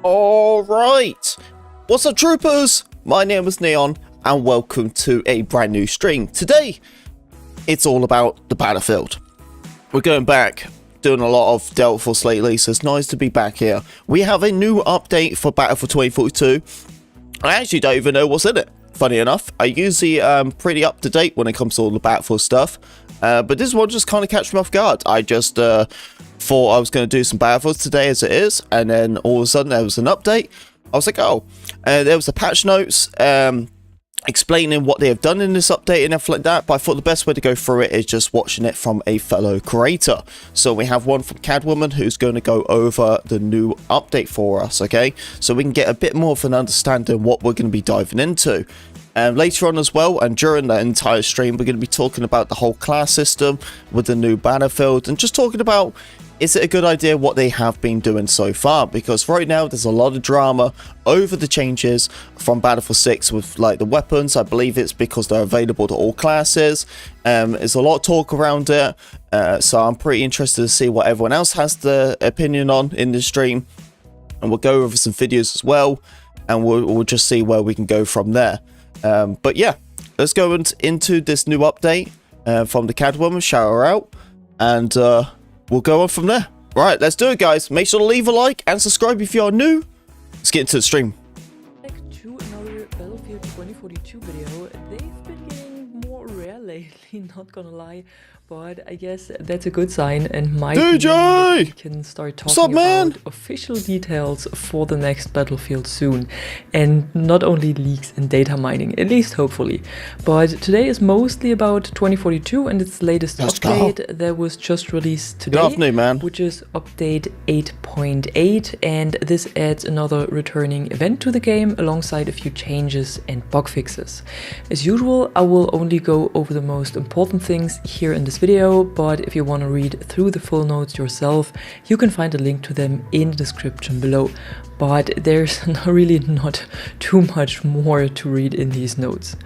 Alright, what's up troopers? My name is Neon and welcome to a brand new stream. Today, it's all about the battlefield. We're going back, doing a lot of Delta Force lately, so it's nice to be back here. We have a new update for Battlefield 2042. I actually don't even know what's in it, funny enough. I usually pretty up to date when it comes to all the Battlefield stuff. But this one just kind of catch me off guard. I just thought I was going to do some Battlefields today as it is, and then all of a sudden there was an update. I was like, oh, there was the patch notes explaining what they have done in this update and everything like that, but I thought the best way to go through it is just watching it from a fellow creator. So we have one from Catwoman who's going to go over the new update for us, okay? So we can get a bit more of an understanding what we're going to be diving into. And later on as well, and during the entire stream, we're going to be talking about the whole class system with the new Battlefield, and just talking about, is it a good idea what they have been doing so far? Because right now there's a lot of drama over the changes from Battlefield 6 with like the weapons. I believe it's because they're available to all classes. There's a lot of talk around it, so I'm pretty interested to see what everyone else has the opinion on in the stream, and we'll go over some videos as well, and we'll just see where we can go from there. But yeah, let's go into this new update from the Catwoman. Shout her out, and we'll go on from there. Right, let's do it, guys. Make sure to leave a like and subscribe if you are new. Let's get into the stream. Back to another Battlefield 2042 video. They've been getting more rare lately, not gonna lie. But I guess that's a good sign, and my DJ! We can start talking about official details for the next Battlefield soon, and not only leaks and data mining, at least hopefully. But today is mostly about 2042 and its latest update that was just released today. Good afternoon, man. Which is update 8.8, and this adds another returning event to the game alongside a few changes and bug fixes. As usual, I will only go over the most important things here in this video, but if you want to read through the full notes yourself, you can find a link to them in the description below. But there's really not too much more to read in these notes.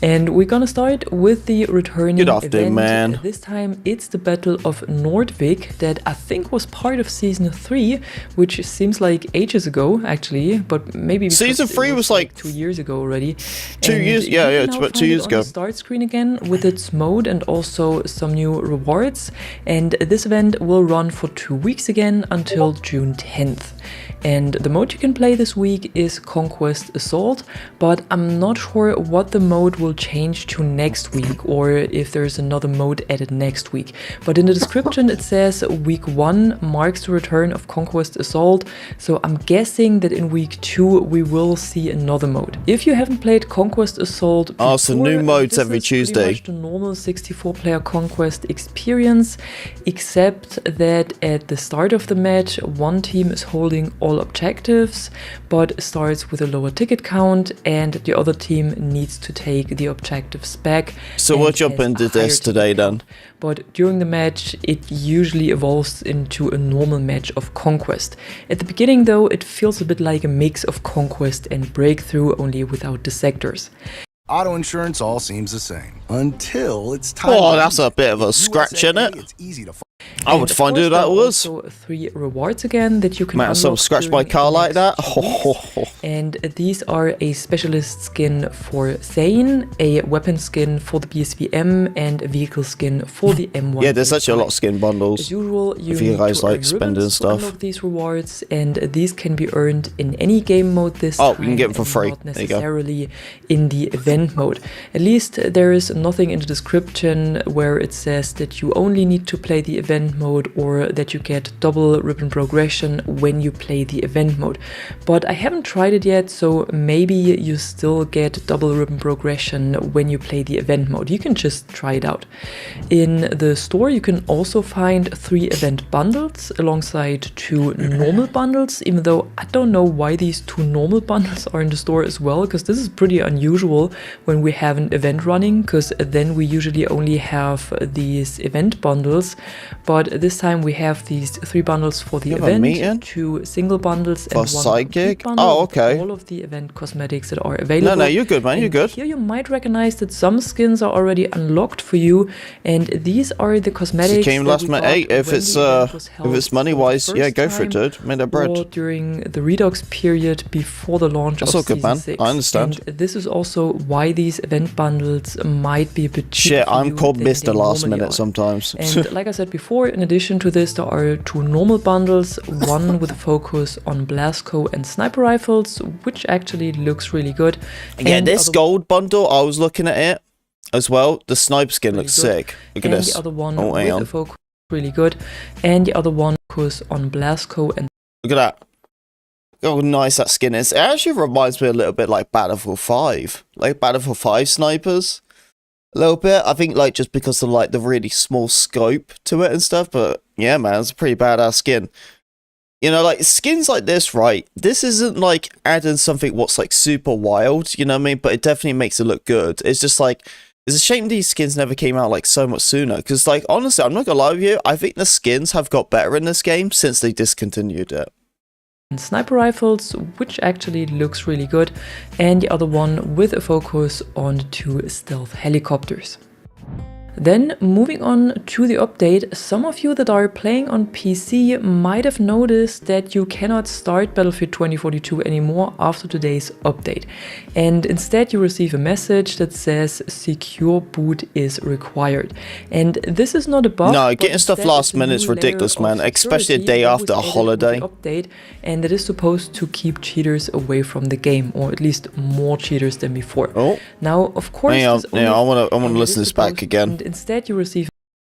And we're gonna start with the returning event. Man. This time it's the Battle of Nordvik that I think was part of Season 3, which seems like ages ago actually, but maybe Season 3 was like 2 years ago already. 2 years, yeah, it's about 2 years ago. Start screen again with its mode and also some new rewards. And this event will run for 2 weeks again until June 10th. And the mode you can play this week is Conquest Assault, but I'm not sure what the mode will change to next week, or if there's another mode added next week. But in the description it says week 1 marks the return of Conquest Assault, so I'm guessing that in week 2 we will see another mode. If you haven't played Conquest Assault before, so new modes every Tuesday. Pretty much the normal 64-player Conquest experience, except that at the start of the match one team is holding all objectives, but starts with a lower ticket count, and the other team needs to take the objectives back. So we'll jump into this today then. But during the match it usually evolves into a normal match of Conquest. At the beginning though, it feels a bit like a mix of Conquest and Breakthrough, only without the sectors. Auto insurance all seems the same until it's time. Oh, that's a bit of a scratch in it. It's easy to I would find who that was. So 3 rewards again that you can Man, some scratch my car like that. And these are a specialist skin for Thane, a weapon skin for the BSVM, and a vehicle skin for the M1. Yeah, there's actually a lot of skin bundles. As usual, if you guys like spending stuff. Of these rewards, and these can be earned in any game mode this time. You can get them for free. Not necessarily in the event mode. At least there is nothing in the description where it says that you only need to play the event mode, or that you get double ribbon progression when you play the event mode. But I haven't tried it yet, so maybe you still get double ribbon progression when you play the event mode. You can just try it out. In the store you can also find 3 event bundles alongside 2 normal bundles, even though I don't know why these 2 normal bundles are in the store as well, because this is pretty unusual when we have an event running, because then we usually only have these event bundles. But But this time we have these 3 bundles for the event, 2 single bundles, and 1 side gig. bundle Oh, okay. with all of the event cosmetics that are available. No, you're good, man. And you're good. Here you might recognize that some skins are already unlocked for you, and these are the cosmetics. Came last minute 8. If it's money wise, yeah, go for it, dude. Make that bread. Or during the redux period before the launch That's of all good, Season man. 6. I understand. And this is also why these event bundles might be a bit cheaper. Shit, I'm called than Mr. they Last normally Minute are. sometimes. And like I said before, in addition to this, there are 2 normal bundles, one with a focus on Blasco and sniper rifles, which actually looks really good. Yeah, And this the other gold bundle, I was looking at it as well. The sniper skin looks sick. Look at and this. the other one Oh, hang with on. a focus really good. And the other one focus on Blasco and Look at that. Oh, nice that skin is. It actually reminds me a little bit like Battlefield 5. Like Battlefield 5 snipers. A little bit. I think like just because of like the really small scope to it and stuff. But yeah, man, it's a pretty badass skin. You know, like skins like this, right? This isn't like adding something what's like super wild, you know what I mean? But it definitely makes it look good. It's just like, it's a shame these skins never came out like so much sooner. Because like, honestly, I'm not gonna lie with you. I think the skins have got better in this game since they discontinued it. and sniper rifles, which actually looks really good, and the other one with a focus on 2 stealth helicopters. Then, moving on to the update, some of you that are playing on PC might have noticed that you cannot start Battlefield 2042 anymore after today's update. And instead you receive a message that says secure boot is required. And this is not a bug. No, getting stuff last minute is ridiculous, man, especially a day after a holiday. Update, and it is supposed to keep cheaters away from the game, or at least more cheaters than before. Oh, now, of course, hang on, I want to listen to this back again. And instead, you receive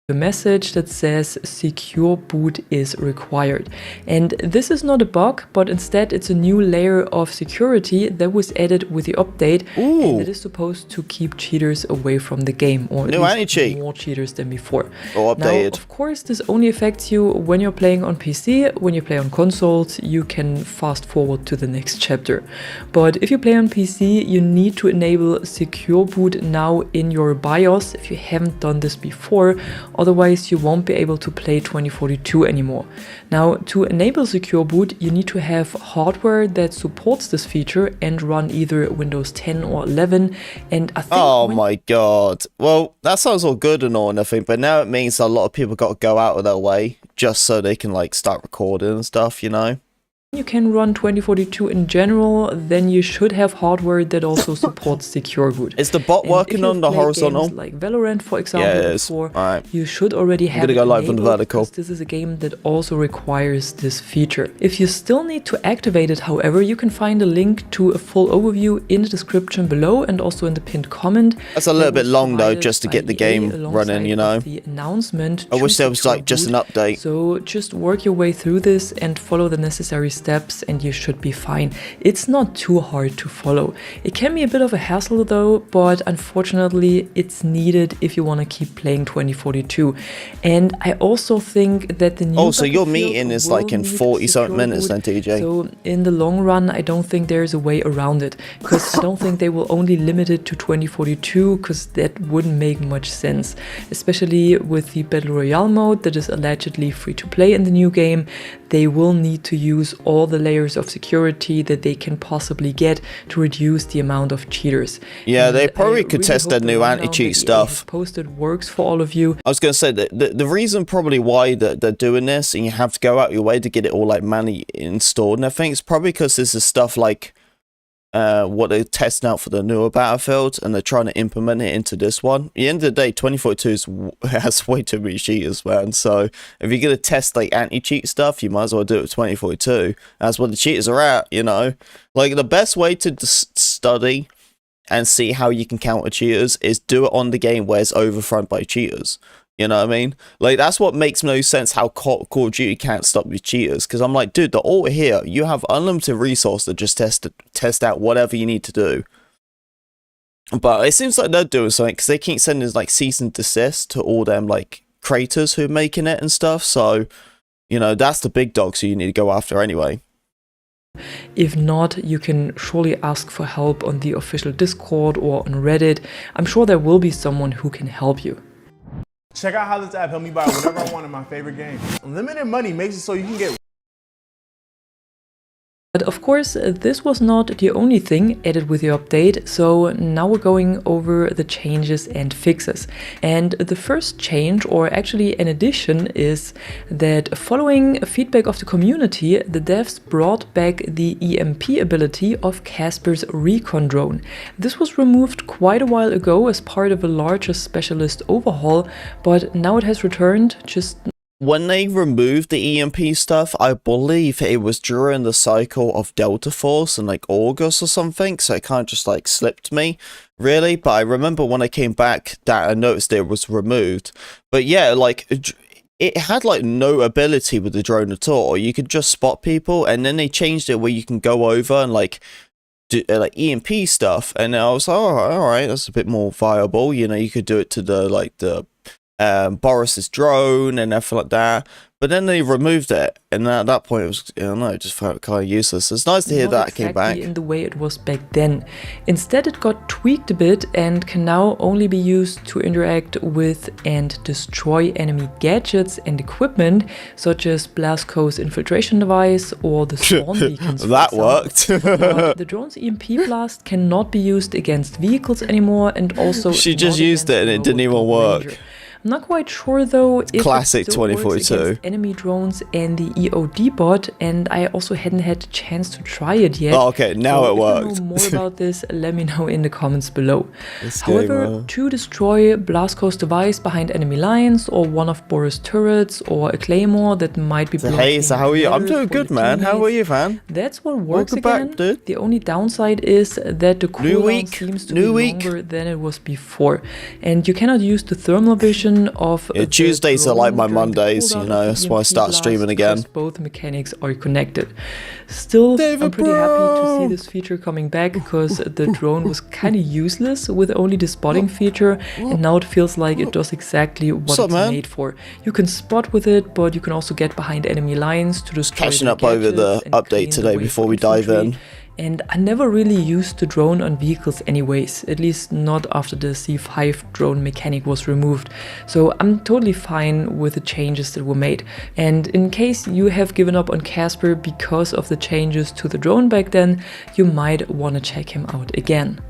a message that says secure boot is required. And this is not a bug, but instead it's a new layer of security that was added with the update. Ooh. And it is supposed to keep cheaters away from the game, or at least more cheaters than before. Or updated. Now, of course, this only affects you when you're playing on PC. When you play on consoles, you can fast forward to the next chapter. But if you play on PC, you need to enable secure boot now in your BIOS if you haven't done this before. Otherwise, you won't be able to play 2042 anymore. Now, to enable secure boot, you need to have hardware that supports this feature and run either Windows 10 or 11. And I think oh my god. Well, that sounds all good and all and everything, but now it means a lot of people got to go out of their way just so they can like start recording and stuff, you know? You can run 2042 in general, then you should have hardware that also supports secure boot. Is the bot working on the horizontal? Like Valorant, for example, yeah, it is. Before, right. You should already have I'm gonna go live on the vertical. This is a game that also requires this feature. If you still need to activate it, however, you can find a link to a full overview in the description below and also in the pinned comment. That's a little bit long though, just to get the game running, you know. The announcement. I wish there was like just an update. So just work your way through this and follow the necessary steps and you should be fine. It's not too hard to follow. It can be a bit of a hassle though, but unfortunately it's needed if you want to keep playing 2042. And I also think that the new Oh, so your meeting is like in 40 something minutes then, TJ? So in the long run, I don't think there's a way around it, because I don't think they will only limit it to 2042, because that wouldn't make much sense, especially with the Battle Royale mode that is allegedly free to play in the new game. They will need to use all the layers of security that they can possibly get to reduce the amount of cheaters. Yeah, and they probably could really test their hope new the anti-cheat rundown that EA has stuff. posted works for all of you. I was going to say that the reason probably why they're doing this and you have to go out your way to get it all like manually installed and everything, it's probably because this is stuff like what they're testing out for the newer Battlefield and they're trying to implement it into this one. At the end of the day, 2042 has way too many cheaters, man. So if you're going to test like anti-cheat stuff, you might as well do it with 2042. That's what the cheaters are at, you know. Like the best way to study and see how you can counter cheaters is do it on the game where it's overthrown by cheaters. You know what I mean? Like, that's what makes no sense how Call of Duty can't stop with cheaters. Because I'm like, dude, they're all here. You have unlimited resource to just test out whatever you need to do. But it seems like they're doing something because they keep sending, like, cease and desist to all them, like, creators who are making it and stuff. So, you know, that's the big dogs who you need to go after anyway. If not, you can surely ask for help on the official Discord or on Reddit. I'm sure there will be someone who can help you. Check out how this app helped me buy whatever I want in my favorite game. Unlimited money makes it so you can get. But of course, this was not the only thing added with the update, so now we're going over the changes and fixes. And the first change, or actually an addition, is that following feedback of the community, the devs brought back the EMP ability of Casper's recon drone. This was removed quite a while ago as part of a larger specialist overhaul, but now it has returned, just when they removed the EMP stuff, I believe it was during the cycle of Delta Force in like August or something, so it kind of just like slipped me, really. But I remember when I came back that I noticed it was removed. But yeah, like it had like no ability with the drone at all. You could just spot people, and then they changed it where you can go over and like do like EMP stuff, and I was like, all right, that's a bit more viable. You know, you could do it to the Boris's drone and everything like that, but then they removed it, and at that point it was, I don't know, it just felt kind of useless. It's nice to hear that it came back in the way it was back then. Instead, it got tweaked a bit and can now only be used to interact with and destroy enemy gadgets and equipment, such as Blasco's infiltration device or the spawn beacons. That worked. But the drone's EMP blast cannot be used against vehicles anymore, and also she just used it and it didn't even work. I'm not quite sure though if classic it still 2042 works against enemy drones and the EOD bot, and I also hadn't had the chance to try it yet. Oh, okay, now so it worked. If you know more about this, let me know in the comments below. However, to destroy Blasco's device behind enemy lines, or one of Boris' turrets, or a claymore that might be blocking. Hey, so how are you? I'm doing good, man. How are you, man? That's what works Welcome again. back, dude. The only downside is that the cooldown seems to be longer than it was before, and you cannot use the thermal vision of Tuesdays are like my Mondays, you know, that's why I start streaming again. Both mechanics are connected. Still, I'm pretty happy to see this feature coming back, because the drone was kind of useless with only the spotting feature, and now it feels like it does exactly what it's made for. You can spot with it, but you can also get behind enemy lines to destroy catching up over the update today before we dive in. And I never really used the drone on vehicles anyways, at least not after the C5 drone mechanic was removed. So I'm totally fine with the changes that were made. And in case you have given up on Casper because of the changes to the drone back then, you might want to check him out again.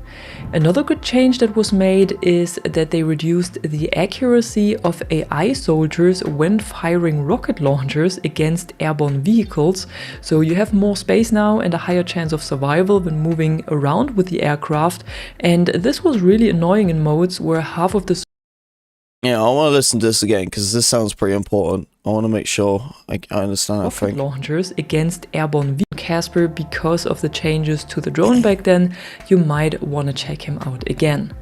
Another good change that was made is that they reduced the accuracy of AI soldiers when firing rocket launchers against airborne vehicles. So you have more space now and a higher chance of survival when moving around with the aircraft. And this was really annoying in modes where half of the... Yeah, I want to listen to this again because this sounds pretty important. I want to make sure I understand everything. Launchers against airborne vehicles. Casper, because of the changes to the drone back then, you might want to check him out again.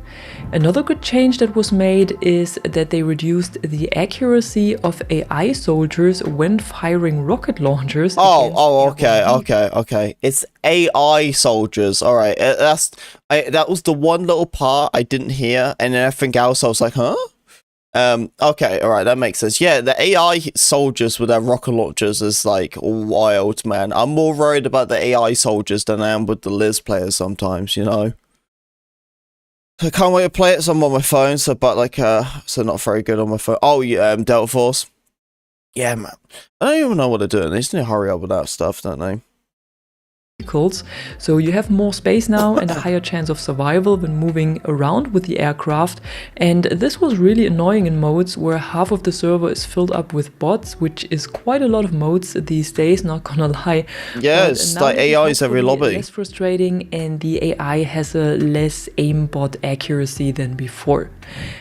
Another good change that was made is that they reduced the accuracy of AI soldiers when firing rocket launchers. Okay. It's AI soldiers. All right, that was the one little part I didn't hear, and then everything else I was like, huh? Okay, alright, that makes sense. Yeah, the AI soldiers with their rocket launchers is like wild, man. I'm more worried about the AI soldiers than I am with the Liz players sometimes, you know. I can't wait to play it. So I'm on my phone, so not very good on my phone. Oh yeah, Delta Force. Yeah, man. I don't even know what they're doing. They just need to hurry up with that stuff, don't they? So you have more space now and a higher chance of survival when moving around with the aircraft, and this was really annoying in modes where half of the server is filled up with bots, which is quite a lot of modes these days, not gonna lie. Yeah, it's like AI's every lobby. Less frustrating, and the AI has a less aimbot accuracy than before.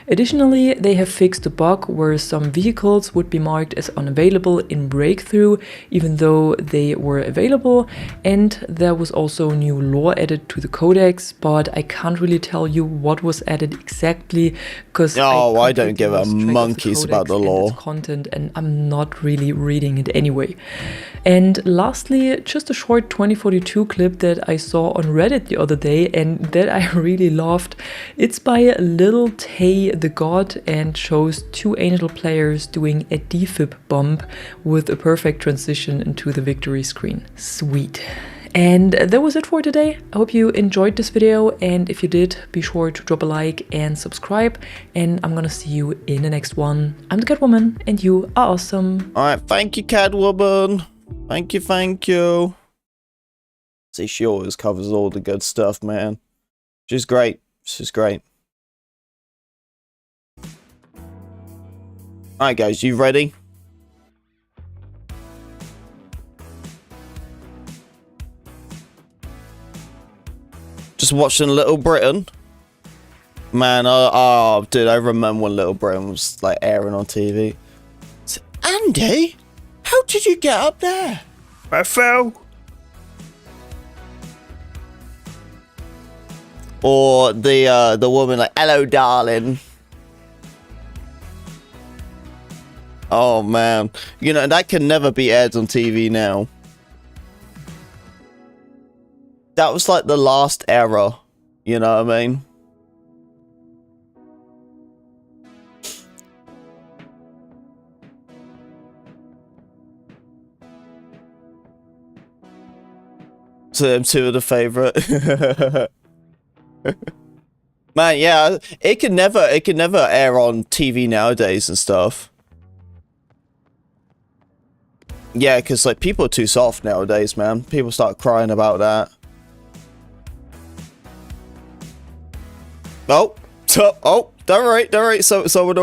Additionally, they have fixed a bug where some vehicles would be marked as unavailable in breakthrough even though they were available, and there was also new lore added to the codex, but I can't really tell you what was added exactly because I don't give a monkeys about the lore content, and I'm not really reading it anyway. And lastly, just a short 2042 clip that I saw on Reddit the other day and that I really loved. It's by llJeezusll the God and shows two Angel players doing a defib bump with a perfect transition into the victory screen. Sweet. And that was it for today. I hope you enjoyed this video, and if you did, be sure to drop a like and subscribe, and I'm gonna see you in the next one. I'm the Catwoman, and you are awesome. Alright, thank you, Catwoman. Thank you, thank you. See, she always covers all the good stuff, man. She's great. She's great. Alright, guys, you ready? Just watching Little Britain. Man, oh, dude, I remember when Little Britain was like airing on TV. Andy, how did you get up there? I fell. Or the woman like, hello, darling. Oh man, you know that can never be aired on TV now. That was like the last era, you know what I mean? So them two are the favorite. Man, yeah, it can never air on TV nowadays and stuff. Yeah, because like people are too soft nowadays, man. People start crying about that. Oh, don't worry. So someone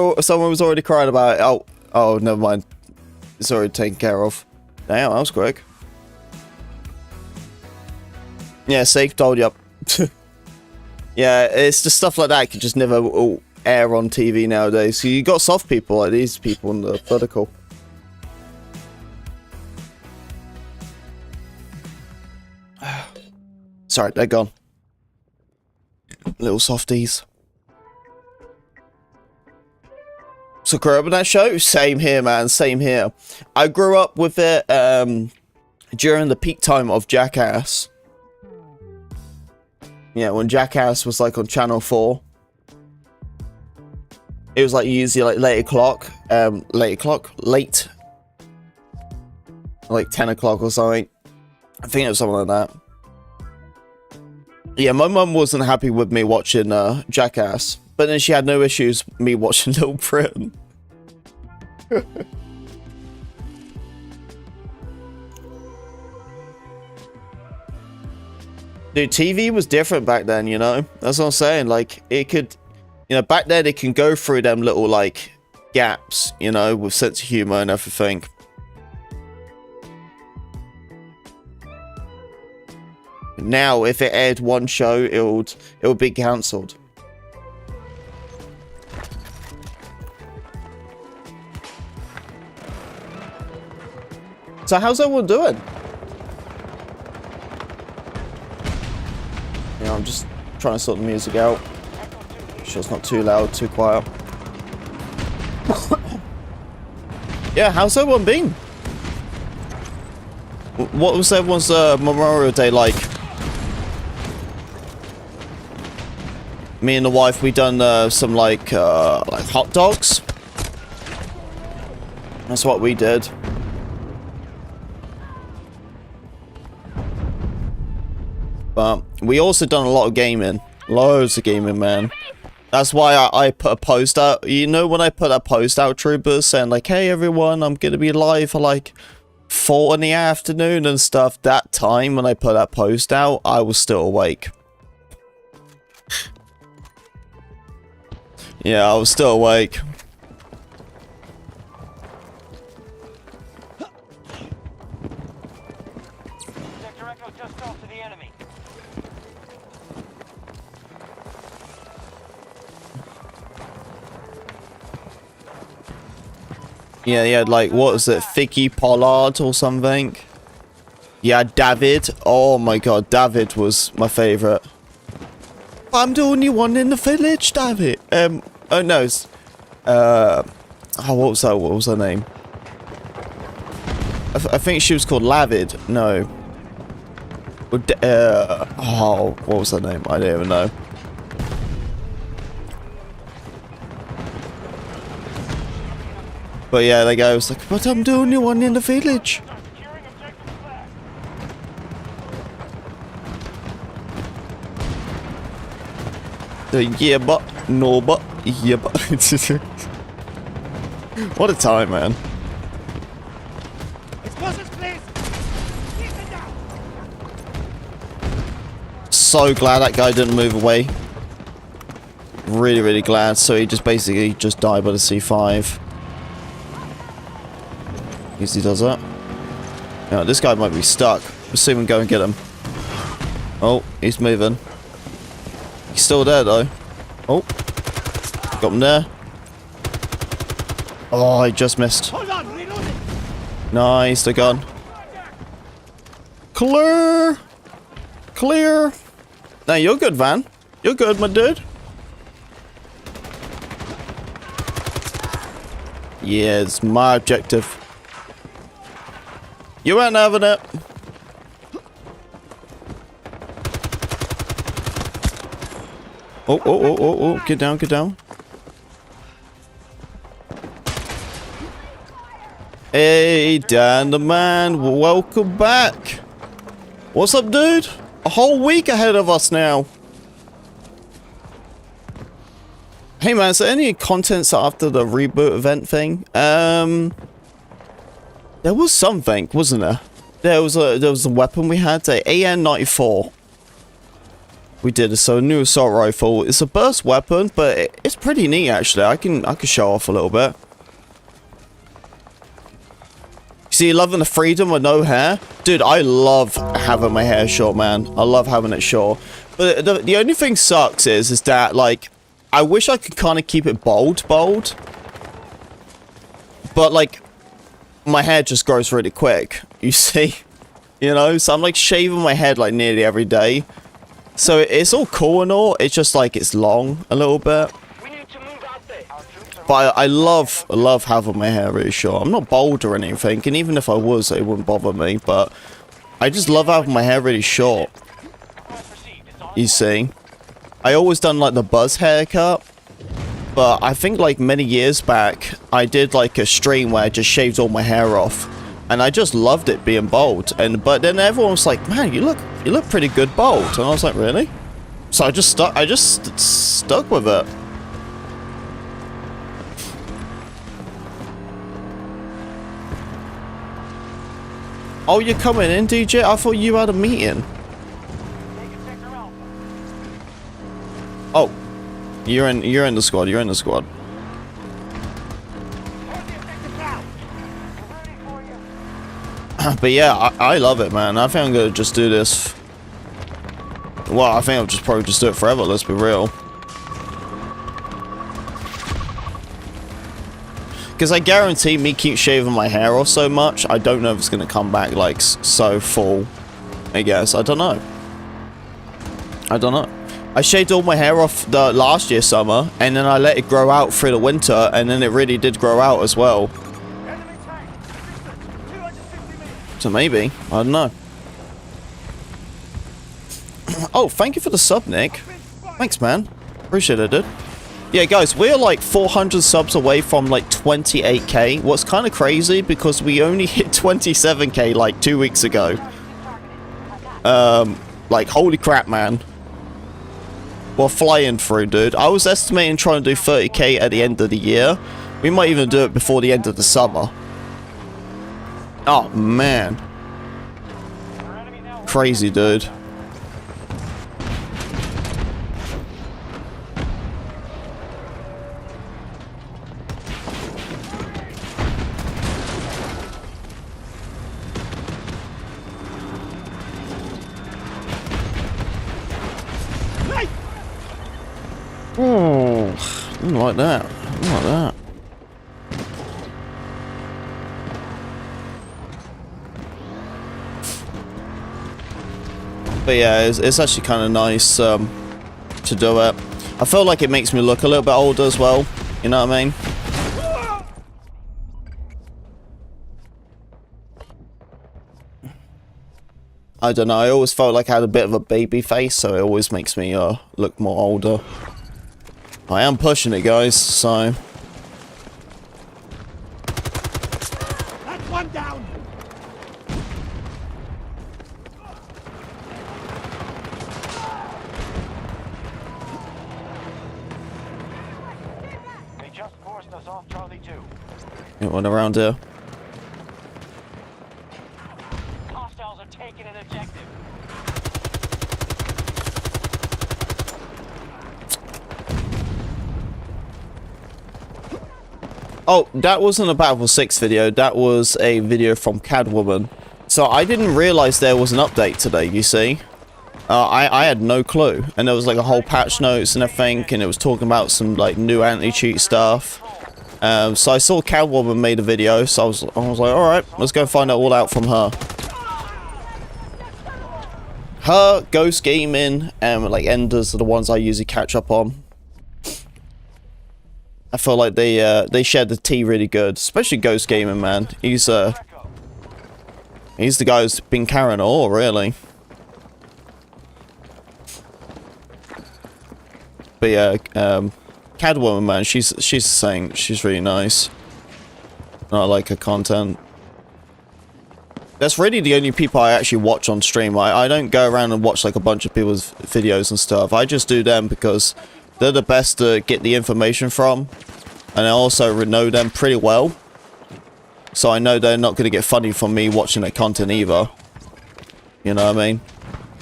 was already crying about it. Oh, never mind. It's already taken care of. Damn, that was quick. Yeah, safe told you. Yeah, it's just stuff like that can just never air on TV nowadays. So you got soft people like these people in the political. Sorry, they're gone. Little softies. So grew up with that show? Same here, man. Same here. I grew up with it during the peak time of Jackass. Yeah, when Jackass was like on Channel 4. It was like usually like late. Like 10 o'clock or something. I think it was something like that. Yeah, my mum wasn't happy with me watching Jackass. But then she had no issues with me watching Little Britain. Dude, TV was different back then, you know? That's what I'm saying. Like, it could... You know, back then it can go through them little, like, gaps, you know, with sense of humor and everything. Now, if it aired one show, it would be cancelled. So how's everyone doing? Yeah, I'm just trying to sort the music out. Make sure it's not too loud, too quiet. Yeah, how's everyone been? What was everyone's Memorial Day like? Me and the wife, we done some like hot dogs. That's what we did. But we also done a lot of gaming. Loads of gaming, man. That's why I put a post out. You know when I put that post out, Troopers, saying like, hey everyone, I'm gonna be live for like 4 in the afternoon and stuff. That time when I put that post out, I was still awake. Yeah, I was still awake. Yeah, he had like, what was it, Vicky Pollard or something? Yeah, David. Oh my god, David was my favourite. I'm the only one in the village, David. Oh no, it's, what was her name? I think she was called Lavid. No. What was her name? I don't even know. But yeah, the guy was like, but I'm the only one in the village. Yeah, but no, but yeah, but. What a time, man. So glad that guy didn't move away. Really, really glad. So he just basically just died by the C5. Easy does that. Now, this guy might be stuck. Let's see him go and get him. Oh, he's moving. He's still there, though. Oh. Got him there. Oh, I just missed. Nice, they're gone. Clear! Clear! Now, you're good, Van. You're good, my dude. Yeah, it's my objective. You ain't having it. Oh, get down, get down. Hey, Dan the man, welcome back. What's up, dude? A whole week ahead of us now. Hey man, is there any contents after the reboot event thing? There was something, wasn't there? There was a weapon we had, a AN-94. We did so a new assault rifle. It's a burst weapon, but it's pretty neat actually. I can show off a little bit. See, loving the freedom with no hair, dude. I love having my hair short, man. I love having it short. But the only thing sucks is that like I wish I could kind of keep it bald, but like my hair just grows really quick. You see, you know. So I'm like shaving my head like nearly every day. So it's all cool and all. It's just like it's long a little bit. But I love having my hair really short. I'm not bald or anything, and even if I was, it wouldn't bother me. But I just love having my hair really short. You see, I always done like the buzz haircut, but I think like many years back, I did like a stream where I just shaved all my hair off, and I just loved it being bald. But then everyone was like, "Man, you look pretty good bald," and I was like, "Really?" So I just stuck with it. Oh, you're coming in, DJ? I thought you had a meeting. Oh, you're in the squad. You're in the squad. But yeah, I love it, man. I think I'm gonna just do this. Well, I think I'll probably just do it forever. Let's be real. Because I guarantee me keep shaving my hair off so much, I don't know if it's going to come back like so full. I guess. I don't know. I shaved all my hair off the last year summer, and then I let it grow out through the winter, and then it really did grow out as well. So maybe. I don't know. Oh, thank you for the sub, Nick. Thanks, man. Appreciate it, dude. Yeah, guys, we're like 400 subs away from like 28k. What's kind of crazy because we only hit 27k like 2 weeks ago. Like, holy crap, man. We're flying through, dude. I was estimating trying to do 30k at the end of the year. We might even do it before the end of the summer. Oh, man. Crazy, dude. Oh, I don't like that. I don't like that. But yeah, it's actually kind of nice to do it. I feel like it makes me look a little bit older as well. You know what I mean? I don't know. I always felt like I had a bit of a baby face, so it always makes me look more older. I am pushing it, guys, so... That's one down! Get one around here. Hostiles are taking an objective. Oh, that wasn't a Battlefield 6 video. That was a video from Catwoman. So I didn't realize there was an update today, you see. I had no clue. And there was like a whole patch notes and everything, and it was talking about some like new anti-cheat stuff. So I saw Catwoman made a video, so I was like, alright, let's go find out all out from her. Her, Ghost Gaming, and like Enders are the ones I usually catch up on. I feel like they shared the tea really good, especially Ghost Gaming, man. He's the guy who's been carrying it all, really. But yeah, Catwoman, man, she's saying she's really nice. And I like her content. That's really the only people I actually watch on stream. I don't go around and watch like a bunch of people's videos and stuff. I just do them because they're the best to get the information from. And I also know them pretty well. So I know they're not going to get funny from me watching their content either. You know what I mean?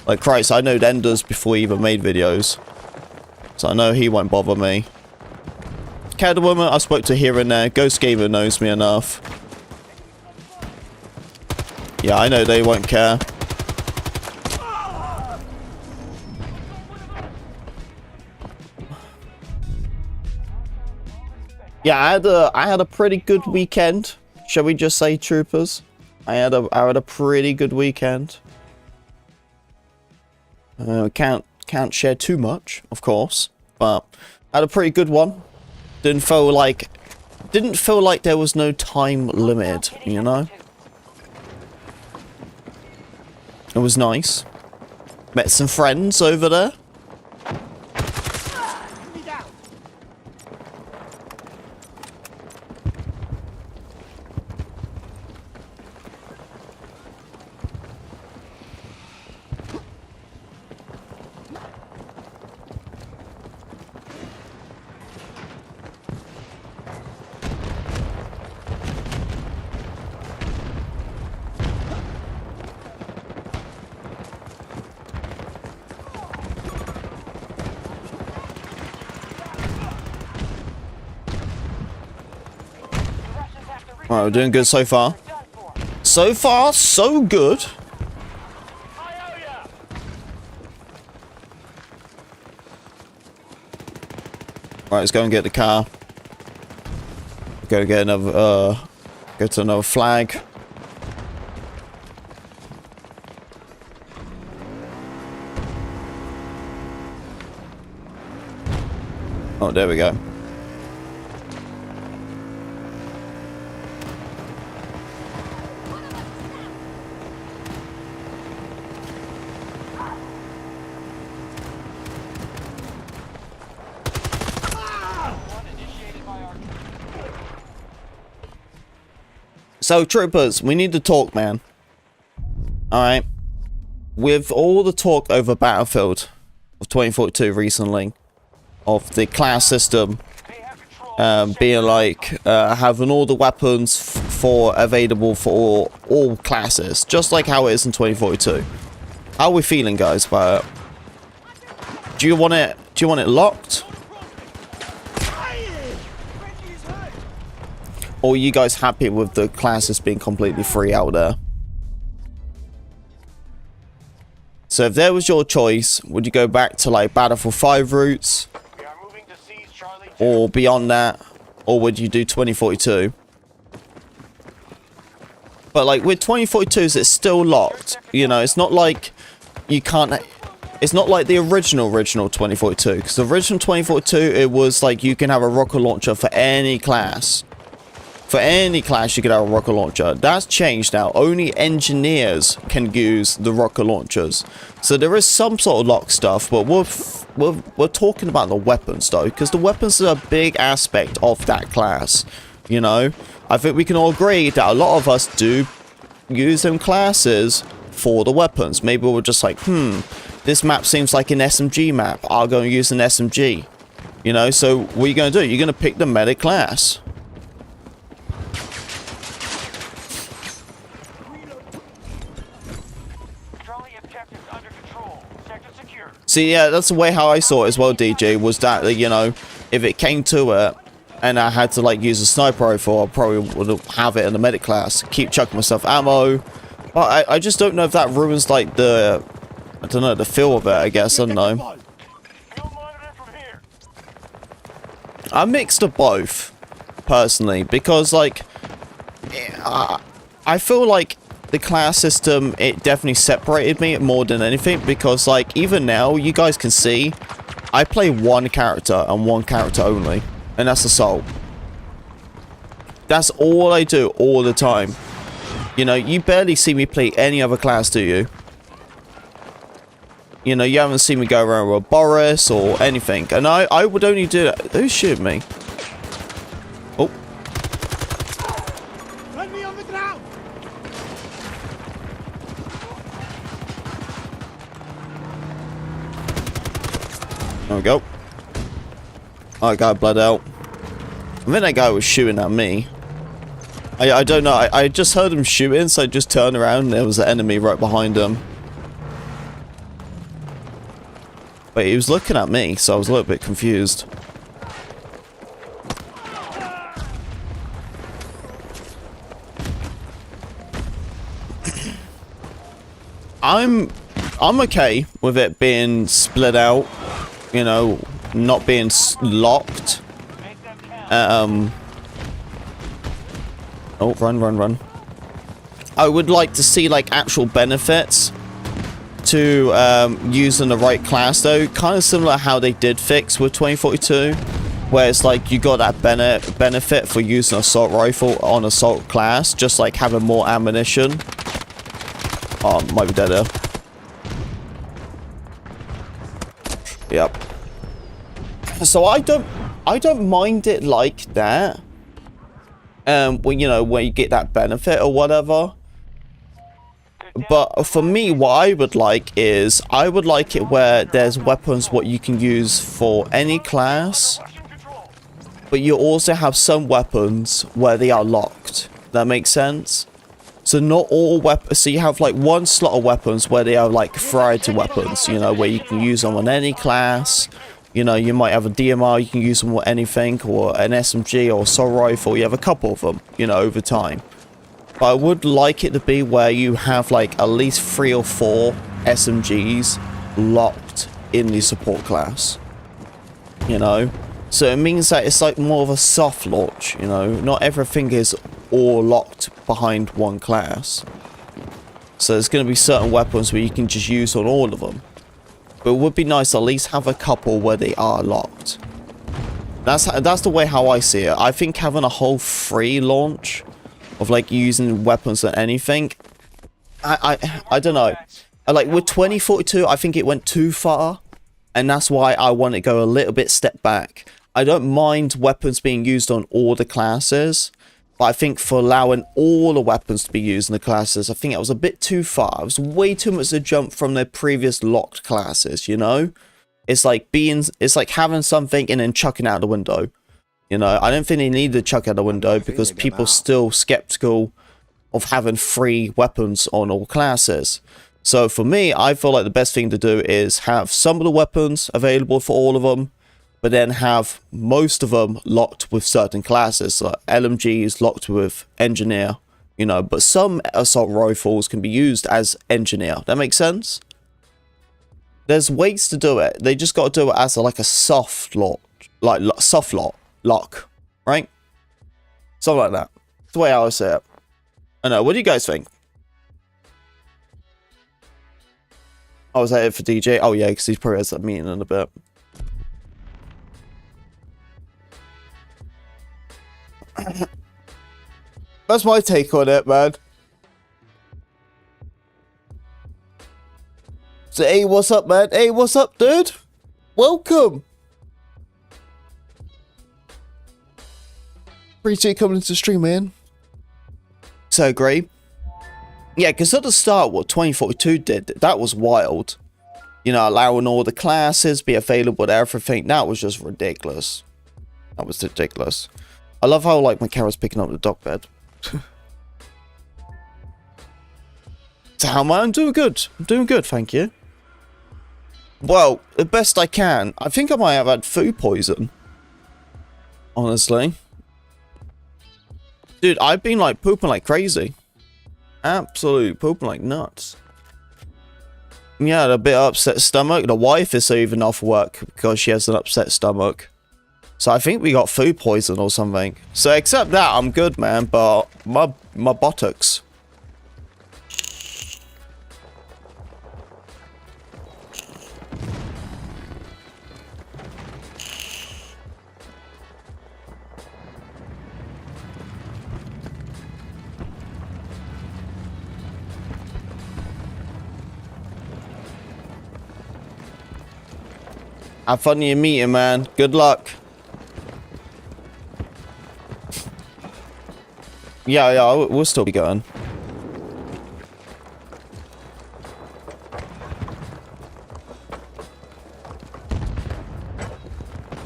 Like Christ, I know Enders before he even made videos. So I know he won't bother me. Catwoman, I spoke to here and there. Ghost Gamer knows me enough. Yeah, I know they won't care. Yeah, I had a pretty good weekend. Shall we just say, troopers? I had a pretty good weekend. Can't share too much, of course, but I had a pretty good one. Didn't feel like there was no time limit, you know? It was nice. Met some friends over there. Alright, we're doing good so far. So far, so good. Alright, let's go and get the car. Go get another, go to another flag. Oh, there we go. So, troopers, we need to talk, man. Alright. With all the talk over Battlefield of 2042 recently, of the class system being like, having all the weapons available for all classes, just like how it is in 2042. How are we feeling, guys, about it? Do you want it locked? Or are you guys happy with the classes being completely free out there? So if there was your choice, would you go back to like Battlefield 5 routes? Or beyond that? Or would you do 2042? But like with 2042s, it's still locked. You know, it's not like you can't... It's not like the original 2042. Because the original 2042, it was like you can have a rocket launcher for any class. For any class, you could have a rocket launcher. That's changed now. Only engineers can use the rocket launchers. So there is some sort of lock stuff, but we're talking about the weapons, though, because the weapons are a big aspect of that class. You know, I think we can all agree that a lot of us do use them classes for the weapons. Maybe we're just like, this map seems like an SMG map. I'll go and use an SMG. You know, so what are you going to do? You're going to pick the medic class. Marley objectives under control. Sector secure. See, yeah, that's the way how I saw it as well, DJ, was that, you know, if it came to it, and I had to, like, use a sniper rifle, I probably would have it in the medic class. Keep chucking myself ammo. But I just don't know if that ruins, like, the... I don't know, the feel of it, I guess. I don't know. Field monitor from here. I'm mixed of both, personally. Because, like... I feel like the class system, it definitely separated me more than anything. Because, like, even now, you guys can see, I play one character and one character only. And that's Assault. That's all I do all the time. You know, you barely see me play any other class, do you? You know, you haven't seen me go around with Boris or anything. And I would only do that. Who's shooting me? Oh. Let me on the ground. There we go. Oh, I got blood out. I think that guy was shooting at me. I don't know. I just heard him shooting, so I just turned around and there was an enemy right behind him. But he was looking at me, so I was a little bit confused. I'm okay with it being split out, you know, not being locked. Make them count. Oh, run. I would like to see, like, actual benefits to using the right class, though. Kind of similar how they did fix with 2042, where it's like you got that benefit for using an assault rifle on assault class, just like having more ammunition. Oh, might be dead there. Yep. So I don't mind it like that. When, you know, when you get that benefit or whatever. But for me, what I would like is, I would like it where there's weapons what you can use for any class, but you also have some weapons where they are locked. That makes sense? So not all weapons, so you have like one slot of weapons where they are like variety weapons, you know, where you can use them on any class. You know, you might have a DMR, you can use them with anything, or an SMG or assault rifle. You have a couple of them, you know, over time. But I would like it to be where you have like at least 3 or 4 SMGs locked in the support class. You know? So it means that it's like more of a soft launch, you know? Not everything is all locked behind one class. So there's going to be certain weapons where you can just use on all of them. But it would be nice to at least have a couple where they are locked. That's the way how I see it. I think having a whole free launch of like using weapons or anything, I don't know. Like with 2042, I think it went too far, and that's why I want to go a little bit step back. I don't mind weapons being used on all the classes, but I think for allowing all the weapons to be used in the classes, I think it was a bit too far. It was way too much to jump from their previous locked classes, you know? It's like having something and then chucking it out the window. You know, I don't think they need to chuck out the window because people are still skeptical of having free weapons on all classes. So for me, I feel like the best thing to do is have some of the weapons available for all of them, but then have most of them locked with certain classes. So LMGs locked with engineer, you know, but some assault rifles can be used as engineer. That makes sense? There's ways to do it. They just got to do it as like a soft lock, like soft lock, right? Something like that. That's the way I would say it. I know. What do you guys think? Oh, is that it for DJ? Oh yeah, because he probably has that meeting in a bit. That's my take on it, man. So, hey, what's up, man? Hey, what's up, dude? Welcome. Appreciate you coming into the stream, man. So great. Yeah, because at the start, what 2042 did, that was wild. You know, allowing all the classes be available to everything. That was just ridiculous. That was ridiculous. I love how, like, my camera's picking up the dog bed. So how am I? I'm doing good. I'm doing good, thank you. Well, the best I can. I think I might have had food poison. Honestly. Dude, I've been like pooping like crazy. Absolute pooping like nuts. Yeah, a bit upset stomach. The wife is even off work because she has an upset stomach. So I think we got food poison or something. So except that, I'm good, man. But my buttocks. Have fun in your meeting, man. Good luck. Yeah, we'll still be going.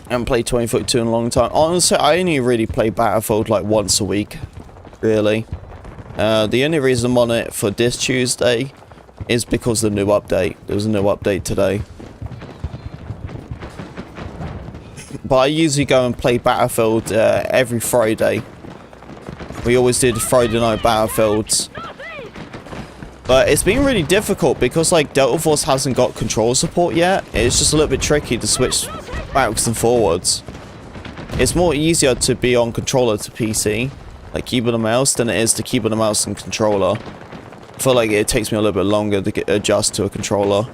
I haven't played 2042 in a long time. Honestly, I only really play Battlefield like once a week. Really. The only reason I'm on it for this Tuesday is because of the new update. There was a new update today. But I usually go and play Battlefield every Friday. We always did Friday night Battlefields. But it's been really difficult because like Delta Force hasn't got control support yet. It's just a little bit tricky to switch backwards and forwards. It's more easier to be on controller to PC, like keyboard and mouse, than it is to keyboard and mouse and controller. I feel like it takes me a little bit longer to adjust to a controller.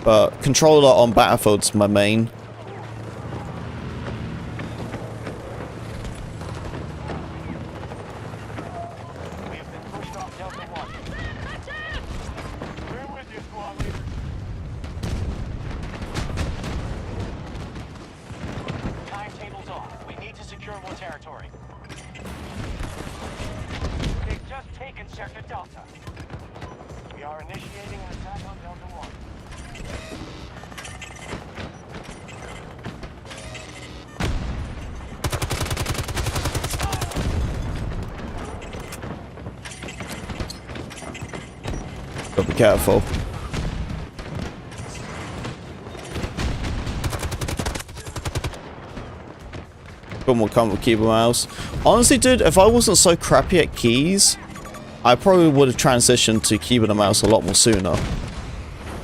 But controller on Battlefield's my main. We have been pushed off Delta 1. We're with you, squad leader. Timetable's off. We need to secure more territory. They've just taken Sector Delta. We are initiating an attack on Delta 1. Gotta be careful. Come with keyboard mouse. Honestly, dude, if I wasn't so crappy at keys, I probably would have transitioned to keyboard and mouse a lot more sooner.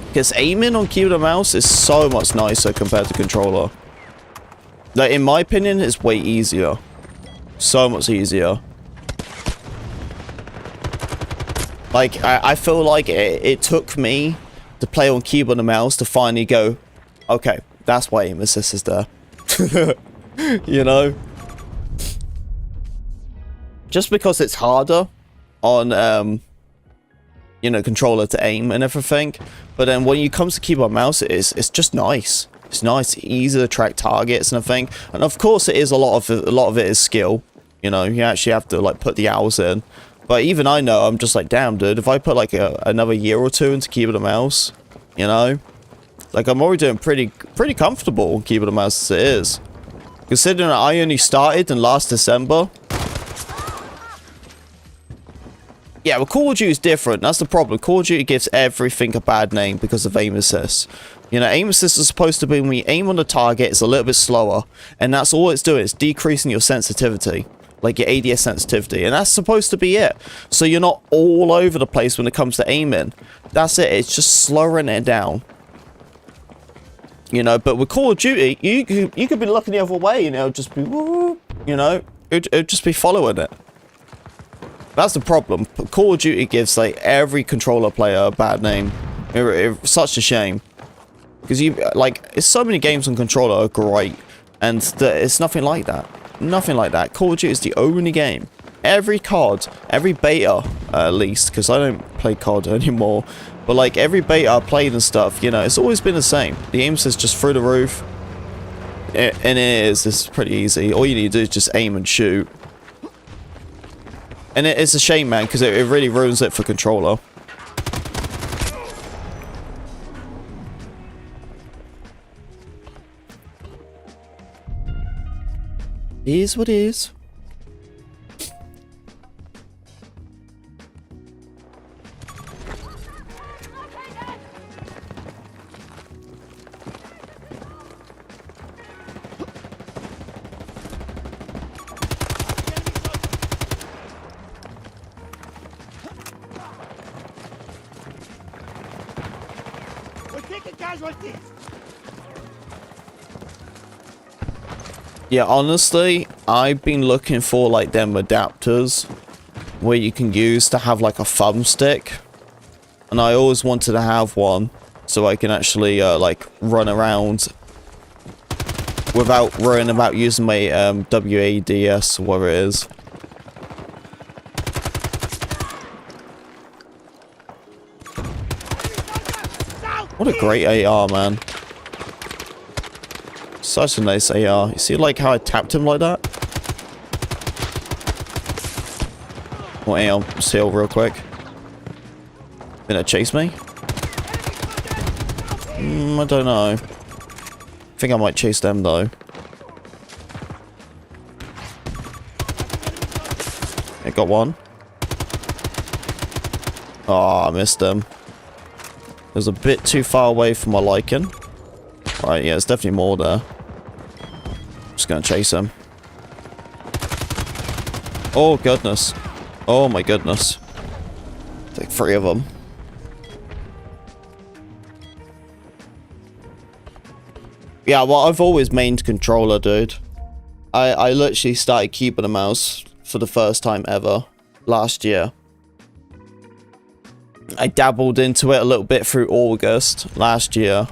Because aiming on keyboard and mouse is so much nicer compared to controller. Like, in my opinion, it's way easier. So much easier. Like, I feel like it took me to play on keyboard and mouse to finally go, okay, that's why aim assist is there. You know? Just because it's harder on, you know, controller to aim and everything. But then when it comes to keyboard and mouse, it's just nice. It's nice, easy to track targets and everything. And of course it is a lot of it is skill. You know, you actually have to like put the hours in. But even I know, I'm just like, damn, dude, if I put like another year or two into keyboard and mouse, you know, like I'm already doing pretty comfortable on keyboard and mouse as it is. Considering I only started in last December. Yeah, well, Call of Duty is different. That's the problem. Call of Duty gives everything a bad name because of aim assist. You know, aim assist is supposed to be when we aim on the target, it's a little bit slower. And that's all it's doing. It's decreasing your sensitivity. Like your ADS sensitivity. And that's supposed to be it. So you're not all over the place when it comes to aiming. That's it. It's just slowing it down. You know, but with Call of Duty, you could be looking the other way, and it'll just be, woo, you know, it'll just be following it. That's the problem. Call of Duty gives like every controller player a bad name. It's such a shame. Because it's so many games on controller are great, and it's nothing like that. Nothing like that. Call of Duty is the only game. Every COD, every beta, at least, because I don't play COD anymore. But like every beta I played and stuff, you know, it's always been the same. The aim is just through the roof. And it's pretty easy. All you need to do is just aim and shoot. And it's a shame, man, because it really ruins it for controller. It is what it is. Yeah, honestly, I've been looking for like them adapters where you can use to have like a thumbstick, and I always wanted to have one so I can actually like run around without worrying about using my WADS or whatever it is. What a great AR, man. Such a nice AR. You see like how I tapped him like that? Oh, hang on. Just heal real quick. Gonna chase me? I don't know. I think I might chase them though. I got one. Oh, I missed them. It was a bit too far away for my liking. Right, yeah, there's definitely more there. Just gonna chase him. Oh, goodness. Oh, my goodness. Like 3 of them. Yeah, well, I've always mained controller, dude. I literally started keeping a mouse for the first time ever last year. I dabbled into it a little bit through August last year.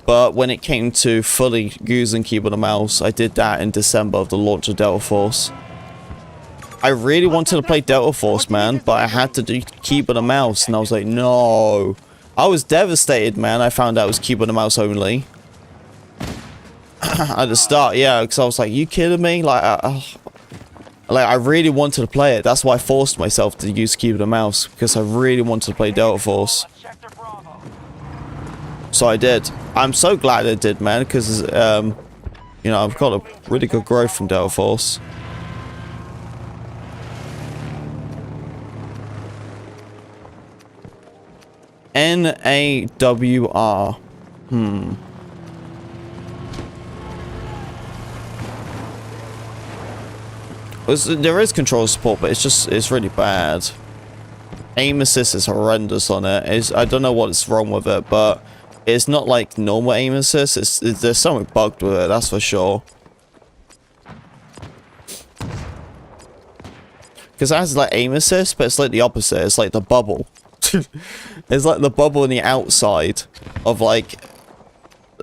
But when it came to fully using keyboard and mouse, I did that in December of the launch of Delta Force. I really wanted to play Delta Force, man, but I had to do keyboard and mouse, and I was like, no. I was devastated, man. I found out it was keyboard and mouse only. At the start, yeah, because I was like, you kidding me? Like I really wanted to play it. That's why I forced myself to use keyboard and mouse, because I really wanted to play Delta Force. So I did. I'm so glad I did, man, because, you know, I've got a really good growth from Delta Force. NAWR. There is control support, but it's really bad. Aim assist is horrendous on it. I don't know what's wrong with it, but it's not like normal aim assist. There's something bugged with it, that's for sure. Because it has like aim assist, but it's like the opposite. It's like the bubble. It's like the bubble on the outside of like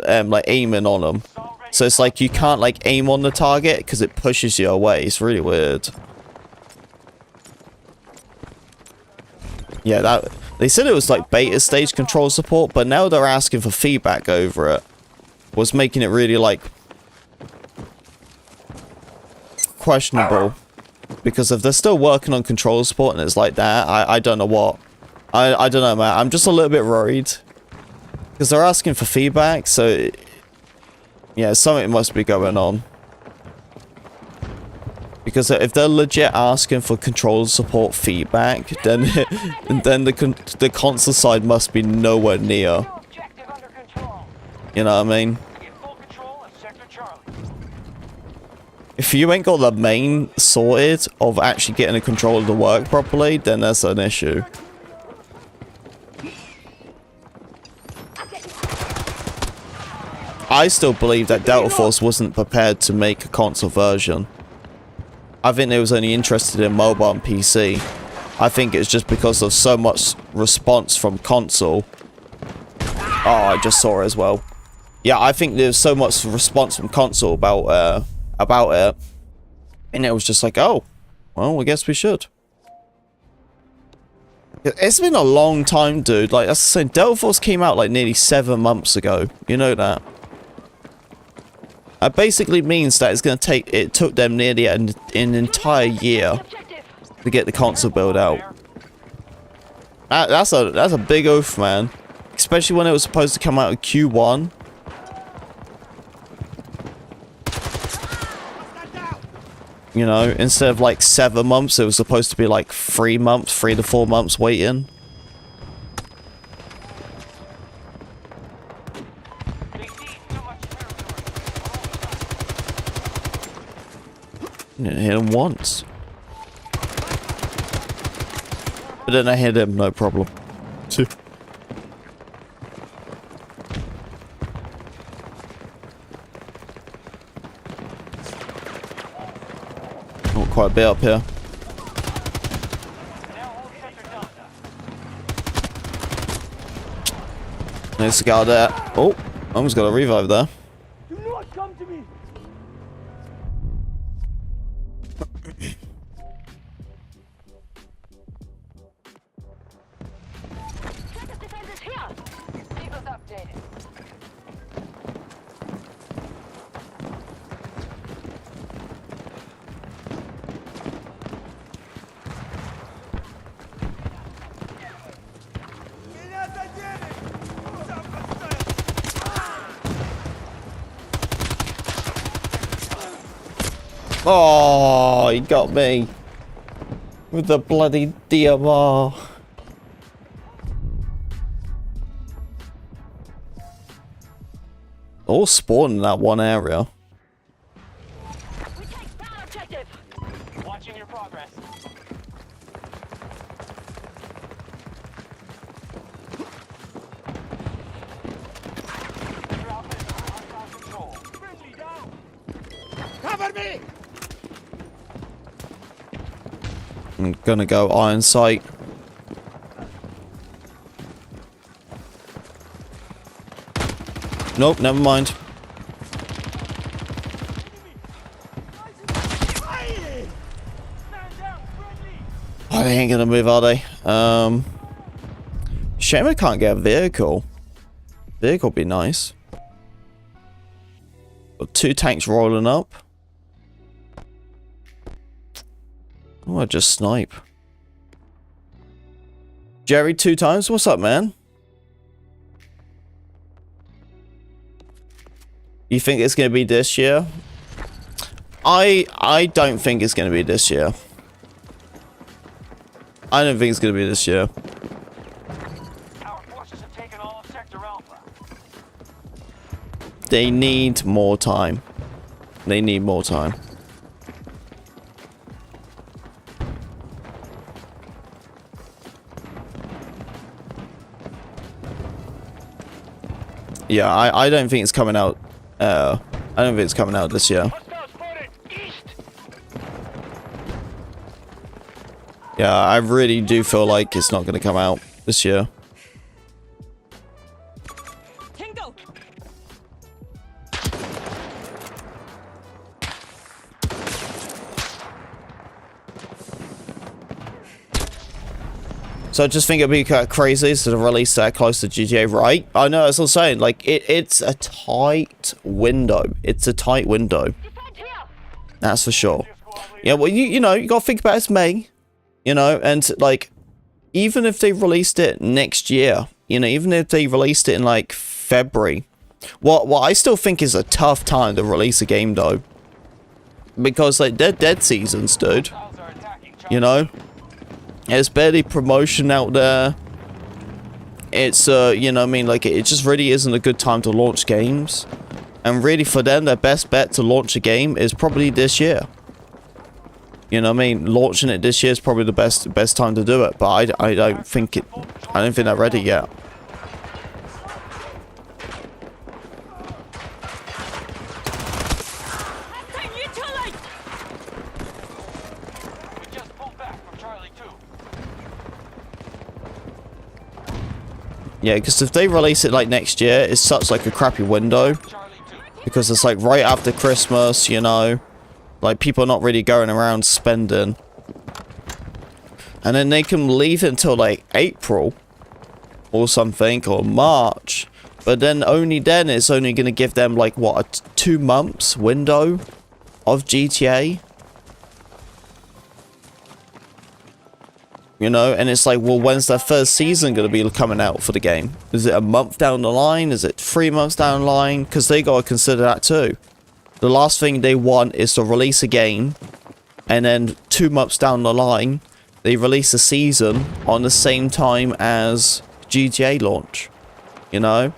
aiming on them. So it's like you can't like aim on the target because it pushes you away. It's really weird. Yeah, that they said it was like beta stage control support, but now they're asking for feedback over it. Was making it really like questionable. Because if they're still working on control support and it's like that, I don't know what. I don't know, man. I'm just a little bit worried. Because they're asking for feedback, so yeah, something must be going on. Because if they're legit asking for control support feedback, then the console side must be nowhere near. You know what I mean? If you ain't got the main sorted of actually getting a controller to work properly, then that's an issue. I still believe that Delta Force wasn't prepared to make a console version. I think they was only interested in mobile and PC. I think it's just because of so much response from console. Oh, I just saw it as well. Yeah, I think there's so much response from console about it. And it was just like, oh, well, I guess we should. It's been a long time, dude. Like, that's the same. Delta Force came out like nearly 7 months ago. You know that. That basically means that it's going to take, it took them nearly an entire year to get the console build out. That's a big oath, man. Especially when it was supposed to come out in Q1. You know, instead of like 7 months, it was supposed to be like 3 months, 3 to 4 months waiting. They see too much territory. Didn't hit him once. But then I hit him, no problem. Not quite a bit up here. Now hold sector Delta. There's a guy there. Oh, almost got a revive there. Do not come to me. Sector defense is here. Vehicles updated. Oh, he got me. With the bloody DMR. All spawned in that one area. We take that objective. Watching your progress. Drop it. Hostile control. Friendly down. Cover me. I'm gonna go iron sight. Nope, never mind. Man down. Friendly. Oh, they ain't gonna move, are they? Shame I can't get a vehicle. Vehicle would be nice. Got 2 tanks rolling up. Oh, I just snipe. Jerry 2 times? What's up, man? You think it's gonna be this year? I don't think it's gonna be this year. I don't think it's gonna be this year. Our forces have taken all of Sector Alpha. They need more time. They need more time. Yeah, I don't think it's coming out. I don't think it's coming out this year. Hostile spotted. East. Yeah, I really do feel like it's not going to come out this year. Tango. So I just think it'd be kind of crazy to release that close to GTA, right? I know, that's what I'm saying. Like, it's a tight window. It's a tight window. Defend here. That's for sure. Yeah, well, you know, you got to think about it's May. You know, and like, even if they released it next year, you know, even if they released it in like February, what I still think is a tough time to release a game though. Because like, they're dead seasons, dude. Hostiles are attacking. You know? There's barely promotion out there. It's, you know what I mean? Like, it just really isn't a good time to launch games. And really, for them, their best bet to launch a game is probably this year. You know what I mean? Launching it this year is probably the best time to do it. But I don't think they're ready yet. We just pulled back from Charlie 2. Yeah, because if they release it like next year, it's such like a crappy window. Charlie 2. Because it's like right after Christmas, you know. Like, people are not really going around spending. And then they can leave it until like April. Or something, or March. But then only then it's only going to give them like, what, a 2 months window of GTA? You know, and it's like, well, when's their first season going to be coming out for the game? Is it a month down the line? Is it 3 months down the line? Because they got to consider that too. The last thing they want is to release a game and then 2 months down the line, they release a season on the same time as GTA launch. You know?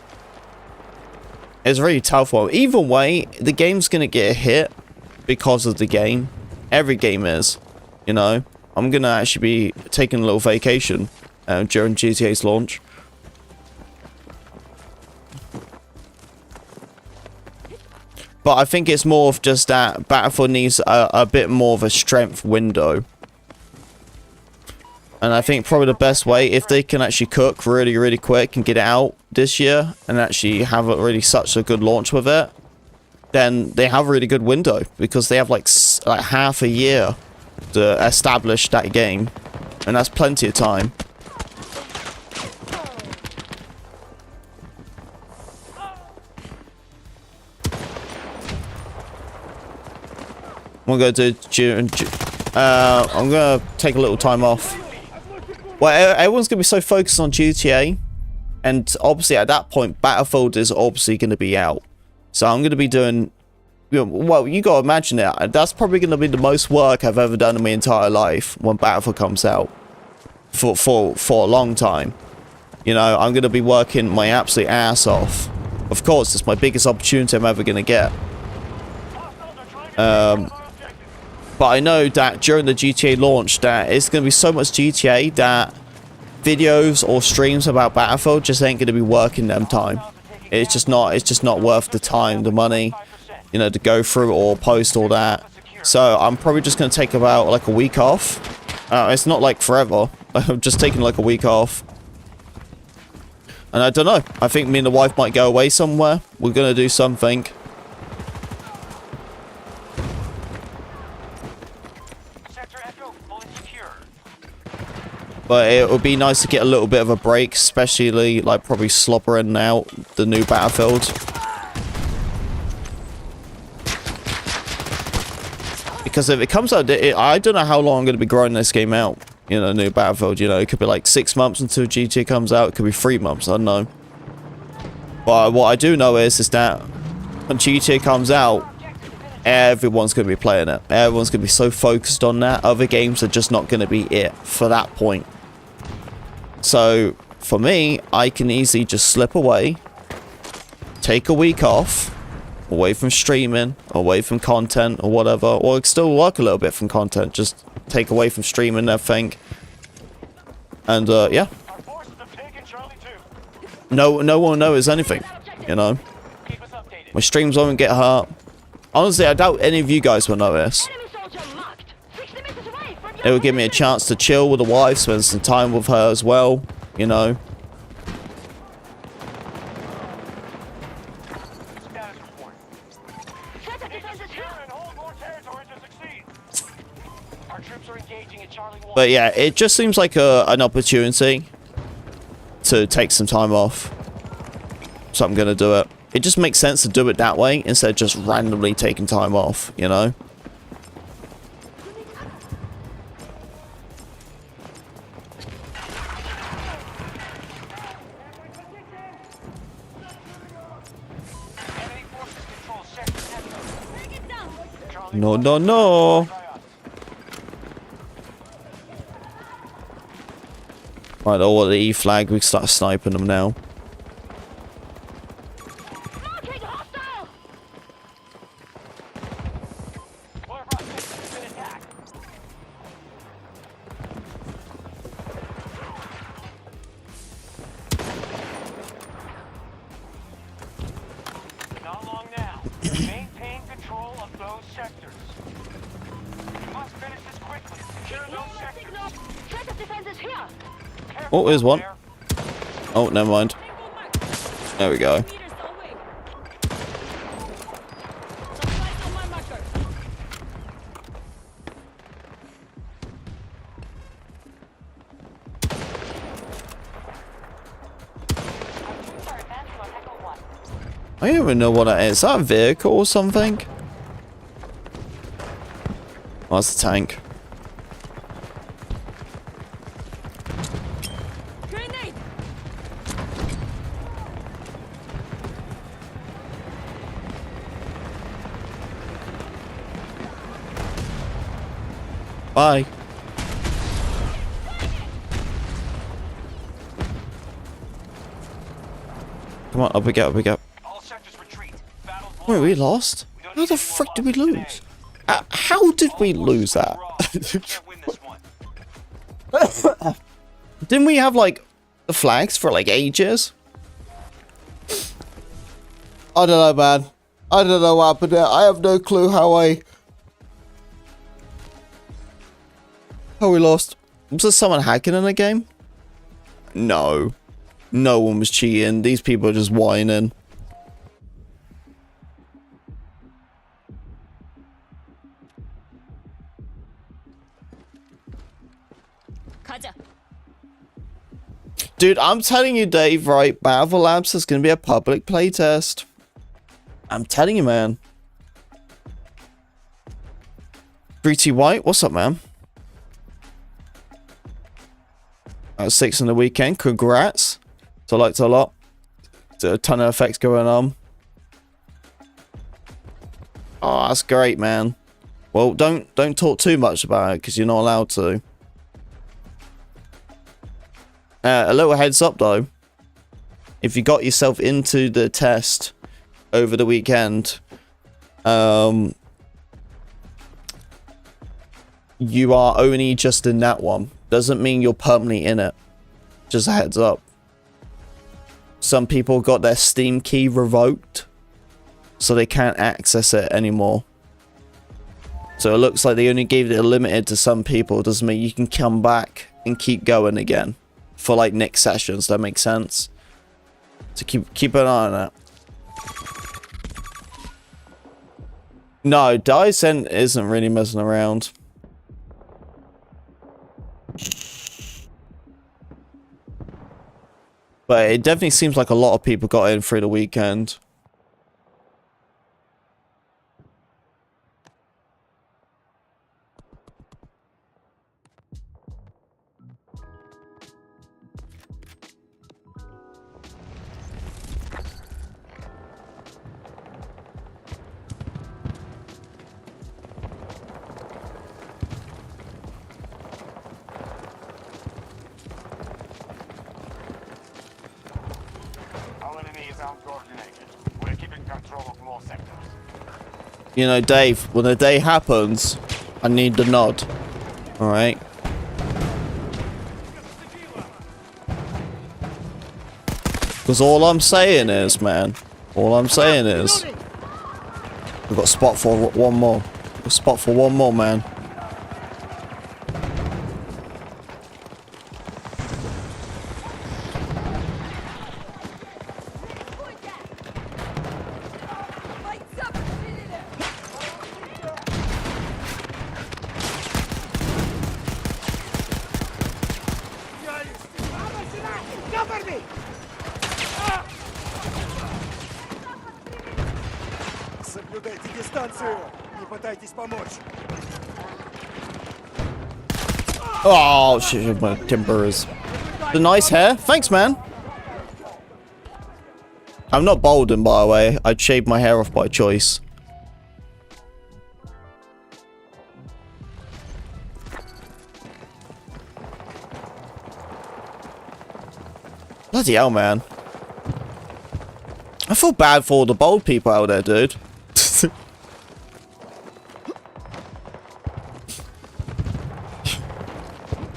It's really tough one. Either way, the game's gonna get a hit because of the game. Every game is, you know. I'm gonna actually be taking a little vacation during GTA's launch. But I think it's more of just that Battlefield needs a bit more of a strength window. And I think probably the best way, if they can actually cook really, really quick and get it out this year, and actually have a really such a good launch with it, then they have a really good window, because they have like half a year to establish that game, and that's plenty of time. I'm gonna do I'm gonna take a little time off. Well, everyone's gonna be so focused on GTA, and obviously at that point, Battlefield is obviously gonna be out. So I'm gonna be doing, you know, well, you gotta imagine it. That's probably gonna be the most work I've ever done in my entire life when Battlefield comes out for a long time. You know, I'm gonna be working my absolute ass off. Of course, it's my biggest opportunity I'm ever gonna get. But I know that during the GTA launch that it's going to be so much GTA that videos or streams about Battlefield just ain't going to be working them time. It's just not worth the time, the money, you know, to go through or post all that. So I'm probably just going to take about like a week off. It's not like forever. I'm just taking like a week off. And I don't know. I think me and the wife might go away somewhere. We're going to do something. But it would be nice to get a little bit of a break, especially like probably slobbering out the new Battlefield. Because if it comes out, I don't know how long I'm going to be growing this game out. You know, new Battlefield, you know, it could be like 6 months until GTA comes out. It could be 3 months, I don't know. But what I do know is that when GTA comes out, everyone's going to be playing it. Everyone's going to be so focused on that. Other games are just not going to be it for that point. So, for me, I can easily just slip away, take a week off, away from streaming, away from content or whatever, or still work a little bit from content, just take away from streaming and everything. And, yeah. No one will notice anything, you know. My streams won't get hurt. Honestly, I doubt any of you guys will notice. It will give me a chance to chill with the wife, spend some time with her as well, you know. But yeah, it just seems like an opportunity to take some time off. So I'm going to do it. It just makes sense to do it that way instead of just randomly taking time off, you know? No, no, no! Right, all the E flag, we can start sniping them now. Oh, there's one. Oh, never mind. There we go. I don't even know what that is. Is that a vehicle or something? Oh, that's the tank. Bye. Come on, up we go, up we go. All sectors retreat. Battle's Wait, we lost. lost? We don't How need the any more frick did we losses lose? today. How did we All lose forces that? wrong. We can't win this one. Didn't we have, like, the flags for, like, ages? I don't know, man. I don't know what happened there. I have no clue how we lost. Was there someone hacking in the game? No. No one was cheating. These people are just whining. 가자. Dude, I'm telling you, Dave, right? Battle Labs is going to be a public playtest. I'm telling you, man. 3T White, what's up, man? 6 in the weekend, congrats. So I liked it a lot. There's a ton of effects going on. Oh, that's great, man. Well, don't talk too much about it because you're not allowed to. A little heads up though, if you got yourself into the test over the weekend, you are only just in that one. Doesn't mean you're permanently in it. Just a heads up. Some people got their Steam key revoked, so they can't access it anymore. So it looks like they only gave it limited to some people. Doesn't mean you can come back and keep going again for like next sessions. That makes sense. So keep an eye on that. No, Dyson isn't really messing around. But it definitely seems like a lot of people got in through the weekend. We're keeping control of more sectors. You know, Dave, when the day happens, I need the nod. Alright? Because all I'm saying is, man, all I'm saying is, we've got a spot for one more. A spot for one more, man. Соблюдайте дистанцию. Не пытайтесь помочь. Oh, shit, my timber is... The nice hair? Thanks, man. I'm not balding, by the way. I shaved my hair off by choice. Bloody hell, man. I feel bad for all the bald people out there, dude.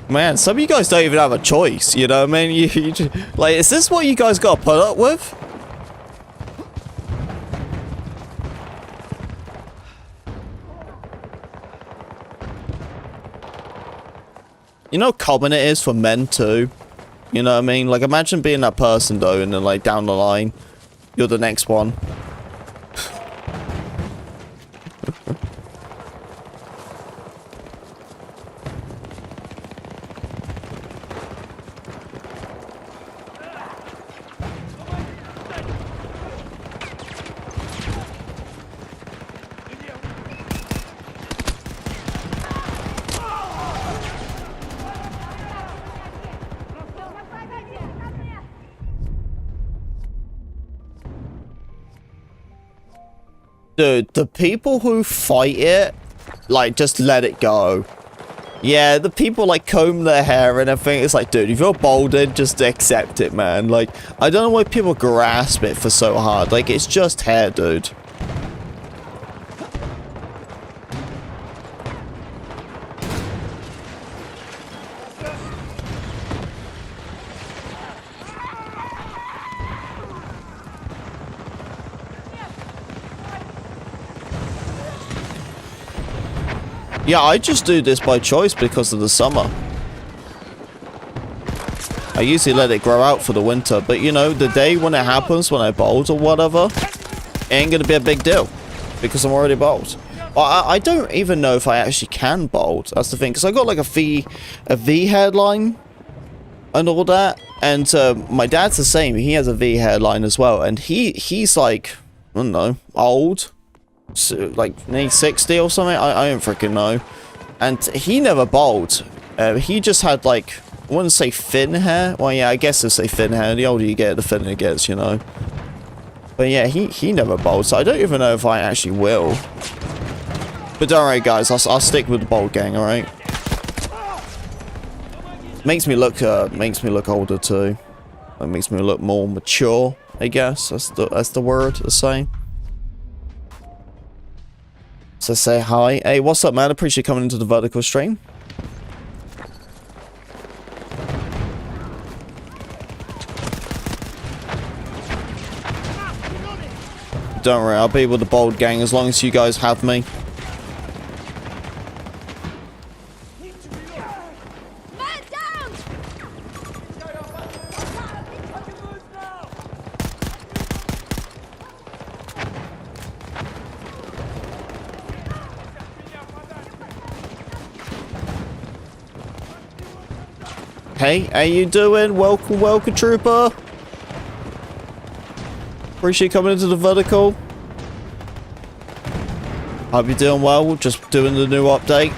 Man, some of you guys don't even have a choice, you know what I mean? You just, like, is this what you guys got to put up with? You know how common it is for men too? You know what I mean? Like, imagine being that person though, and then like down the line, you're the next one. Dude, the people who fight it, like, just let it go. Yeah, the people like comb their hair and everything. It's like, dude, if you're balded, just accept it, man. Like, I don't know why people grasp it for so hard. Like, it's just hair, dude. Yeah, I just do this by choice because of the summer. I usually let it grow out for the winter, but you know, the day when it happens, when I bald or whatever, it ain't gonna be a big deal because I'm already bald. I don't even know if I actually can bald. That's the thing, because I got like a V hairline and all that, and my dad's the same. He has a V hairline as well, and he's like, I don't know, old. So, like maybe 60 or something. I don't freaking know. And he never bald. He just had like, I wouldn't say thin hair. Well, yeah, I guess I'd say thin hair. The older you get, the thinner it gets, you know. But yeah, he never bald. So I don't even know if I actually will. But don't worry, guys. I'll stick with the bald gang. All right. Makes me look older too. It makes me look more mature. I guess that's the word to say. So say hi. Hey, what's up, man? Appreciate coming into the vertical stream. Don't worry, I'll be with the bold gang as long as you guys have me. Hey, how you doing? Welcome, welcome, trooper. Appreciate you coming into the vertical. Hope you're doing well. Just doing the new update.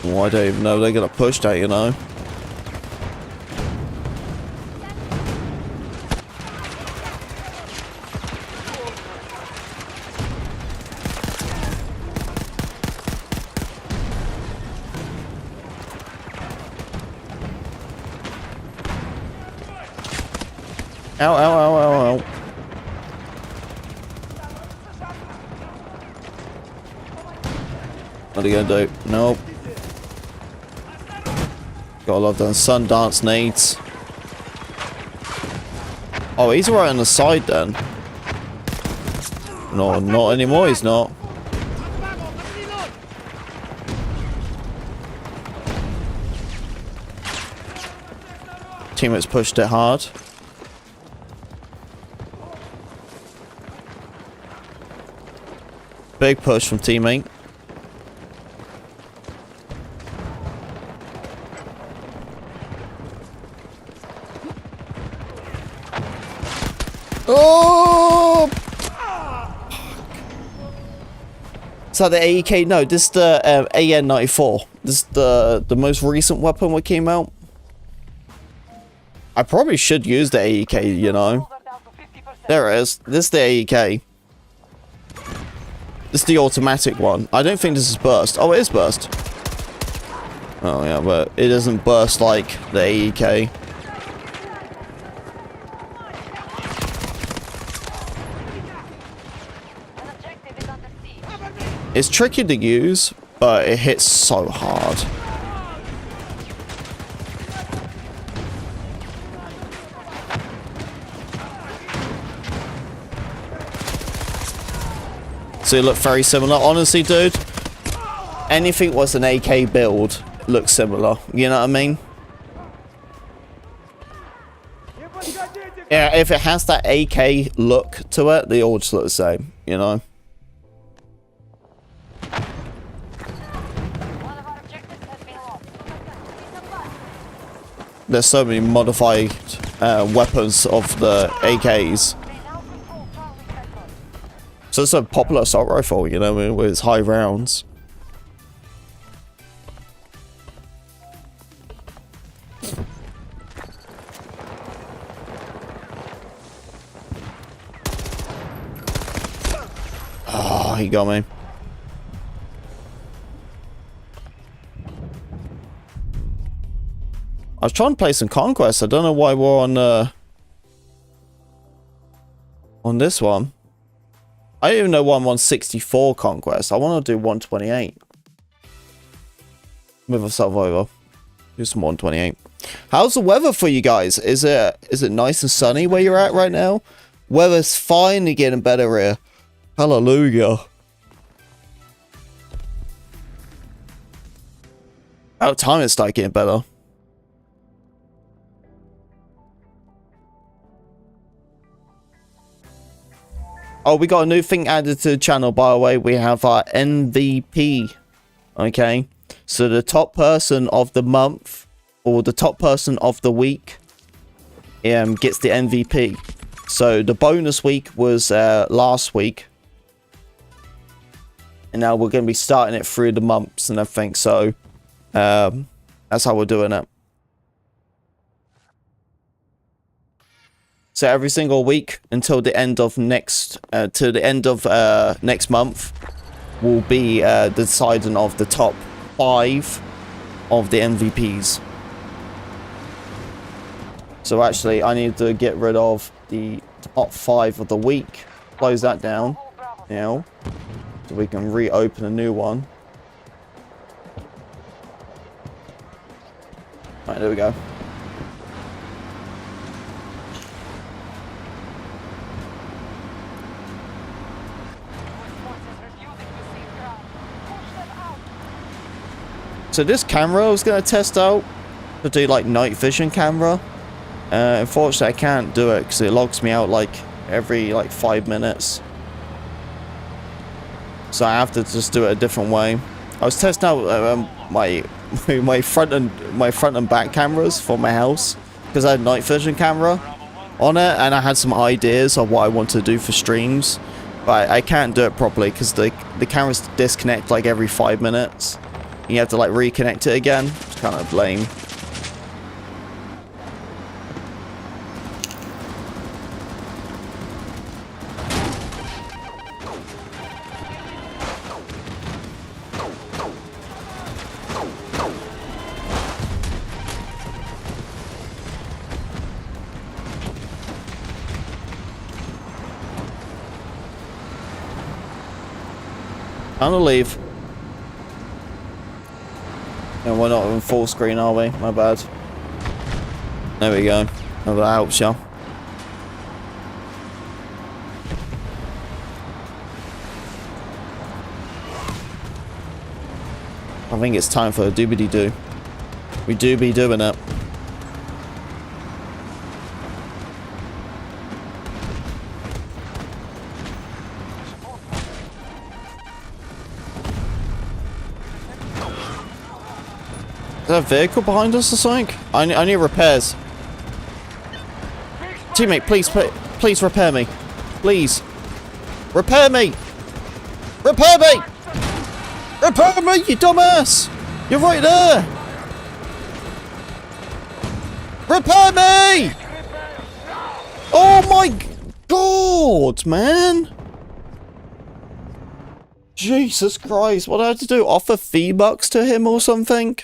Oh, I don't even know they're gonna push that, you know. Ow, ow, ow, ow, ow. What are you gonna do? Nope. Gotta love those Sundance nades. Oh, he's right on the side then. No, not anymore, he's not. Teammates pushed it hard. Big push from teammate. Oh! Is that the AEK? No, this is the AN-94. This is the most recent weapon that came out. I probably should use the AEK, you know. There it is. This is the AEK. This is the automatic one. I don't think this is burst. Oh, it is burst. Oh, yeah, but it doesn't burst like the AEK. It's tricky to use, but it hits so hard. So it look very similar. Honestly, dude, anything was an AK build looks similar. You know what I mean? Yeah, if it has that AK look to it, they all just look the same. You know? There's so many modified weapons of the AKs. So it's a popular assault rifle, you know, with its high rounds. Oh, Oh, he got me. I was trying to play some Conquest. I don't know why we're on this one. I don't even know why I'm on 64 Conquest. I want to do 128. Move myself over. Do some 128. How's the weather for you guys? Is it nice and sunny where you're at right now? Weather's finally getting better here. Hallelujah. About time it started getting better. Oh, we got a new thing added to the channel, by the way. We have our MVP. Okay. So the top person of the month, or the top person of the week, gets the MVP. So the bonus week was last week. And now we're going to be starting it through the months and everything. So that's how we're doing it. So every single week until the end of next month will be the deciding of the top 5 of the MVPs. So actually, I need to get rid of the top 5 of the week. Close that down now, so we can reopen a new one. Right, there we go. So this camera I was going to test out to do like night vision camera. Unfortunately I can't do it because it logs me out like every 5 minutes. So I have to just do it a different way. I was testing out my front and back cameras for my house because I had night vision camera on it, and I had some ideas of what I want to do for streams, but I can't do it properly because the cameras disconnect like every 5 minutes. You have to like reconnect it again. It's kind of lame. I'm gonna leave. And we're not in full screen, are we? My bad. There we go. Oh, that helps you. I think it's time for a doobity-doo. We do be doing it. Is there a vehicle behind us or something? I need repairs. Teammate, please repair me. Please. Repair me! Repair me! Repair me, you dumbass! You're right there! Repair me! Oh my god, man! Jesus Christ, what did I have to do? Offer V-Bucks to him or something?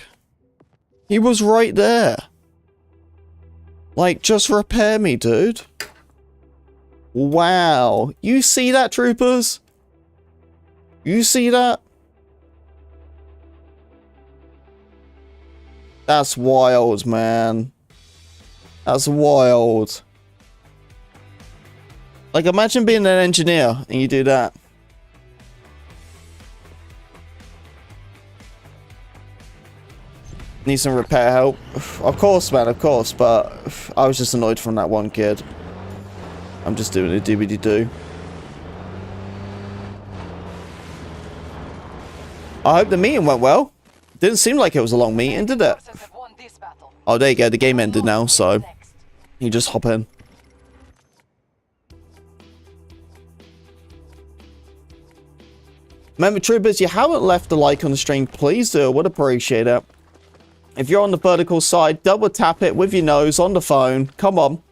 He was right there. Like, just repair me, dude. Wow. You see that, troopers? You see that? That's wild, man. That's wild. Like, imagine being an engineer and you do that. Need some repair help? Of course, man, of course, but I was just annoyed from that one kid. I'm just doing a doobity-doo. I hope the meeting went well. Didn't seem like it was a long meeting, did it? Oh, there you go, the game ended now, so you just hop in. Remember, troopers, you haven't left a like on the stream, please do. I would appreciate it. If you're on the vertical side, double tap it with your nose on the phone. Come on.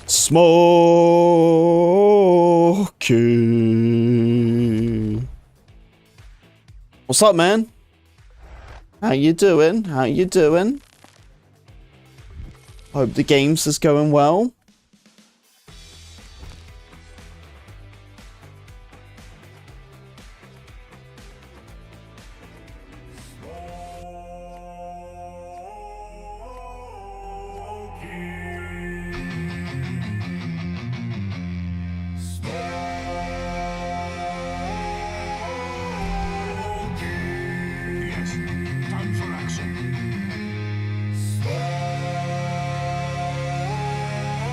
Smoke. Okay. What's up, man? How you doing? How you doing? Hope the games is going well.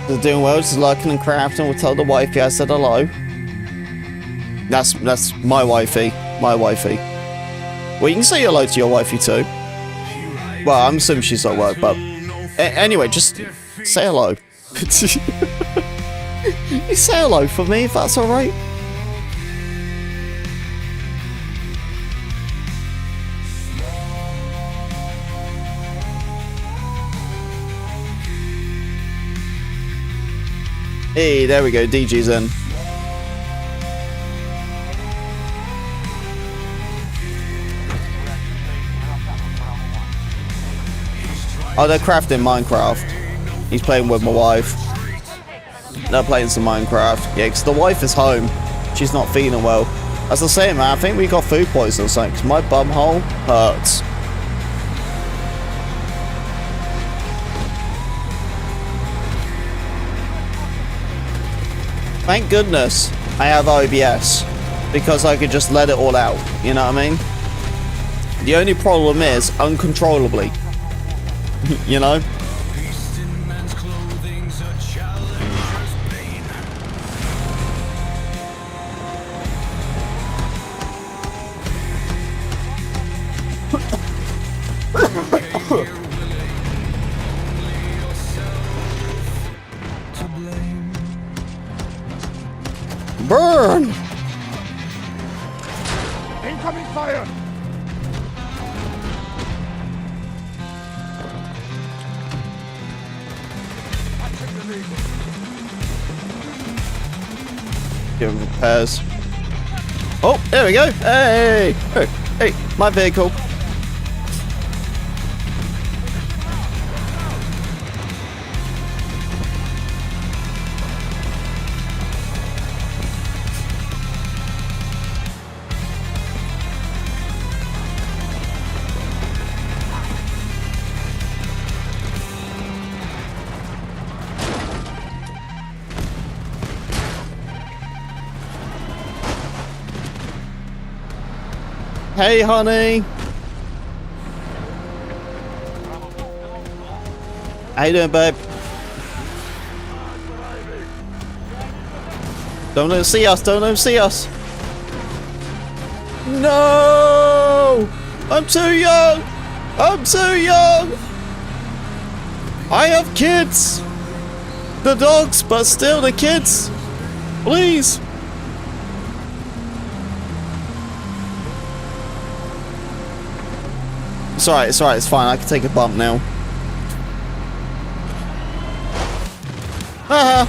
They're doing well, just lurking and crafting. We'll tell the wifey I said hello. That's my wifey. My wifey. Well, you can say hello to your wifey too. Well, I'm assuming she's at work, but anyway, just say hello. You say hello for me if that's alright. Hey, there we go, DG's in. Oh, they're crafting Minecraft. He's playing with my wife. They're playing some Minecraft. Yeah, because the wife is home. She's not feeling well. As I say, man, I think we got food poisoning or something, because my bum hole hurts. Thank goodness I have OBS, because I could just let it all out, you know what I mean? The only problem is uncontrollably, you know? Burn! Incoming fire! Give him repairs. Oh, there we go. Hey! Hey, hey, my vehicle. Hey, honey. How you doing, babe? Don't let them see us. Don't let them see us. No! I'm too young. I'm too young. I have kids. The dogs, but still the kids. Please. It's alright, it's fine. I can take a bump now. Haha.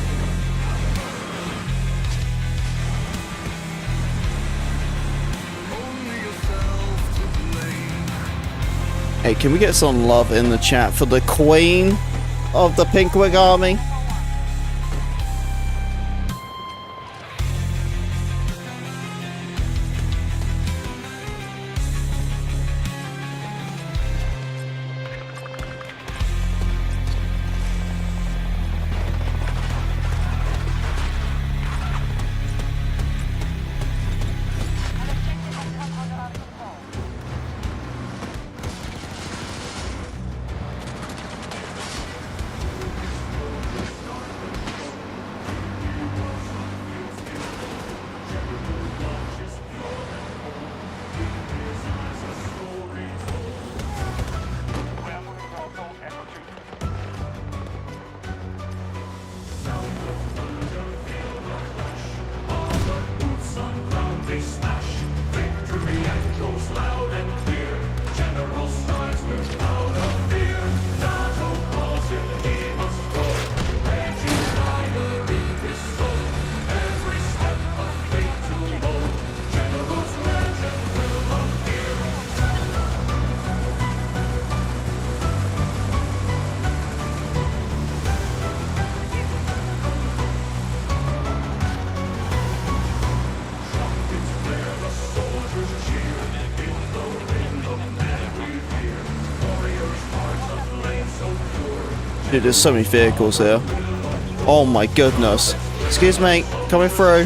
Hey, can we get some love in the chat for the queen of the Pinkwig army? Dude, there's so many vehicles here. Oh my goodness. Excuse me, coming through.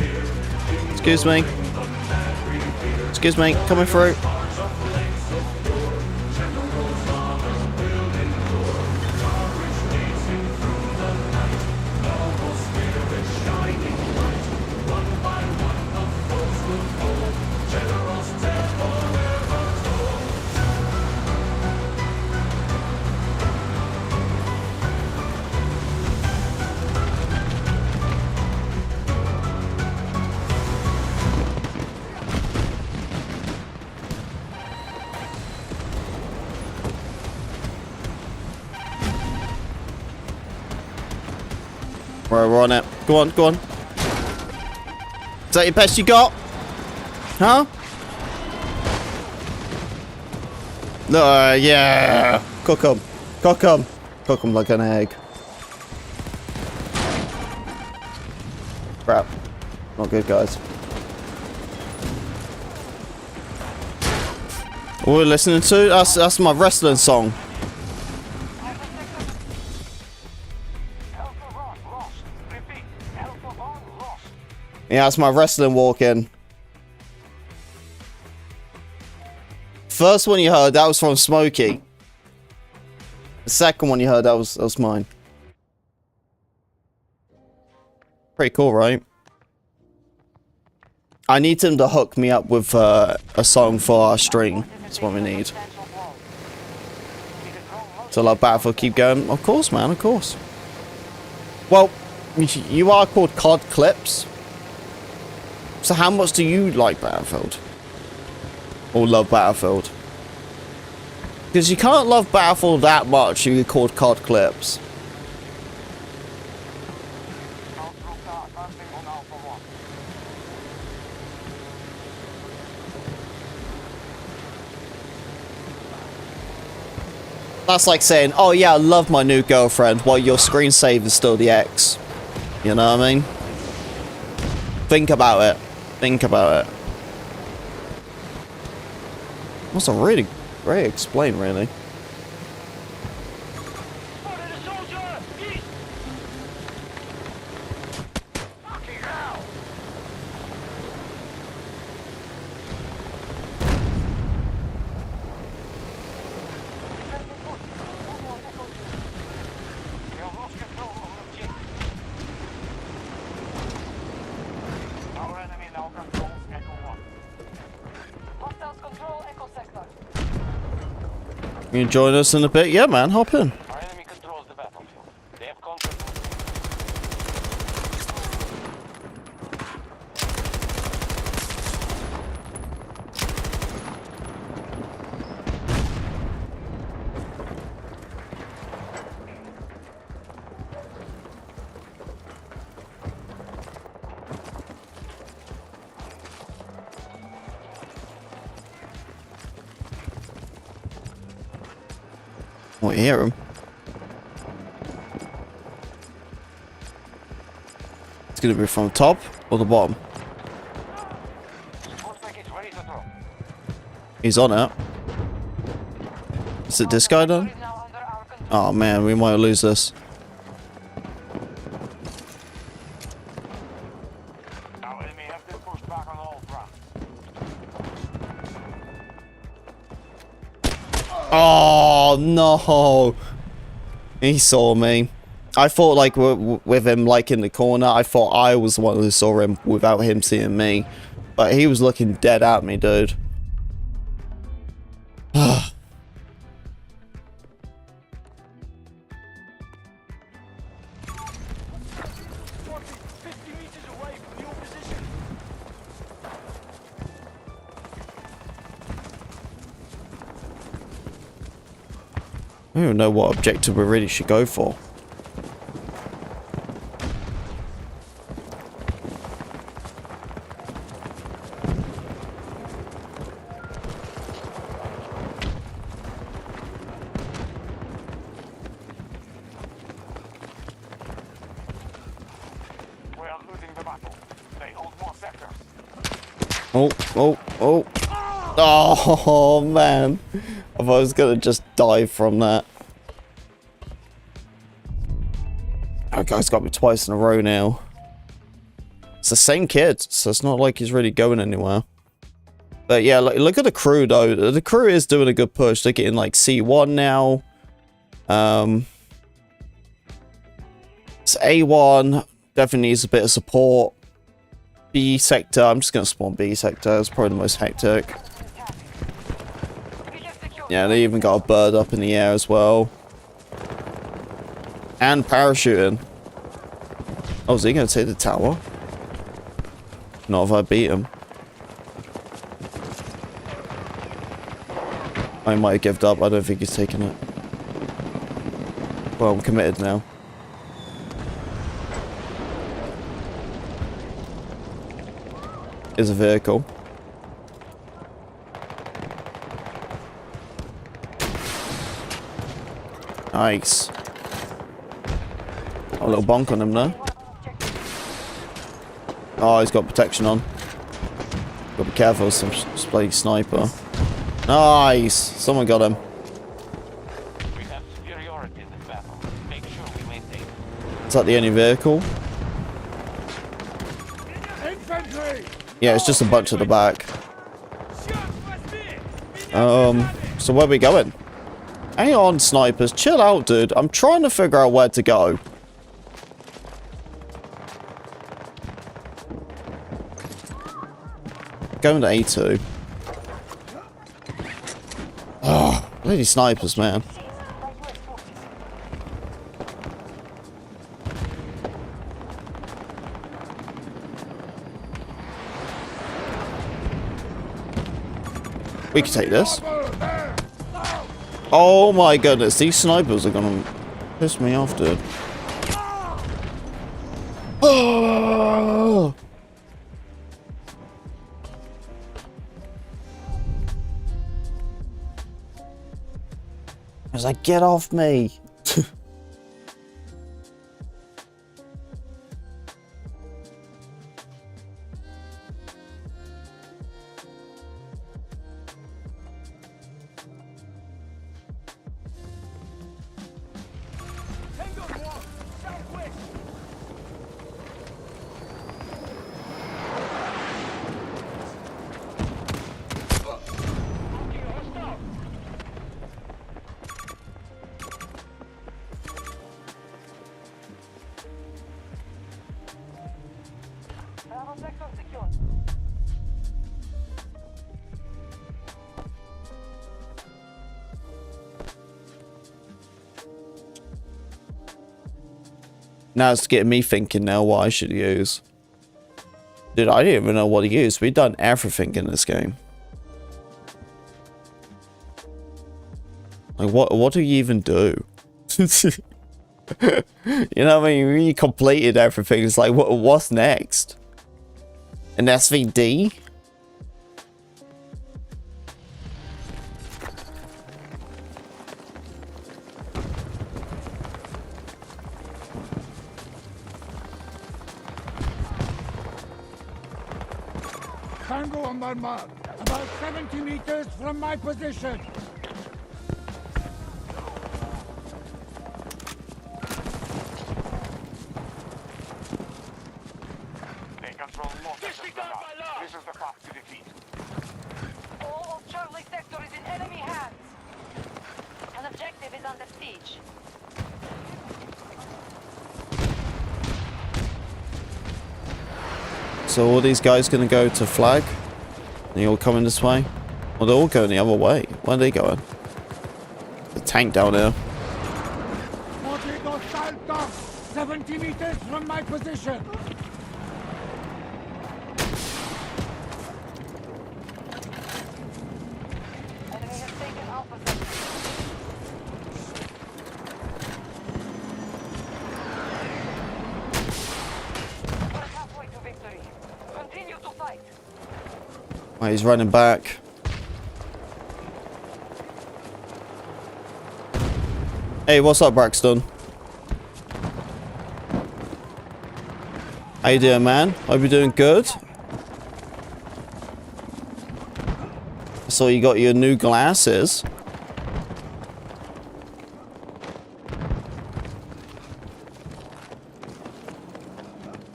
Excuse me. Excuse me, coming through. Right, we're on it. Go on, go on. Is that your best you got? Huh? No, yeah. Cook 'em. Cook 'em. Cook 'em like an egg. Crap. Not good, guys. What we're listening to? That's my wrestling song. Yeah, that's my wrestling walk-in. First one you heard, that was from Smokey. The second one you heard, that was mine. Pretty cool, right? I need him to hook me up with a song for our stream. That's what we need. So like Battlefield keep going? Of course, man, of course. Well, you are called COD Clips. So how much do you like Battlefield? Or love Battlefield? Because you can't love Battlefield that much, you get called COD Clips. That's like saying, oh yeah, I love my new girlfriend, while your screensaver is still the X. You know what I mean? Think about it. Think about it. That's a really great explain, really. Spotted a soldier! East! Fucking hell! We have lost control of llJeezusll. Our enemy now controls Echo 1. Hostiles control Echo sector. You can join us in a bit? Yeah, man, hop in. Our enemy controls the battlefield. They have conquered. Oh, you hear him? It's gonna be from the top or the bottom? Looks like it's ready to drop. He's on it. Is it this guy done? Is now under our control. Oh man, we might lose this. Our enemy have been pushed back on all fronts. Oh no! He saw me. I thought like with him like in the corner, I thought I was the one who saw him without him seeing me. But he was looking dead at me, dude. 50 meters away from your position. I don't even know what objective we really should go for. We are losing the battle. They hold more sectors. Oh man. I thought I was gonna just die from that. guy's got me twice in a row now. It's the same kid, so it's not like he's really going anywhere. But yeah, look at the crew though. The crew is doing a good push. They're getting like C1 now. So A1 definitely needs a bit of support. B sector, I'm just gonna spawn B sector. It's probably the most hectic. Yeah, they even got a bird up in the air as well. And parachuting. Oh, is he gonna take the tower? Not if I beat him. I might have given up. I don't think he's taking it. Well, I'm committed now. Is a vehicle. Nice. A little bonk on him there. Oh, he's got protection on. Got to be careful, some bloody sniper. Nice! Someone got him. We have superiority in this battle. Make sure we maintain it. Is that the only vehicle? Infantry! Yeah, it's just a bunch at the back. So where are we going? Hang on, snipers. Chill out, dude. I'm trying to figure out where to go. Going to A2. Oh, bloody snipers, man. We can take this. Oh my goodness, these snipers are gonna piss me off, dude. Oh! I was like, get off me. Now it's getting me thinking now what I should use. Dude, I didn't even know what to use. We've done everything in this game. Like, what do you even do? You know what I mean? We completed everything. It's like, what's next? An SVD? Tango on my mark. About 70 meters from my position. They control most of the map. This is the path to defeat. All of Charlie sector is in enemy hands. An objective is under siege. So all these guys gonna go to flag? They all coming this way? Well, they're all going the other way. Where are they going? The tank down there. 70 meters from my position. Enemy has taken Alpha sector. We're halfway to victory. Continue to fight. Right, he's running back. Hey, what's up, Braxton? How you doing, man? Hope you're doing good. I saw you got your new glasses.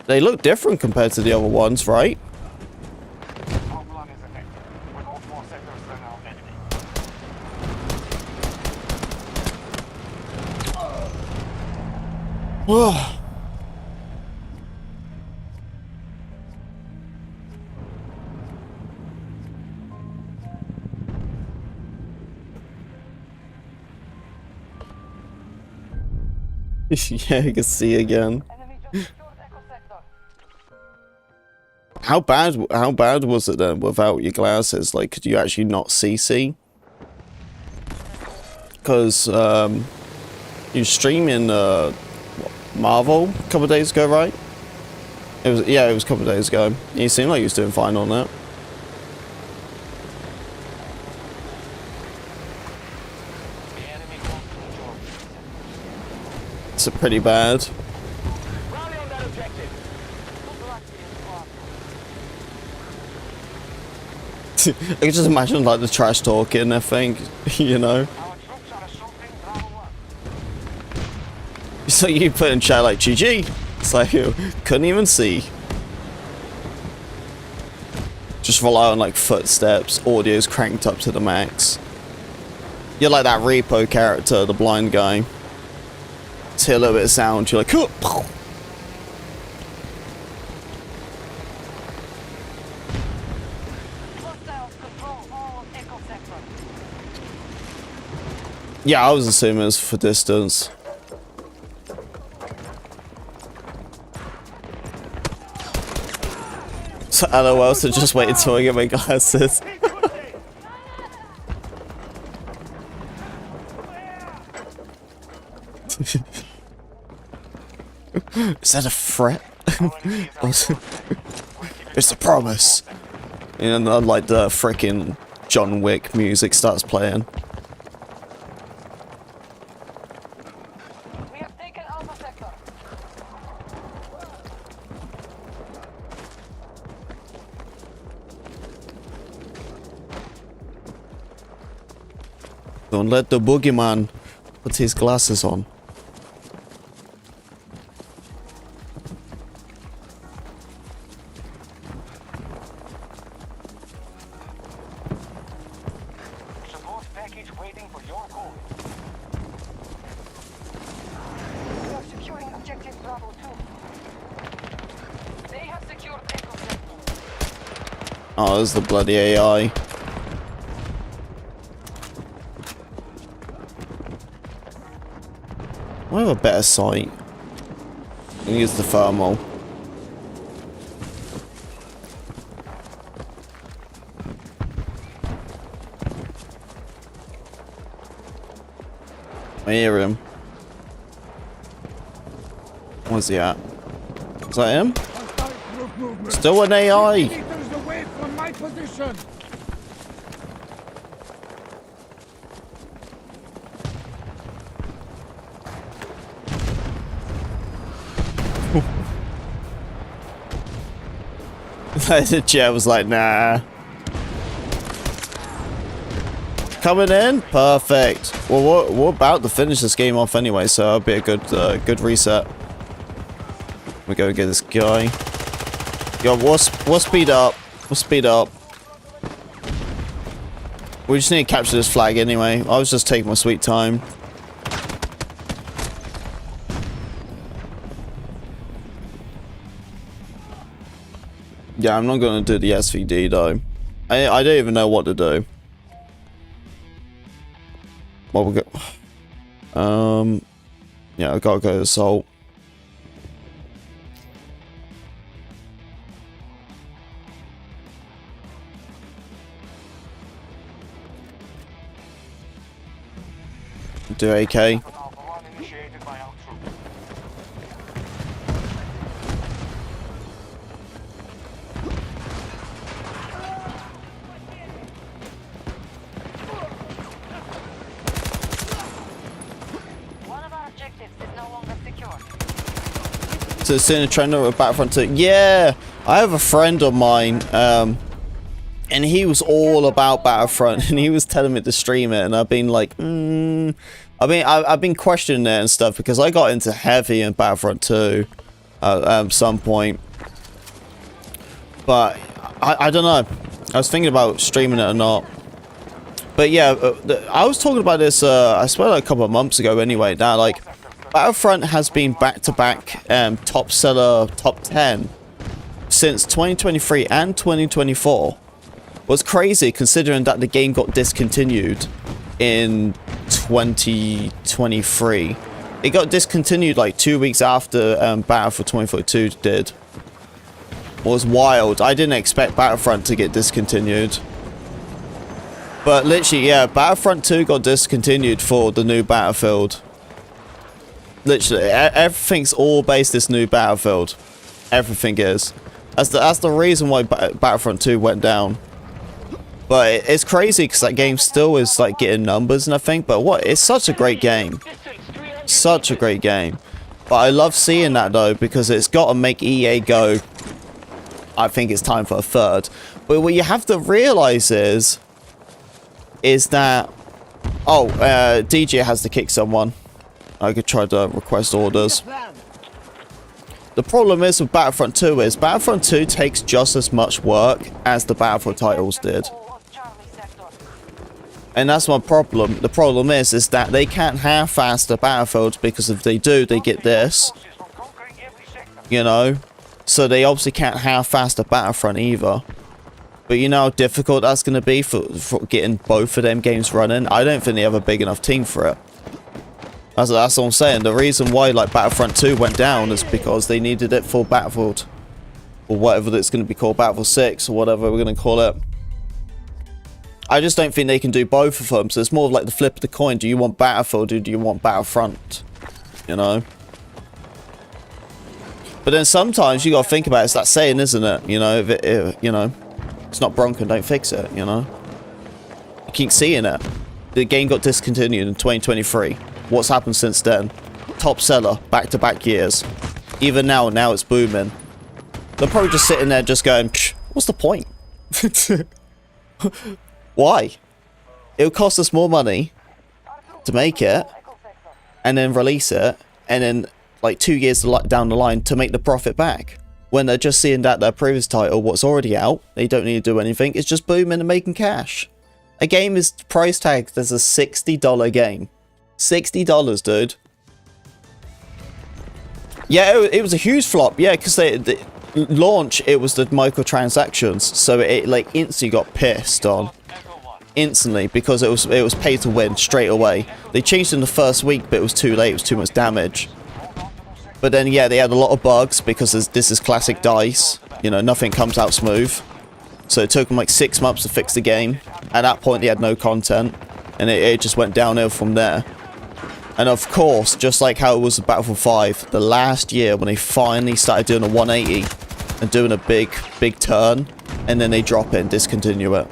They look different compared to the other ones, right? Our plan is effective. We hold more sectors than our enemy. Whoa. Yeah, you can see again. Enemy just secured Echo Sector. How bad was it then without your glasses? Like, could you actually not see? Because you streaming Marvel a couple of days ago, right? It was, yeah, it was a couple of days ago. You seemed like you was doing fine on that. The enemy wants to control. It's pretty bad. Rally on that objective. I can just imagine like the trash talking, I think, you know. Our troops are assaulting Bravo 1. It's like you put in chat like GG. It's like you couldn't even see. Just rely on like footsteps, audio's cranked up to the max. You're like that repo character, the blind guy. Just hear a little bit of sound, you're like, oh. Hostiles control all of Echo Sector. Yeah, I was assuming it was for distance. So LOL, so just wait until I get my glasses. Is that a threat? It's a promise. And then like the freaking John Wick music starts playing. We have taken Alpha Sector. Don't let the boogeyman put his glasses on. Support package waiting for your call. We are securing objective Bravo 2. They have secured Echo Sector. Oh, there's the bloody AI. I have a better sight. I can use the thermal. I hear him. Where's he at? Is that him? Hostile group movement. Still an AI. 50 meters away from my position. The chair was like, nah. Coming in? Perfect. Well, we're about to finish this game off anyway, so it'll be a good reset. We go get this guy. Yo, we'll speed up. We'll speed up. We just need to capture this flag anyway. I was just taking my sweet time. Yeah, I'm not going to do the SVD though. I don't even know what to do. Well, we go. Yeah, I gotta go to assault. Do AK. Alpha 1 initiated by our troops. One of our objectives is no longer secure. So it's in a trend of Battlefront 2. Yeah, I have a friend of mine, and he was all about Battlefront, and he was telling me to stream it, and I've been like, I've been questioning it and stuff because I got into heavy in Battlefront 2. at some point. But I don't know. I was thinking about streaming it or not. But yeah, I was talking about this, I swear, like a couple of months ago anyway. Now, like, Battlefront has been back-to-back top seller, top 10 since 2023 and 2024. What's crazy, considering that the game got discontinued in 2023. It got discontinued like 2 weeks after Battlefield 2042 did. It was wild. I didn't expect Battlefront to get discontinued. But literally, yeah, Battlefront 2 got discontinued for the new Battlefield. Literally, everything's all based this new Battlefield. Everything is. That's the reason why Battlefront 2 went down. But it's crazy because that game still is like getting numbers and everything. But what? It's such a great game. Such a great game. But I love seeing that though, because it's got to make EA go, I think it's time for a third. But what you have to realize is that, oh, DJ has to kick someone. I could try to request orders. The problem is with Battlefront 2 is Battlefront 2 takes just as much work as the Battlefield titles did. And that's my problem. The problem is that they can't half-ass the Battlefields, because if they do, they get this. You know? So they obviously can't half-ass the Battlefront either. But you know how difficult that's going to be for getting both of them games running? I don't think they have a big enough team for it. That's what I'm saying. The reason why like Battlefront 2 went down is because they needed it for Battlefield. Or whatever it's going to be called, Battlefield 6 or whatever we're going to call it. I just don't think they can do both of them. So it's more of like the flip of the coin. Do you want Battlefield or do you want Battlefront? You know? But then sometimes you got to think about it. It's that saying, isn't it? You know, if you know, it's not broken, don't fix it, you know? You keep seeing it. The game got discontinued in 2023. What's happened since then? Top seller, back-to-back years. Even now it's booming. They're probably just sitting there just going, what's the point? Why? It'll cost us more money to make it, and then release it, and then like 2 years down the line to make the profit back. When they're just seeing that their previous title, what's already out, they don't need to do anything, it's just booming and making cash. A game is price tagged as a $60 game. $60, dude. Yeah, it was a huge flop, yeah, because the launch, it was the microtransactions, so it like instantly got pissed on. Instantly, because it was pay to win straight away. They changed in the first week, but it was too late, it was too much damage. But then, yeah, they had a lot of bugs, because this is classic DICE. You know, nothing comes out smooth. So it took them like 6 months to fix the game. At that point, they had no content. And it just went downhill from there. And of course, just like how it was with Battlefield 5, the last year when they finally started doing a 180 and doing a big turn, and then they drop it and discontinue it.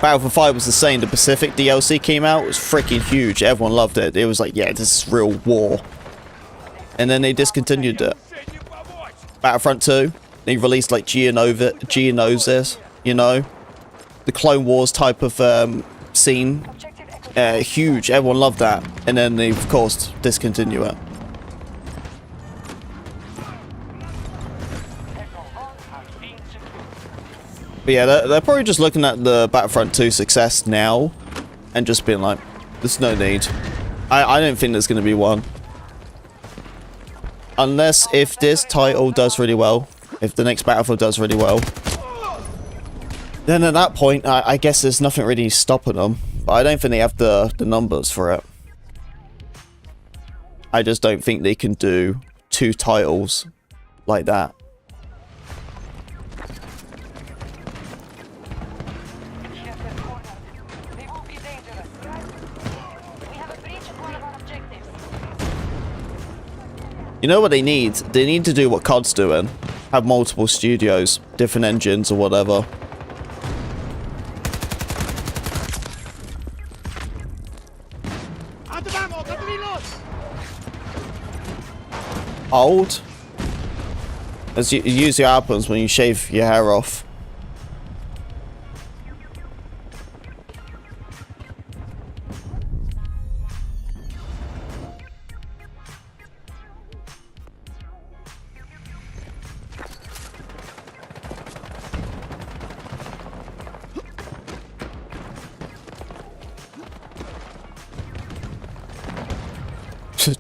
Battlefield 5 was the same. The Pacific DLC came out. It was freaking huge. Everyone loved it. It was like, yeah, this is real war. And then they discontinued it. Battlefront 2, they released like llJeezusll, you know, the Clone Wars type of scene. Huge. Everyone loved that. And then they, of course, discontinue it. But yeah, they're probably just looking at the Battlefront 2 success now and just being like, there's no need. I don't think there's going to be one. Unless if this title does really well, if the next Battlefield does really well, then at that point, I guess there's nothing really stopping them. But I don't think they have the numbers for it. I just don't think they can do 2 titles like that. You know what they need? They need to do what COD's doing. Have multiple studios, different engines or whatever. Old? As you usually happens when you shave your hair off.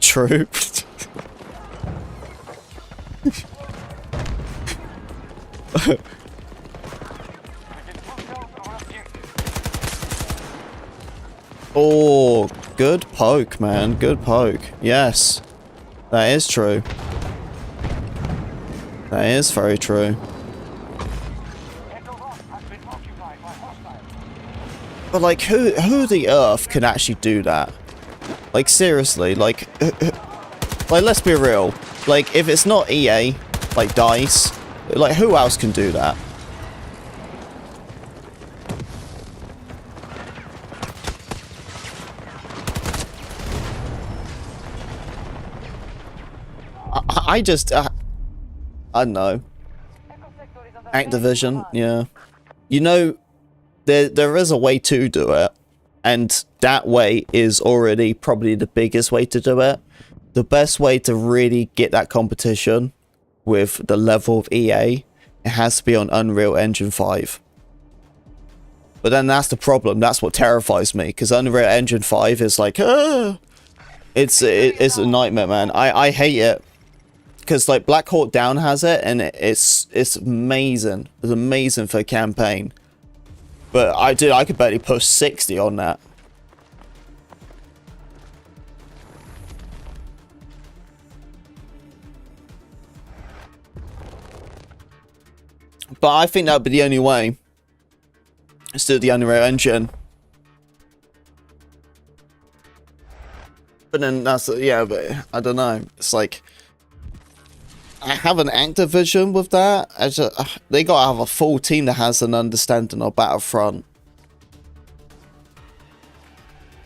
true. Oh, good poke, man. Good poke. Yes. That is true. That is very true. But like, who the earth can actually do that? Like, seriously, like let's be real. Like, if it's not EA, like DICE, like, who else can do that? I just, I don't know. Activision, yeah. You know, there is a way to do it, and that way is already probably the biggest way to do it. The best way to really get that competition with the level of EA, it has to be on Unreal Engine 5. But then that's the problem. That's what terrifies me, because Unreal Engine 5 is like, it's a nightmare, man. I hate it. Because like Black Hawk Down has it, and it's amazing. It's amazing for a campaign. But I could barely push 60 on that. But I think that would be the only way. Is do the Unreal Engine. But then that's, yeah, but I don't know. It's like, I have an Activision with that. They gotta have a full team that has an understanding of Battlefront.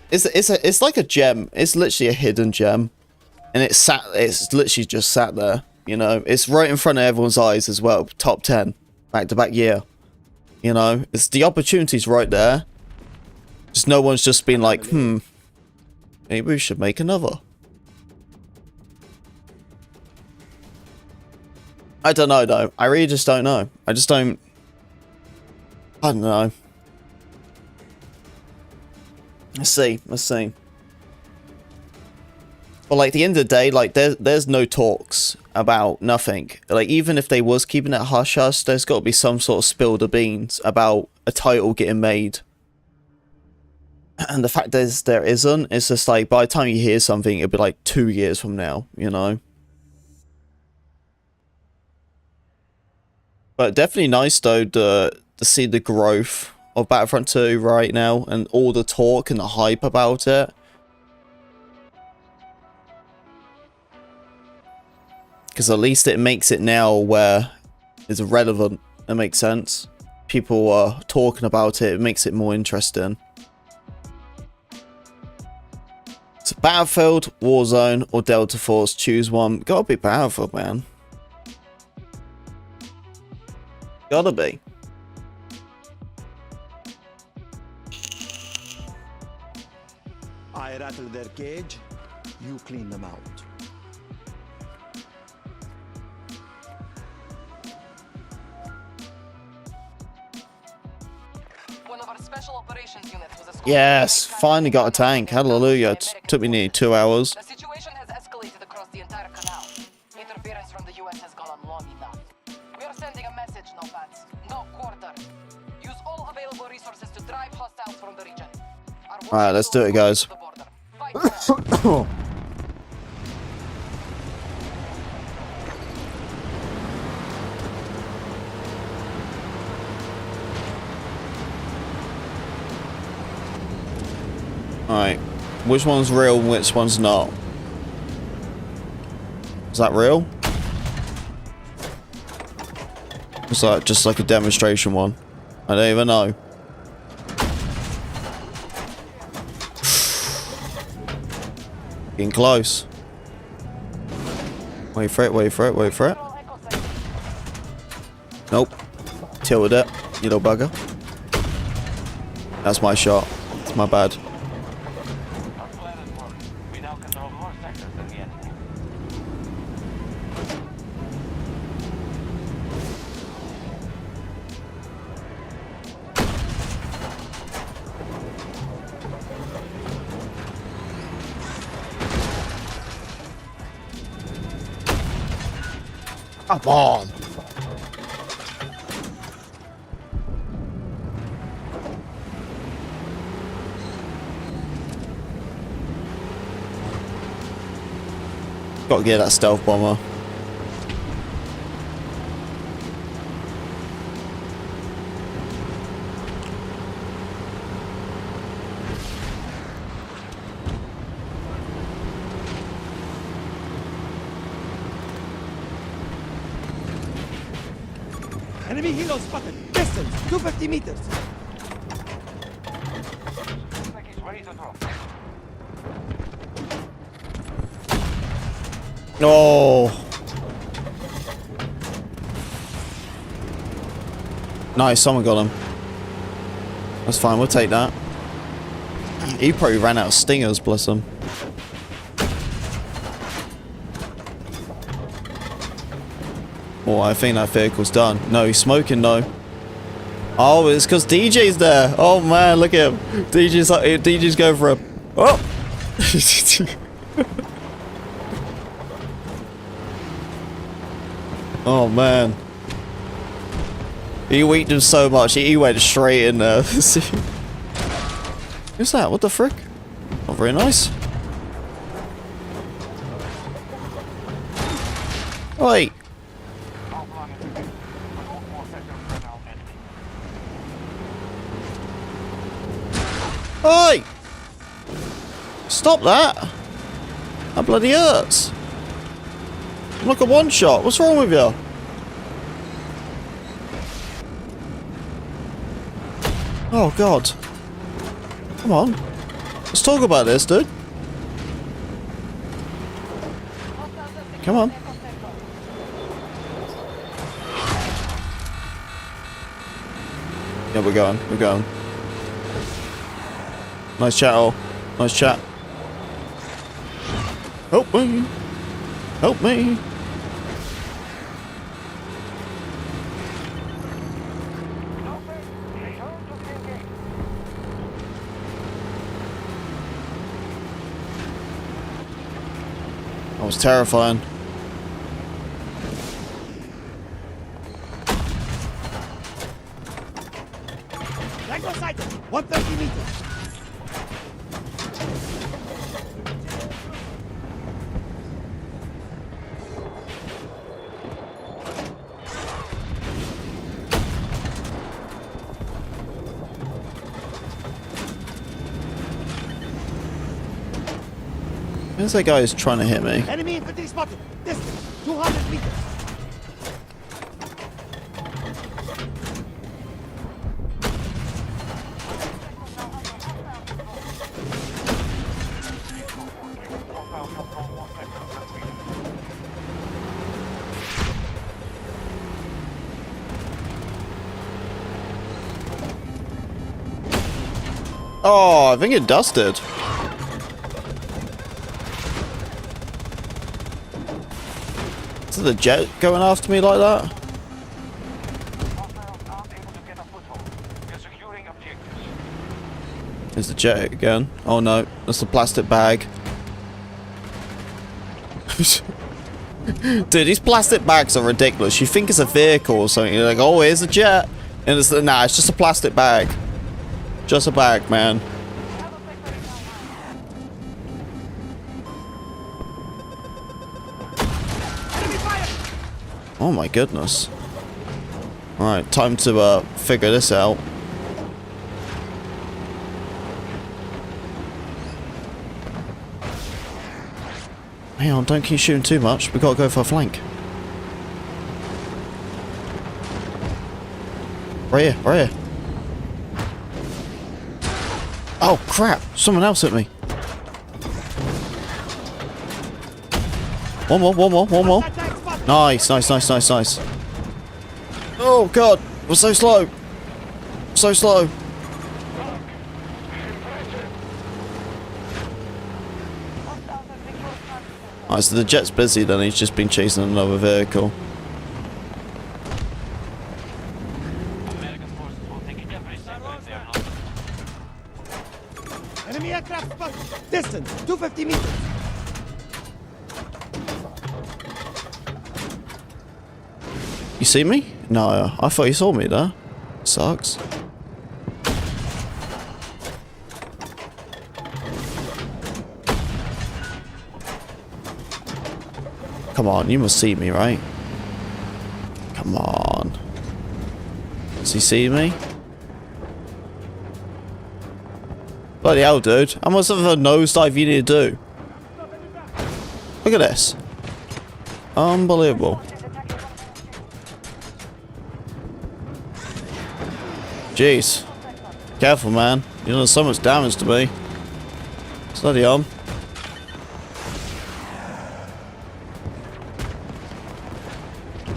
It's like a gem. It's literally a hidden gem, and it's literally just sat there. You know, it's right in front of everyone's eyes as well. Top 10, back-to-back year. You know, it's the opportunity's right there. Just no one's just been like, maybe we should make another. I don't know, though. I really just don't know. I don't know. Let's see. But like, at the end of the day, like, there's no talks about nothing. Like, even if they was keeping it hush-hush, there's got to be some sort of spill the beans about a title getting made. And the fact is, there isn't. It's just like, by the time you hear something, it'll be like 2 years from now, you know? But definitely nice, though, to see the growth of Battlefront 2 right now, and all the talk and the hype about it. Because at least it makes it now where it's relevant. It makes sense. People are talking about it. It makes it more interesting. So Battlefield, Warzone, or Delta Force, choose one. Gotta be Battlefield, man. Gotta be. I rattle their cage, you clean them out. One of our special operations units was escorted. Yes, finally got a tank. Hallelujah. It took me nearly 2 hours. The situation has escalated across the entire canal. Interference from the US has gone on long enough. We are sending a message, no pants, no quarter. Use all available resources to drive hostiles from the region. Alright, let's do it, guys. Alright, which one's real and which one's not? Is that real? Is that just like a demonstration one? I don't even know. Getting close. Wait for it, wait for it, wait for it. Nope. Tilted it, you little bugger. That's my shot. It's my bad. Come on. Got to get that stealth bomber. Enemy helo spotted. Distance 250 meters. Oh. Nice, someone got him. That's fine, we'll take that. He probably ran out of stingers, bless him. Oh, I think that vehicle's done. No, he's smoking though. Oh, it's because DJ's there. Oh man, look at him. DJ's going for a... Oh! Oh man. He weaked him so much, he went straight in there. Who's that? What the frick? Not very nice. Wait. Oi! Stop that! That bloody hurts. I'm like a one shot. What's wrong with you? Oh god. Come on. Let's talk about this, dude. Come on. Yeah, we're going. We're going. Nice chat, all. Nice chat. Help me. Help me. That was terrifying. Tango sighted. 130 meters. Where's that guy who's trying to hit me? Enemy infantry spotted. Distance 200 meters. Oh, I think it dusted. Is the jet going after me like that? There's the jet again. Oh no, that's the plastic bag. Dude, these plastic bags are ridiculous. You think it's a vehicle or something. You're like, oh, here's a jet. And it's nah, it's just a plastic bag. Just a bag, man. Oh my goodness. Alright, time to figure this out. Hang on, don't keep shooting too much. We gotta go for a flank. Right here, right here. Oh crap! Someone else hit me. One more. Nice. Oh god, we're so slow. So slow. Alright, so the jet's busy then, he's just been chasing another vehicle. Enemy aircraft spotted. Distance 250 meters. You see me? No, I thought you saw me there. Sucks. Come on, you must see me, right? Come on. Does he see me? Bloody hell, dude. How much of a nosedive you need to do? Look at this. Unbelievable. Jeez. Careful, man. You know, there's so much damage to me. Steady on.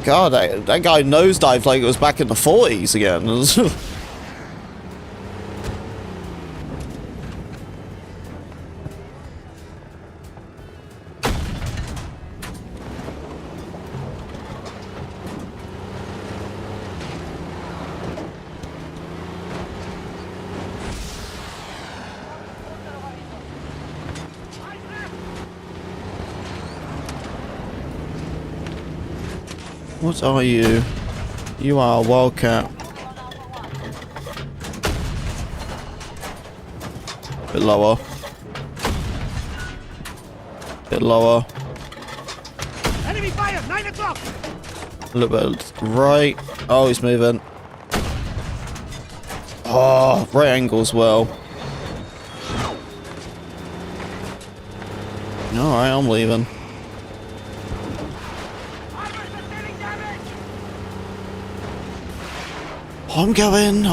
God, that guy nosedived like it was back in the 40s again. What are you? You are a wildcat. Bit lower. Bit lower. Enemy fire! 9 o'clock! A little bit right. Oh, he's moving. Oh, right angle as well. Alright, I'm leaving. I'm going.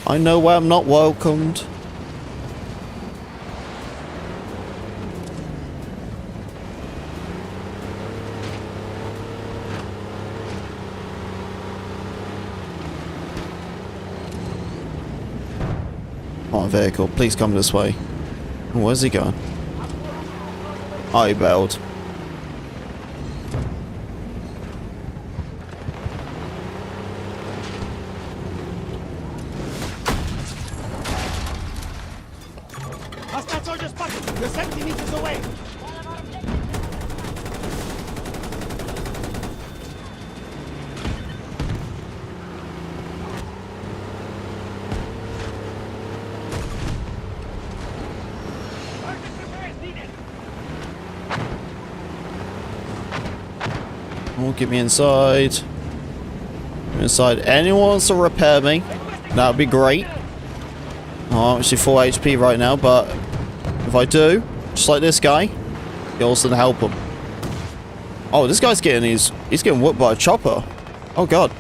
I know where I'm not welcomed. Oh, vehicle, please come this way. Oh, where's he going? Oh, he bailed. Hostile soldier spotted! You're 70 meters away! Oh, get me inside. Get me inside. Anyone wants to repair me? That would be great. Oh, I'm actually full HP right now, but if I do, just like this guy, you'll also help him. Oh, this guy's getting he's getting whooped by a chopper. Oh god.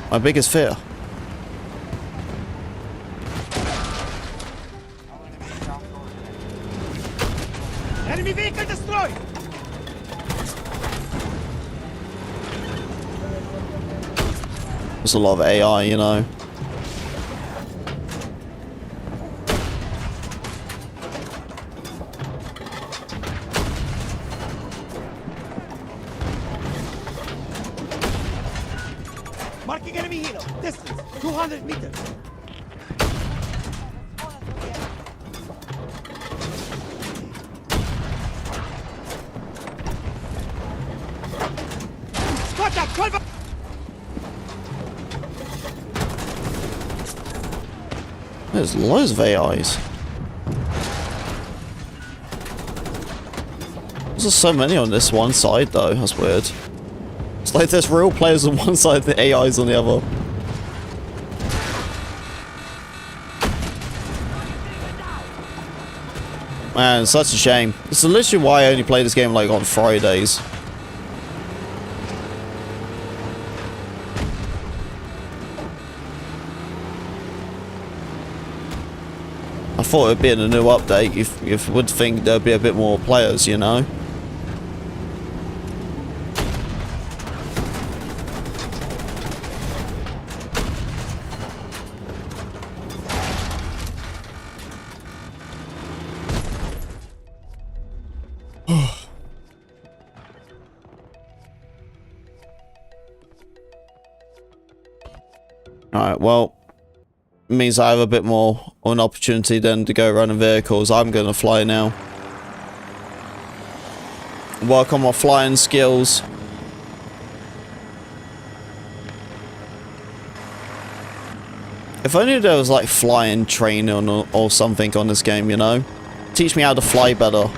My biggest fear. Enemy vehicle destroyed! There's a lot of AI, you know. Marking enemy helo. Distance 200 meters. Contact 12. There's loads of AIs. There's so many on this one side though, that's weird. It's like there's real players on one side, the AIs on the other. Man, it's such a shame. It's literally why I only play this game like on Fridays. I thought it'd be in a new update. If would think there'd be a bit more players, you know. Alright, well, it means I have a bit more of an opportunity then to go around in vehicles. I'm going to fly now. work on my flying skills. If only there was like flying training or something on this game, you know? Teach me how to fly better.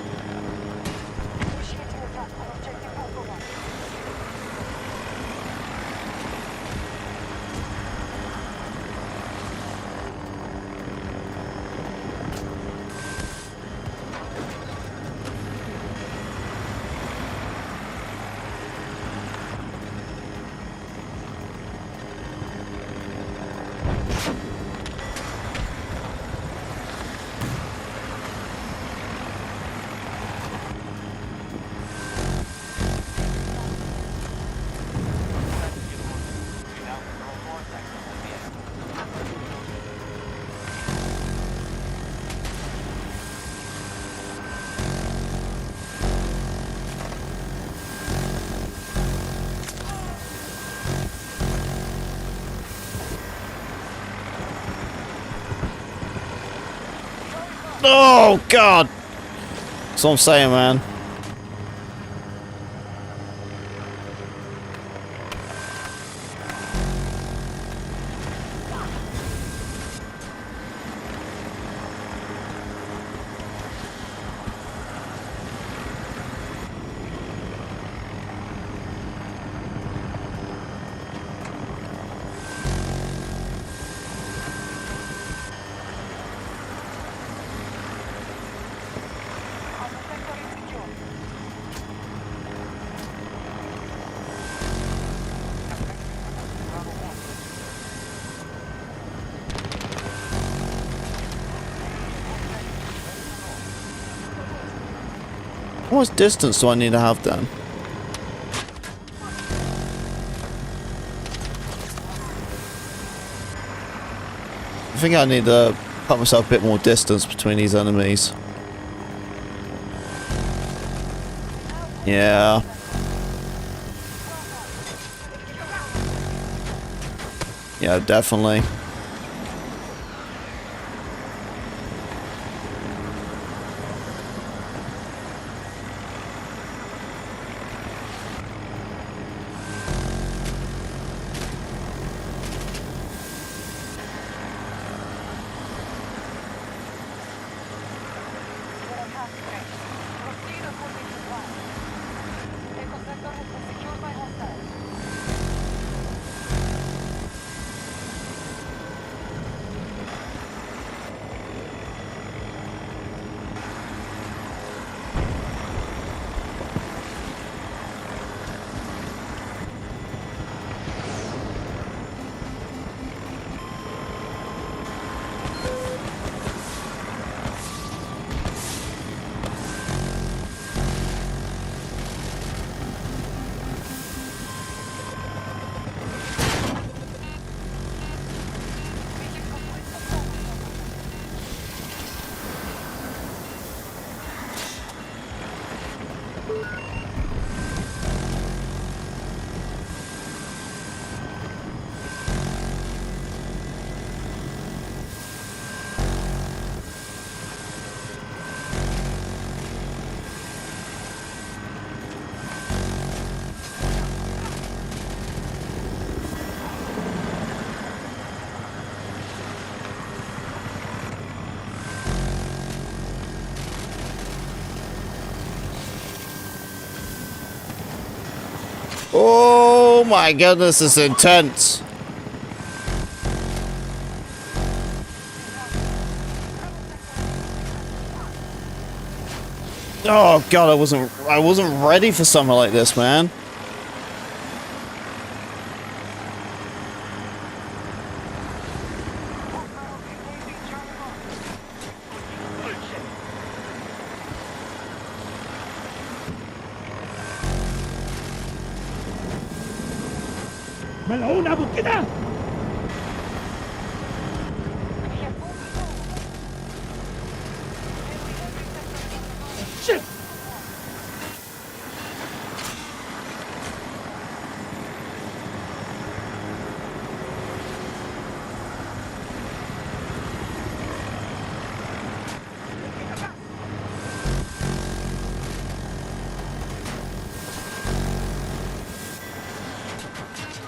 Oh, God. That's what I'm saying, man. How much distance do I need to have then? I think I need to put myself a bit more distance between these enemies. Yeah. Yeah, definitely. Oh my goodness, it's intense. Oh God, I wasn't ready for something like this, man. ملعون ابو كده. Shit.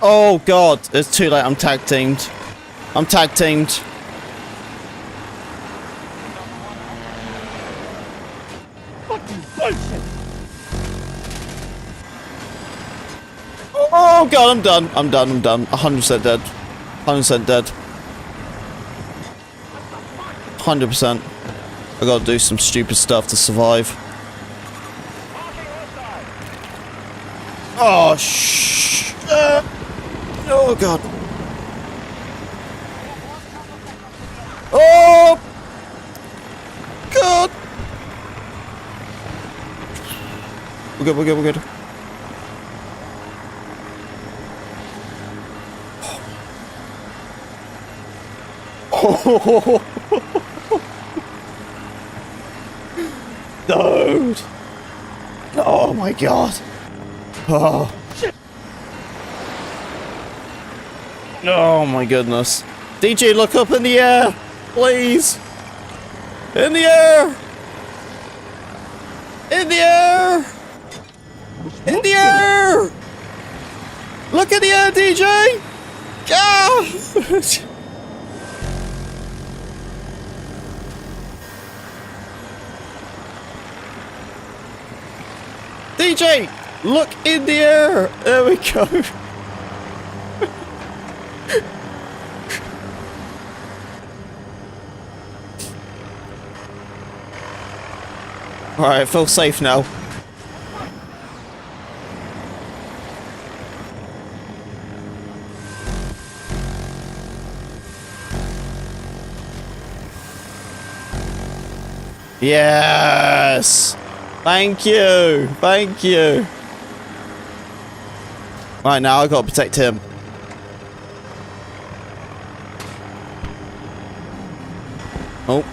Oh god, it's too late. I'm tag teamed. I'm tag teamed. Oh god, I'm done. I'm done. I'm done. 100% dead. 100% dead. 100%. I gotta do some stupid stuff to survive. Oh shh. Oh god. Oh god. We're good. We're good. We're good. Oh. Dude. Oh my god. Oh. Oh my goodness. DJ, look up in the air, please. In the air. In the air. In the air. Look in the air, DJ. Ah. DJ, look in the air. There we go. Alright, feel safe now. Yes! Thank you! Thank you! Right, now I gotta protect him. Oh.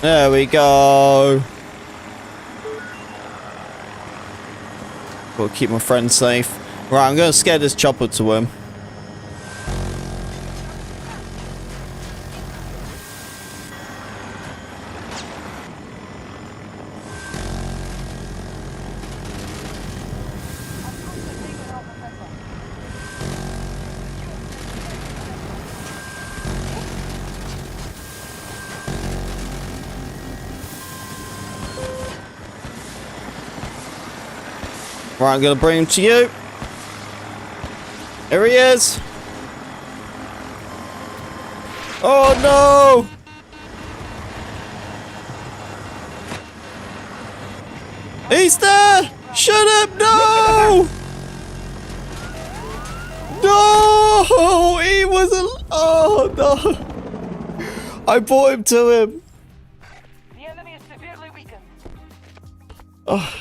There we go. Gotta keep my friend safe. Right, I'm gonna scare this chopper to him. Right, I'm gonna bring him to you. There he is. Oh no! He's there! Shut up! No! No! He wasn't. Oh no! I brought him to him. The enemy is severely weakened. Oh.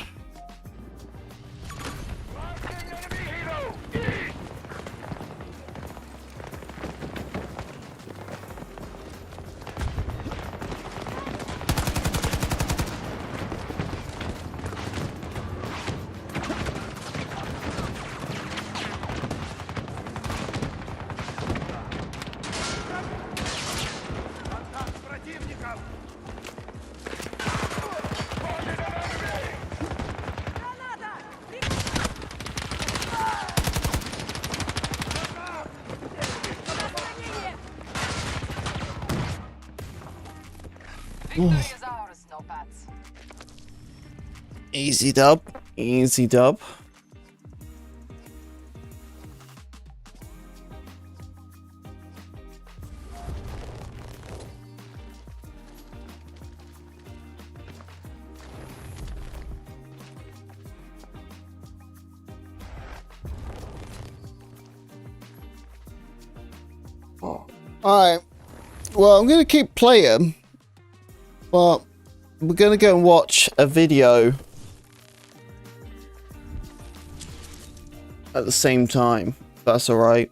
Victory is ours, no bats. Easy dub. Easy dub. Alright. Well, I'm going to keep playing. But we're going to go and watch a video at the same time. If that's alright.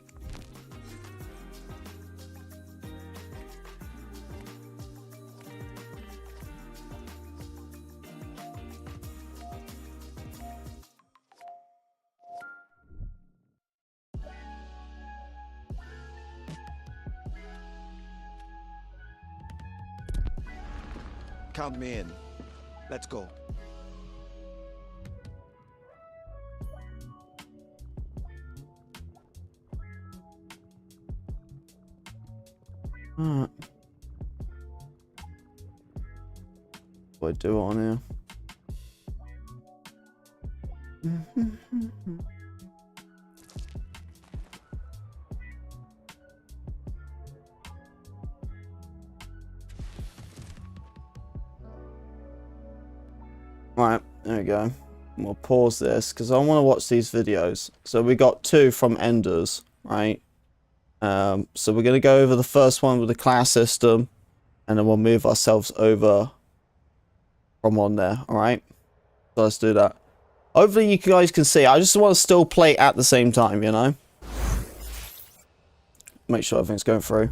count me in. Let's go. Alright. What do I do on here? Right, there we go. We'll pause this because I want to watch these videos. So we got 2 from Enders, right? So we're going to go over the first one with the class system, and then we'll move ourselves over from on there, alright? So let's do that. Hopefully you guys can see. I just want to still play at the same time, you know? Make sure everything's going through.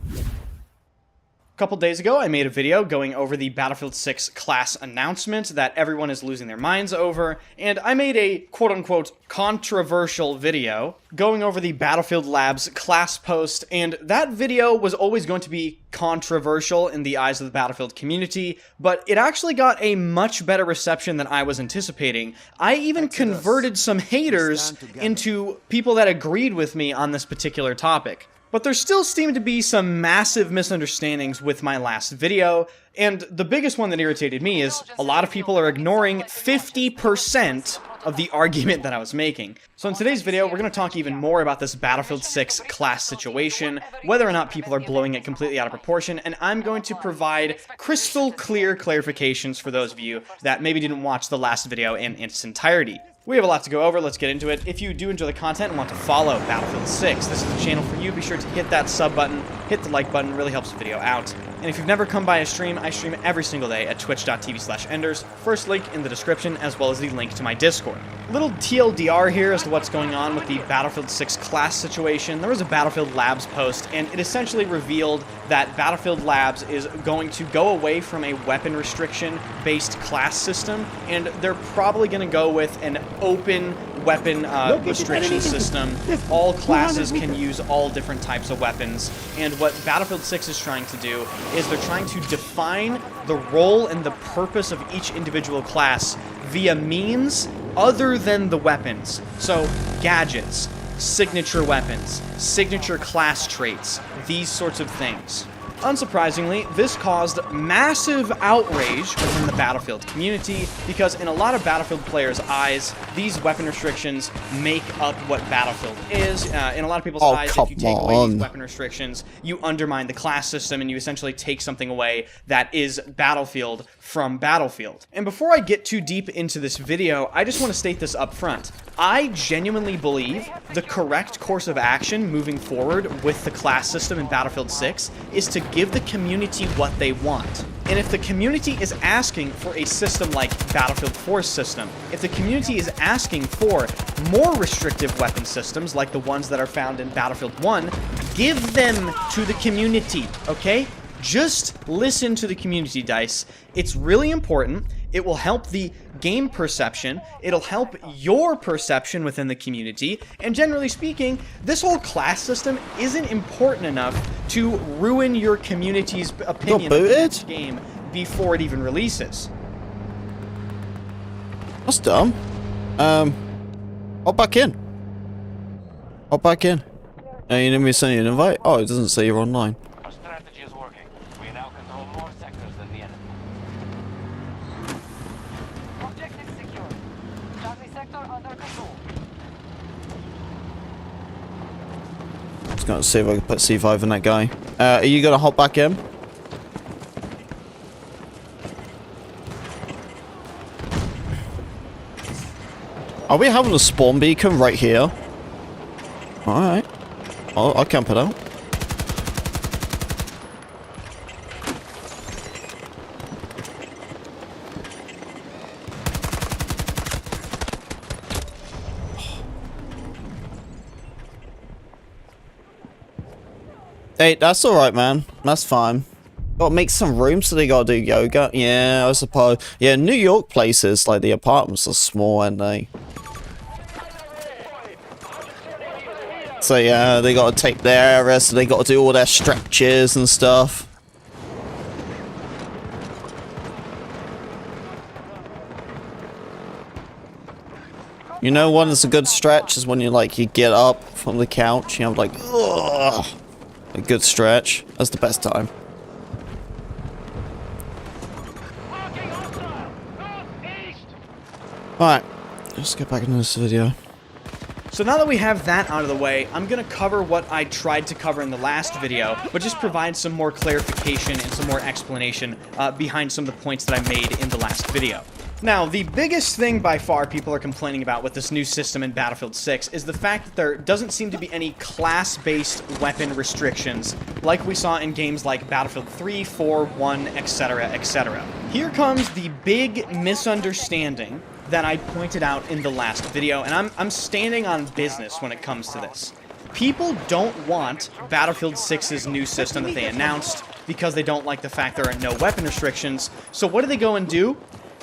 A couple days ago, I made a video going over the Battlefield 6 class announcement that everyone is losing their minds over, and I made a quote-unquote controversial video going over the Battlefield Labs class post, and that video was always going to be controversial in the eyes of the Battlefield community, but it actually got a much better reception than I was anticipating. I even converted some haters into people that agreed with me on this particular topic. But there still seemed to be some massive misunderstandings with my last video, and the biggest one that irritated me is a lot of people are ignoring 50% of the argument that I was making. So in today's video, we're going to talk even more about this Battlefield 6 class situation, whether or not people are blowing it completely out of proportion, and I'm going to provide crystal clear clarifications for those of you that maybe didn't watch the last video in its entirety. We have a lot to go over, let's get into it. If you do enjoy the content and want to follow Battlefield 6, this is the channel for you. Be sure to hit that sub button, hit the like button, really helps the video out. And if you've never come by a stream, I stream every single day at twitch.tv/enders. First link in the description, as well as the link to my Discord. Little TLDR here as to what's going on with the Battlefield 6 class situation. There was a Battlefield Labs post, and it essentially revealed that Battlefield Labs is going to go away from a weapon restriction-based class system, and they're probably going to go with an open weapon restriction system. All classes can use all different types of weapons, and what Battlefield 6 is trying to do is they're trying to define the role and the purpose of each individual class via means other than the weapons. So, gadgets, signature weapons, signature class traits, these sorts of things. Unsurprisingly, this caused massive outrage within the Battlefield community because in a lot of Battlefield players' eyes, these weapon restrictions make up what Battlefield is. In a lot of people's eyes, if you take away these weapon restrictions, you undermine the class system and you essentially take something away that is Battlefield from Battlefield. And before I get too deep into this video, I just want to state this up front. I genuinely believe the correct course of action moving forward with the class system in Battlefield 6 is to give the community what they want. And if the community is asking for a system like Battlefield 4's system, if the community is asking for more restrictive weapon systems like the ones that are found in Battlefield 1, give them to the community, okay? Just listen to the community, DICE. It's really important. It will help the game perception, it'll help your perception within the community, and generally speaking, this whole class system isn't important enough to ruin your community's opinion of the game before it even releases. That's dumb. Hop back in. Hop back in. You didn't me send you an invite? Oh, it doesn't say you're online. Our strategy is working. We now control more sectors than the enemy. Objective secure. Charlie sector under control. Just gonna see if I can put C5 in that guy. Are you gonna hop back in? Are we having a spawn beacon right here? Alright. I'll camp it out. Hey, that's alright, man. That's fine. Gotta make some room so they gotta do yoga. Yeah, I suppose. Yeah, New York places, like the apartments are small, aren't they? So yeah, they gotta take their area, so they gotta do all their stretches and stuff. You know when it's a good stretch is when you get up from the couch, you have like, ugh, a good stretch. That's the best time. Alright, let's get back into this video. So now that we have that out of the way, I'm going to cover what I tried to cover in the last video, but just provide some more clarification and some more explanation behind some of the points that I made in the last video. Now, the biggest thing by far people are complaining about with this new system in Battlefield 6 is the fact that there doesn't seem to be any class-based weapon restrictions like we saw in games like Battlefield 3, 4, 1, etc., etc. Here comes the big misunderstanding that I pointed out in the last video, and I'm standing on business when it comes to this. People don't want Battlefield 6's new system that they announced because they don't like the fact there are no weapon restrictions. So what do they go and do?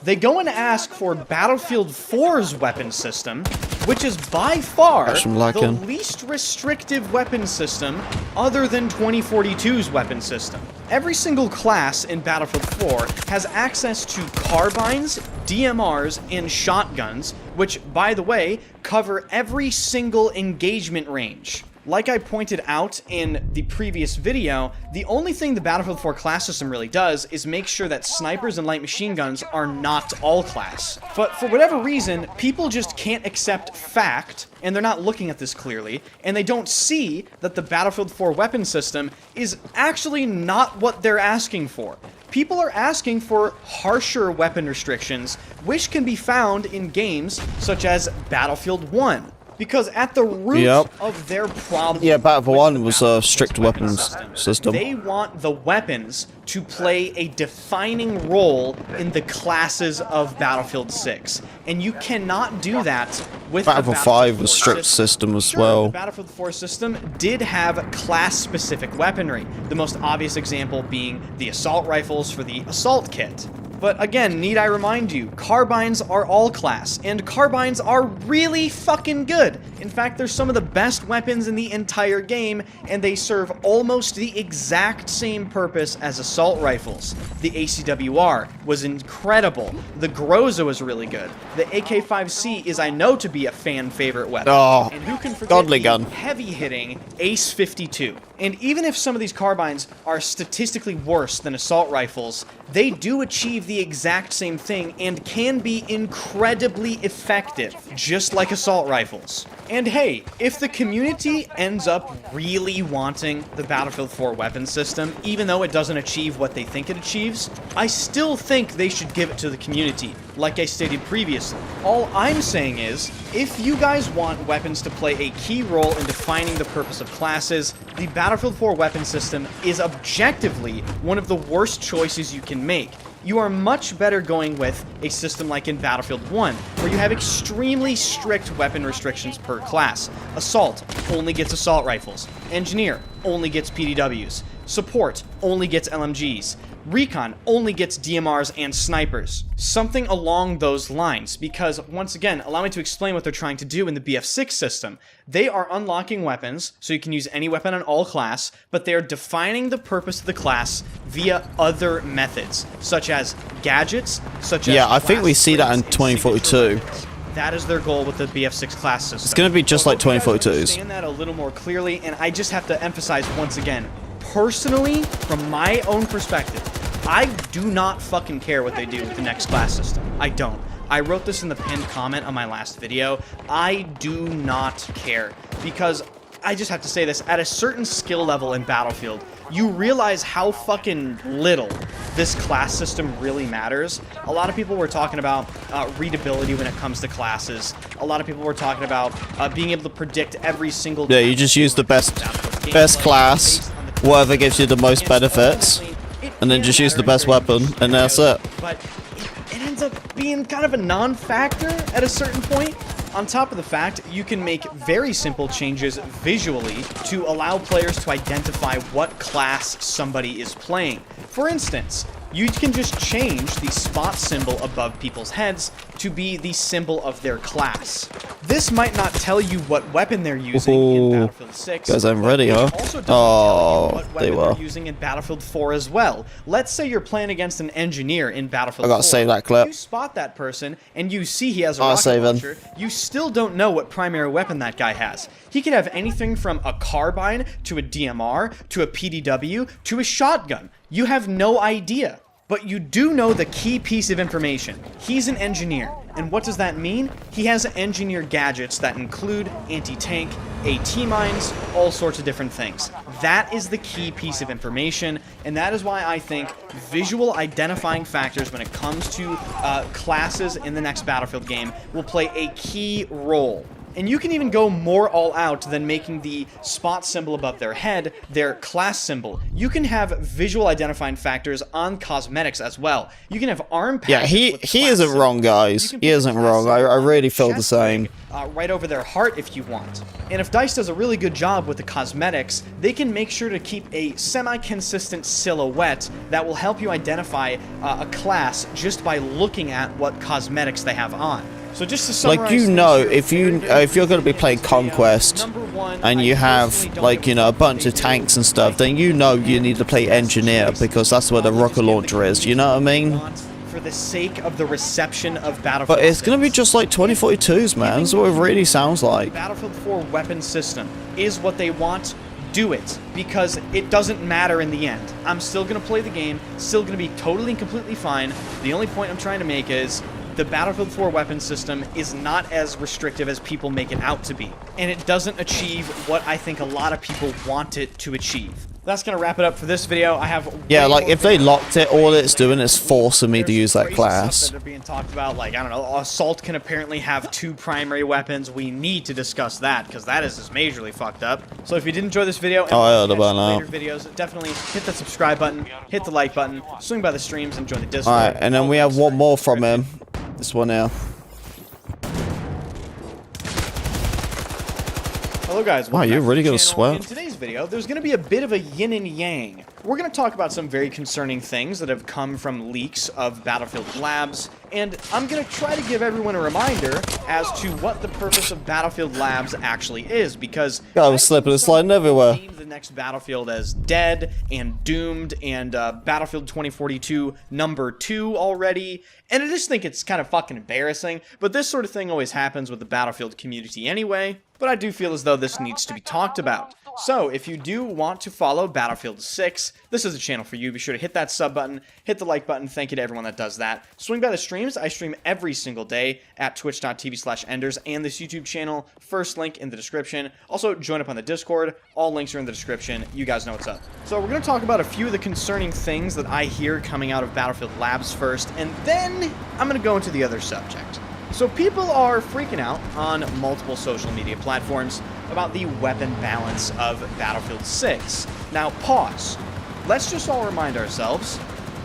They go and ask for Battlefield 4's weapon system, which is by far the least restrictive weapon system other than 2042's weapon system. Every single class in Battlefield 4 has access to carbines, DMRs, and shotguns, which, by the way, cover every single engagement range. Like I pointed out in the previous video, the only thing the Battlefield 4 class system really does is make sure that snipers and light machine guns are not all class. But for whatever reason, people just can't accept fact, and they're not looking at this clearly, and they don't see that the Battlefield 4 weapon system is actually not what they're asking for. People are asking for harsher weapon restrictions, which can be found in games such as Battlefield 1. Because at the root of their problem... Yeah, Battlefield 1 was a strict weapons system. They want the weapons to play a defining role in the classes of Battlefield 6. And you cannot do that with Battlefield 5 was a strict system as well. The Battlefield 4 system did have class-specific weaponry, the most obvious example being the assault rifles for the assault kit. But again, need I remind you, carbines are all class, and carbines are really fucking good. In fact, they're some of the best weapons in the entire game, and they serve almost the exact same purpose as assault rifles. The ACWR was incredible. The Groza was really good. The AK-5C is, I know, to be a fan favorite weapon. Oh, and who can forget godly the gun. heavy-hitting Ace-52? And even if some of these carbines are statistically worse than assault rifles, they do achieve the exact same thing and can be incredibly effective, just like assault rifles. And hey, if the community ends up really wanting the Battlefield 4 weapon system, even though it doesn't achieve what they think it achieves, I still think they should give it to the community, like I stated previously. All I'm saying is, if you guys want weapons to play a key role in defining the purpose of classes, the Battlefield 4 weapon system is objectively one of the worst choices you can make. You are much better going with a system like in Battlefield 1, where you have extremely strict weapon restrictions per class. Assault only gets assault rifles. Engineer only gets PDWs. Support only gets LMGs. Recon only gets DMRs and snipers. Something along those lines, because, once again, allow me to explain what they're trying to do in the BF6 system. They are unlocking weapons, so you can use any weapon on all class, but they are defining the purpose of the class via other methods, such as gadgets, such as... Yeah, I think we see that in 2042. That is their goal with the BF6 class system. It's going to be just like 2042's. I understand that a little more clearly, and I just have to emphasize once again, personally, from my own perspective, I do not fucking care what they do with the next class system. I don't. I wrote this in the pinned comment on my last video. I do not care, because I just have to say this, at a certain skill level in Battlefield, you realize how fucking little this class system really matters. A lot of people were talking about readability when it comes to classes. A lot of people were talking about being able to predict every single... Yeah, you just use the best class, whatever gives you the most benefits, and then just use the best weapon, and that's it. But it ends up being kind of a non-factor at a certain point. On top of the fact, you can make very simple changes visually to allow players to identify what class somebody is playing. For instance, you can just change the spot symbol above people's heads to be the symbol of their class. This might not tell you what weapon they're using in Battlefield 6. Guys, I'm ready, huh? Oh, they were using in Battlefield 4 as well. Let's say you're playing against an engineer in Battlefield 4. I gotta save that clip. You spot that person and you see he has a rocket launcher. You still don't know what primary weapon that guy has. He could have anything from a carbine to a DMR to a PDW to a shotgun. You have no idea. But you do know the key piece of information. He's an engineer. And what does that mean? He has engineered gadgets that include anti-tank, AT mines, all sorts of different things. That is the key piece of information, and that is why I think visual identifying factors when it comes to classes in the next Battlefield game will play a key role. And you can even go more all out than making the spot symbol above their head their class symbol. You can have visual identifying factors on cosmetics as well. You can have arm pads. Yeah, he isn't wrong, guys. He isn't wrong. I really feel the same. Right over their heart if you want. And if DICE does a really good job with the cosmetics, they can make sure to keep a semi-consistent silhouette that will help you identify a class just by looking at what cosmetics they have on. So just to summarize, like, you know, if you're going to be playing Conquest and you have, like, you know, a bunch of tanks and stuff, then you know you need to play Engineer because that's where the rocket launcher is. You know what I mean? For the sake of the reception of Battlefield, but it's going to be just like 2042's, man. That's what it really sounds like. Battlefield 4 weapon system is what they want. Do it, because it doesn't matter in the end. I'm still going to play the game, still going to be totally and completely fine. The only point I'm trying to make is the Battlefield 4 weapon system is not as restrictive as people make it out to be. And it doesn't achieve what I think a lot of people want it to achieve. That's going to wrap it up for this video. I have like, if they locked it, all it's doing is forcing me to use that class. That are being talked about, like, I don't know, Assault can apparently have 2 primary weapons. We need to discuss that, because that is just majorly fucked up. So if you did enjoy this video and later videos, definitely hit the subscribe button, hit the like button, swing by the streams, and join the Discord. Alright, and then we have one more from him. This one now. Hello guys, wow, you're really gonna sweat. In today's video, there's gonna be a bit of a yin and yang. We're gonna talk about some very concerning things that have come from leaks of Battlefield Labs, and I'm gonna try to give everyone a reminder as to what the purpose of Battlefield Labs actually is, because I was slipping and sliding everywhere. The next Battlefield as dead and doomed, and Battlefield 2042 #2 already, and I just think it's kind of fucking embarrassing, but this sort of thing always happens with the Battlefield community anyway. But I do feel as though this needs to be talked about. So, if you do want to follow Battlefield 6, this is a channel for you. Be sure to hit that sub button, hit the like button. Thank you to everyone that does that. Swing by the streams. I stream every single day at twitch.tv/enders and this YouTube channel. First link in the description. Also, join up on the Discord. All links are in the description. You guys know what's up. So, we're going to talk about a few of the concerning things that I hear coming out of Battlefield Labs first, and then I'm going to go into the other subject. So people are freaking out on multiple social media platforms about the weapon balance of Battlefield 6. Now, pause. Let's just all remind ourselves,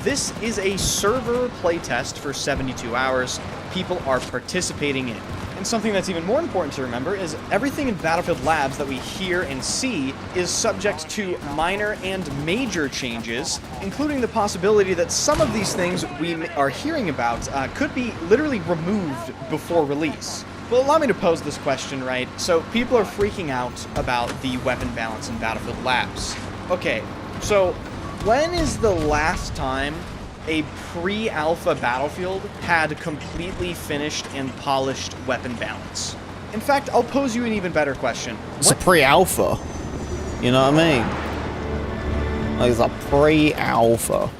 this is a server playtest for 72 hours. People are participating in. And something that's even more important to remember is everything in Battlefield Labs that we hear and see is subject to minor and major changes, including the possibility that some of these things we are hearing about could be literally removed before release. Well, allow me to pose this question, right? So people are freaking out about the weapon balance in Battlefield Labs. Okay, so when is the last time a pre-alpha Battlefield had completely finished and polished weapon balance? In fact, I'll pose you an even better question. It's a pre-alpha. You know what I mean? Like, it's a pre-alpha.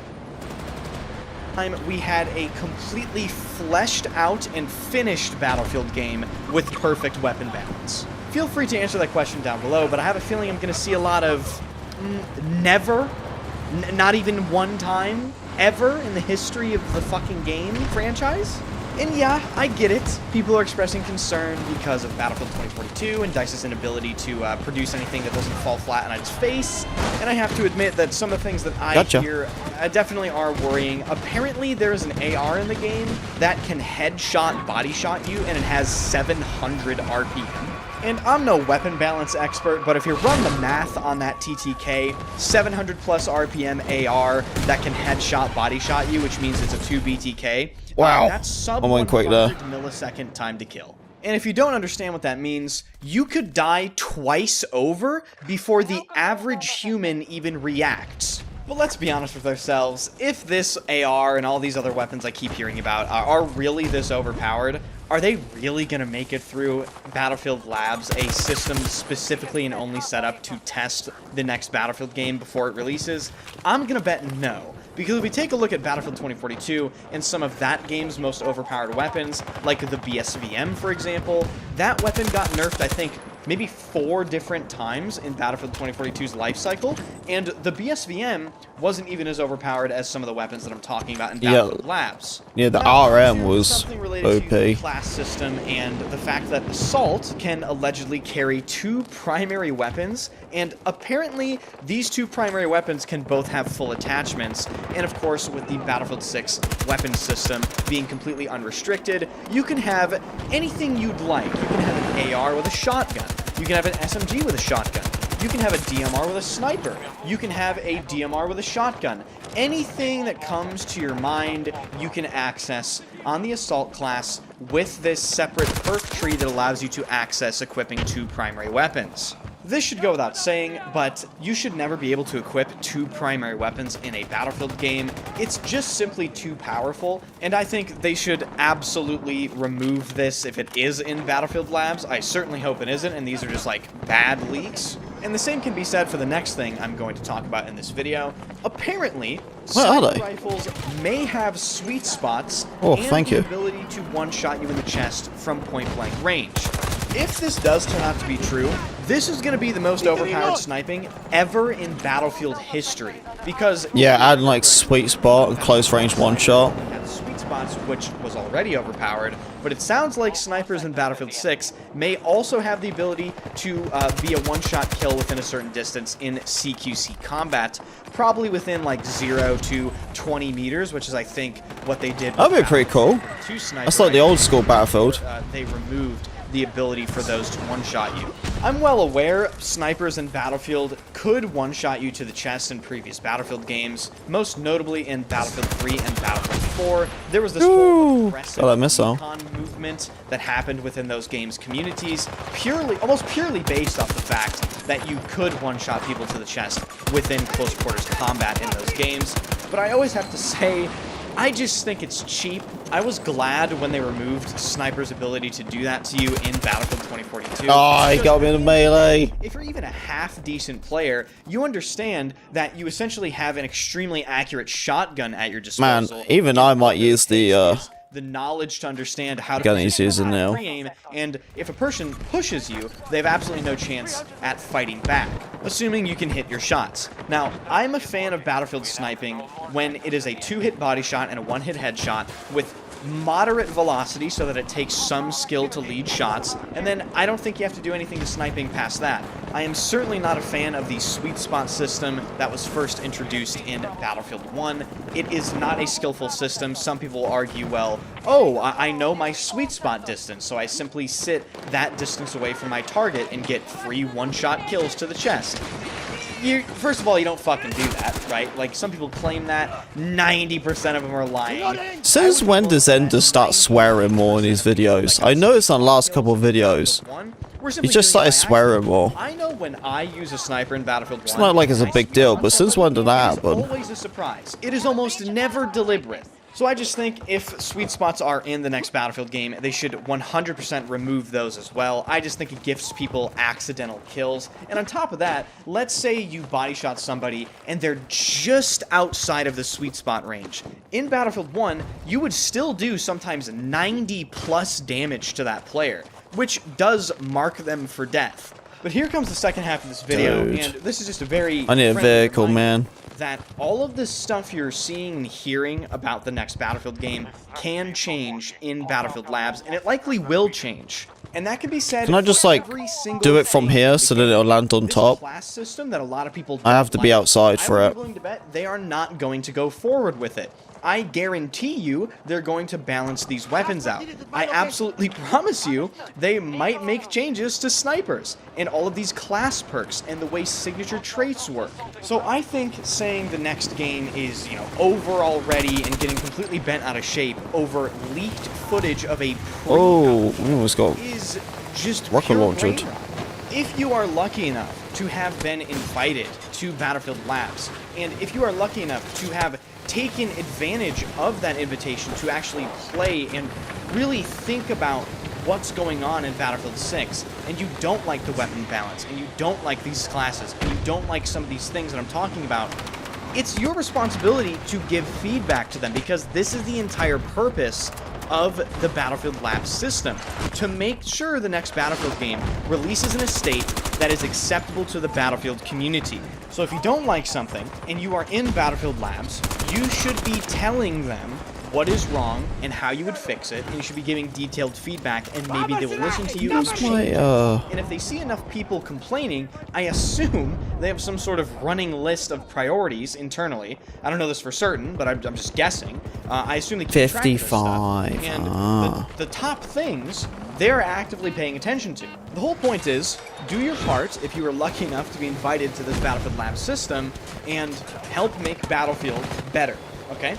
We had a completely fleshed out and finished Battlefield game with perfect weapon balance. Feel free to answer that question down below, but I have a feeling I'm going to see a lot of never, not even one time, ever in the history of the fucking game franchise. And yeah, I get it. People are expressing concern because of Battlefield 2042 and DICE's inability to produce anything that doesn't fall flat on its face. And I have to admit that some of the things that I hear definitely are worrying. Apparently, there is an AR in the game that can headshot, body shot you, and it has 700 RPM. And I'm no weapon balance expert, but if you run the math on that TTK, 700 plus RPM AR that can headshot, body shot you, which means it's a 2 BTK. Wow. That's sub I went quick there. 100 millisecond time to kill. And if you don't understand what that means, you could die twice over before the average human even reacts. But let's be honest with ourselves, if this AR and all these other weapons I keep hearing about are really this overpowered, are they really going to make it through Battlefield Labs, a system specifically and only set up to test the next Battlefield game before it releases? I'm going to bet no. Because if we take a look at Battlefield 2042 and some of that game's most overpowered weapons, like the BSVM, for example, that weapon got nerfed, I think, maybe 4 different times in Battlefield 2042's life cycle, and the BSVM wasn't even as overpowered as some of the weapons that I'm talking about in Battlefield Labs. Yeah, the Now, RM was something related to the OP. class system and the fact that Assault can allegedly carry 2 primary weapons, and apparently these 2 primary weapons can both have full attachments, and of course with the Battlefield 6 weapon system being completely unrestricted, you can have anything you'd like. You can have an AR with a shotgun. You can have an SMG with a shotgun. You can have a DMR with a sniper. You can have a DMR with a shotgun. Anything that comes to your mind, you can access on the Assault class with this separate perk tree that allows you to access equipping 2 primary weapons. This should go without saying, but you should never be able to equip 2 primary weapons in a Battlefield game. It's just simply too powerful, and I think they should absolutely remove this if it is in Battlefield Labs. I certainly hope it isn't, and these are just like bad leaks. And the same can be said for the next thing I'm going to talk about in this video. Apparently, sniper rifles may have sweet spots and the ability to one-shot you in the chest from point-blank range. If this does turn out to be true, this is going to be the most overpowered sniping ever in Battlefield history. Because adding like sweet spot and close range one shot. Sweet spots, which was already overpowered, but it sounds like snipers in Battlefield 6 may also have the ability to be a one-shot kill within a certain distance in CQC combat, probably within like 0 to 20 meters, which is I think what they did. That'd be pretty cool. That's like the old school Battlefield. They removed the ability for those to one-shot you. I'm well aware snipers in Battlefield could one-shot you to the chest in previous Battlefield games, most notably in Battlefield 3 and Battlefield 4. There was this whole aggressive recon movement that happened within those games' communities, almost purely based off the fact that you could one-shot people to the chest within close quarters combat in those games. But I always have to say, I just think it's cheap. I was glad when they removed Sniper's ability to do that to you in Battlefield 2042. Oh, he got me in a melee. If you're even a half-decent player, you understand that you essentially have an extremely accurate shotgun at your disposal. Man, even I might use the knowledge to understand how to pre-aim, and if a person pushes you, they have absolutely no chance at fighting back, assuming you can hit your shots. Now, I'm a fan of Battlefield sniping when it is a 2-hit body shot and a 1-hit headshot with moderate velocity so that it takes some skill to lead shots, and then I don't think you have to do anything to sniping past that. I am certainly not a fan of the sweet spot system that was first introduced in Battlefield 1. It is not a skillful system. Some people argue, well, oh, I know my sweet spot distance, so I simply sit that distance away from my target and get free one-shot kills to the chest. First of all, you don't fucking do that, right? Like, some people claim that. 90% of them are lying. Since when does Ender start swearing more in his videos? I noticed on the last couple of videos, he just started swearing more. I know when I use a sniper in Battlefield 1, it's not like it's a big deal, but since when did that happen? It's always a surprise. It is almost never deliberate. So I just think if sweet spots are in the next Battlefield game, they should 100% remove those as well. I just think it gifts people accidental kills. And on top of that, let's say you body shot somebody and they're just outside of the sweet spot range. In Battlefield 1, you would still do sometimes 90 plus damage to that player, which does mark them for death. But here comes the second half of this video, and this is just a very... I need a vehicle, man. That all of this stuff you're seeing and hearing about the next Battlefield game can change in Battlefield Labs, and it likely will change. And that can be said. Can I just like do it from here so that it'll land on top? Class system that a lot of people I have to be outside for it. I'm willing to bet they are not going to go forward with it. I guarantee you they're going to balance these weapons out. I absolutely promise you they might make changes to snipers and all of these class perks and the way signature traits work. So I think saying the next game is, you know, over already and getting completely bent out of shape over leaked footage of a almost got is just rocket pure launched. brain rot. If you are lucky enough to have been invited to Battlefield Labs, and if you are lucky enough to have taken advantage of that invitation to actually play and really think about what's going on in Battlefield 6, and you don't like the weapon balance, and you don't like these classes, and you don't like some of these things that I'm talking about, it's your responsibility to give feedback to them, because this is the entire purpose of the Battlefield Labs system, to make sure the next Battlefield game releases in a state that is acceptable to the Battlefield community. So if you don't like something, and you are in Battlefield Labs, you should be telling them what is wrong and how you would fix it, and you should be giving detailed feedback, and maybe they will listen to you and change. And if they see enough people complaining, I assume they have some sort of running list of priorities internally. I don't know this for certain, but I'm just guessing. I assume they keep track of this stuff. 55. And the top things they're actively paying attention to. The whole point is, do your part if you were lucky enough to be invited to this Battlefield Labs system, and help make Battlefield better, okay?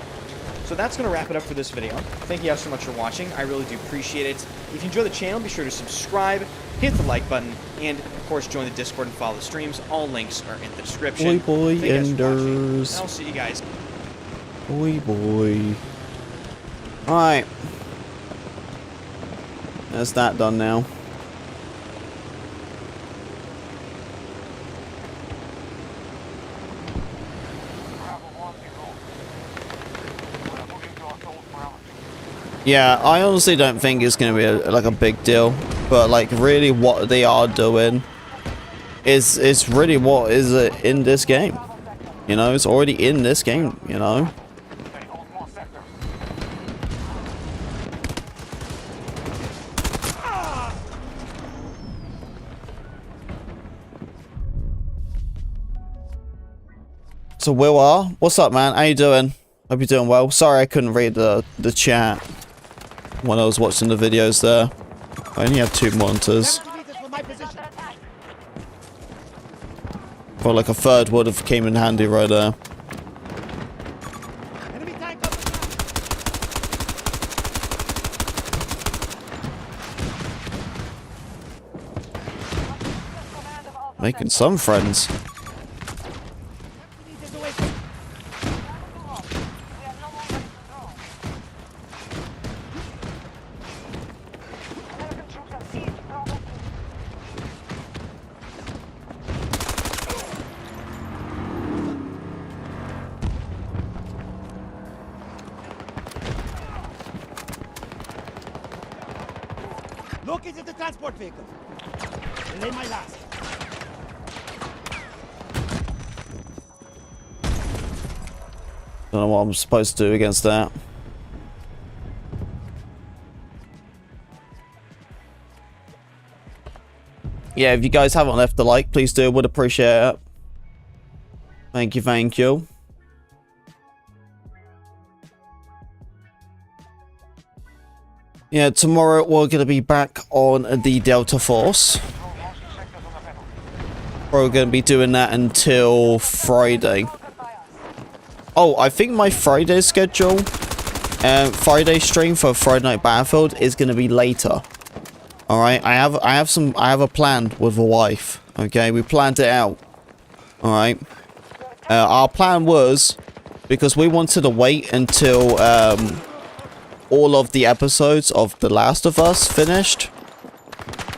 So that's going to wrap it up for this video. Thank you guys so much for watching. I really do appreciate it. If you enjoy the channel, be sure to subscribe, hit the like button, and of course join the Discord and follow the streams. All links are in the description. Boy, Thank you guys for watching, and Enders. I'll see you guys. Boy. Alright. That's that done now. Yeah, I honestly don't think it's going to be like a big deal, but like really what they are doing is really what is in this game. You know, it's already in this game, you know. So Will R, what's up, man? How you doing? Hope you're doing well. Sorry I couldn't read the chat when I was watching the videos there. I only have 2 monitors. Well, like a third would have came in handy right there. Making some friends. Look into the transport vehicle. Relay my last. Don't know what I'm supposed to do against that. Yeah, if you guys haven't left a like, please do. Would appreciate it. Thank you, thank you. Yeah, tomorrow we're going to be back on the Delta Force. We're going to be doing that until Friday. Oh, I think my Friday schedule, Friday stream for Friday Night Battlefield is going to be later. All right, I have a plan with a wife. Okay, we planned it out. All right, our plan was because we wanted to wait until all of the episodes of The Last of Us finished,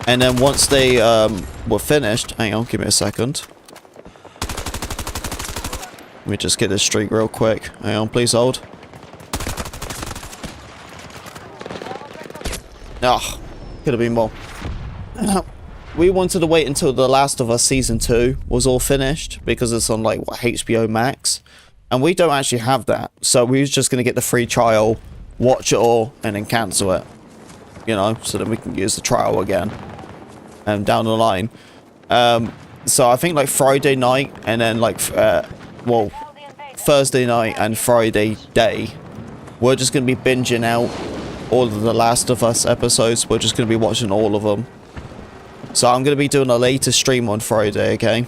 and then once they were finished, hang on, give me a second. Let me just get this streak real quick. Hang on, please hold. Ah, could have been more. We wanted to wait until The Last of Us Season 2 was all finished, because it's on, like, what, HBO Max? And we don't actually have that. So we was just going to get the free trial, watch it all, and then cancel it. You know, so that we can use the trial again. Down the line. So I think, like, Friday night, and then, like, well, Thursday night and Friday day, we're just going to be binging out all of the Last of Us episodes. We're just going to be watching all of them. So I'm going to be doing a later stream on Friday, okay?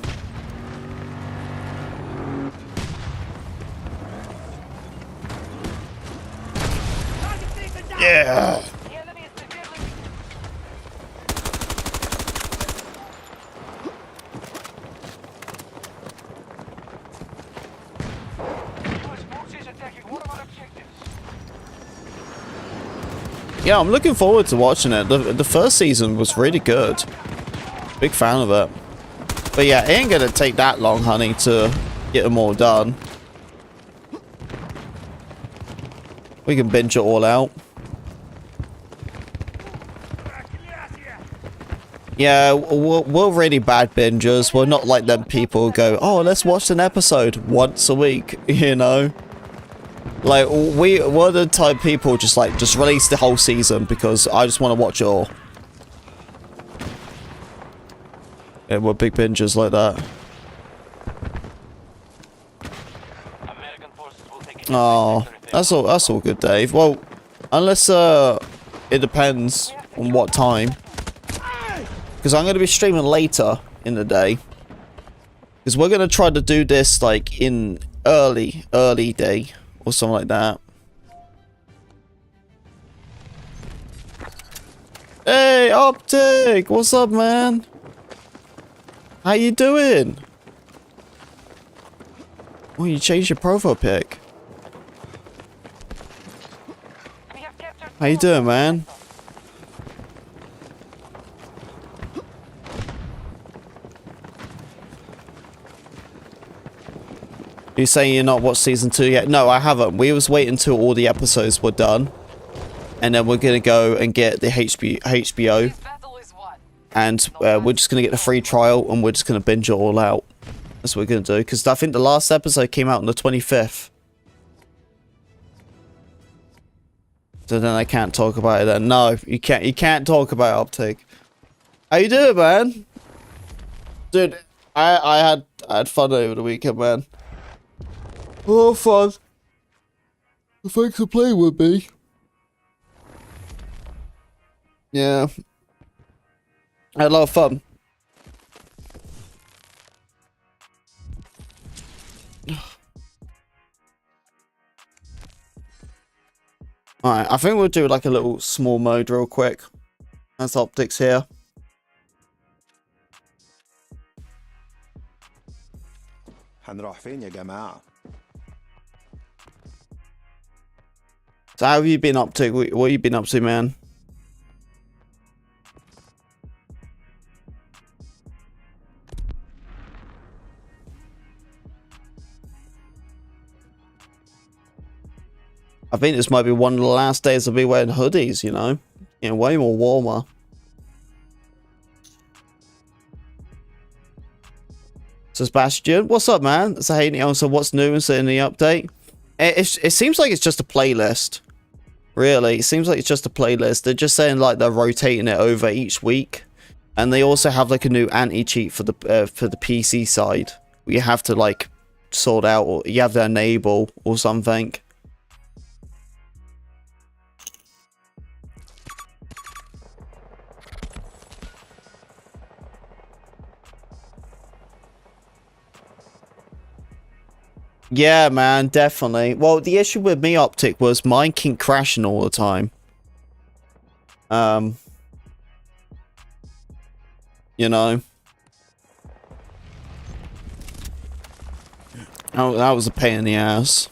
Yeah! Yeah, I'm looking forward to watching it. The first season was really good. Big fan of it. But yeah, it ain't gonna take that long, honey, to get them all done. We can binge it all out. Yeah, we're really bad bingers. We're not like them people who go, oh, let's watch an episode once a week, you know? Like, we're the type of people just release the whole season because I just want to watch it all. Yeah, we're big bingers like that. Oh, that's all good, Dave. Well, unless it depends on what time. Because I'm going to be streaming later in the day. Because we're going to try to do this like in early day. Or something like that. Hey, Optic! What's up, man? How you doing? Oh, you changed your profile pic. How you doing, man? You saying you're not watched season 2 yet? No, I haven't. We was waiting until all the episodes were done. And then we're going to go and get the HBO. And we're just going to get the free trial and we're just going to binge it all out. That's what we're going to do. Because I think the last episode came out on the 25th. So then I can't talk about it then. No, you can't talk about Optic. How you doing, man? Dude, I had fun over the weekend, man. Oh, fun. Thanks for playing with me. Yeah. I had a lot of fun. Alright, I think we'll do like a little small mode real quick. That's Optics here. هنروح فين يا جماعة؟ So how have you been up to? What have you been up to, man? I think this might be one of the last days I'll be wearing hoodies, you know? Getting way more warmer. So Sebastian, what's up, man? So hey, also what's new and in the update? It seems like it's just a playlist. Really, it seems like it's just a playlist. They're just saying like they're rotating it over each week, and they also have like a new anti-cheat for the PC side. You have to like sort out, or you have to enable or something. Yeah, man, definitely. Well, the issue with me, Optic, was mine keep crashing all the time. You know. Oh, that was a pain in the ass.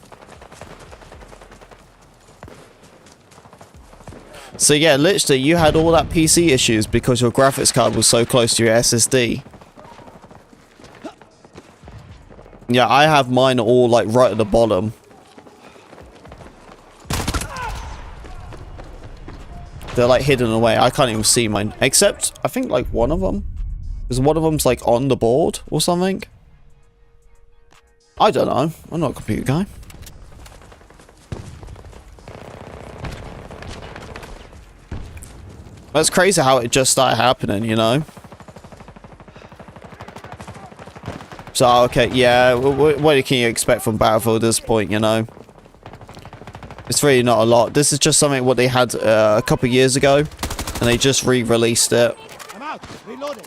So yeah, literally, you had all that PC issues because your graphics card was so close to your SSD. Yeah, I have mine all like right at the bottom. They're like hidden away. I can't even see mine. Except, I think like one of them. Because one of them's like on the board or something. I don't know. I'm not a computer guy. That's crazy how it just started happening, you know? So, okay, yeah, what can you expect from Battlefield at this point, you know? It's really not a lot. This is just something what they had a couple years ago, and they just re-released it. I'm out. Reloading.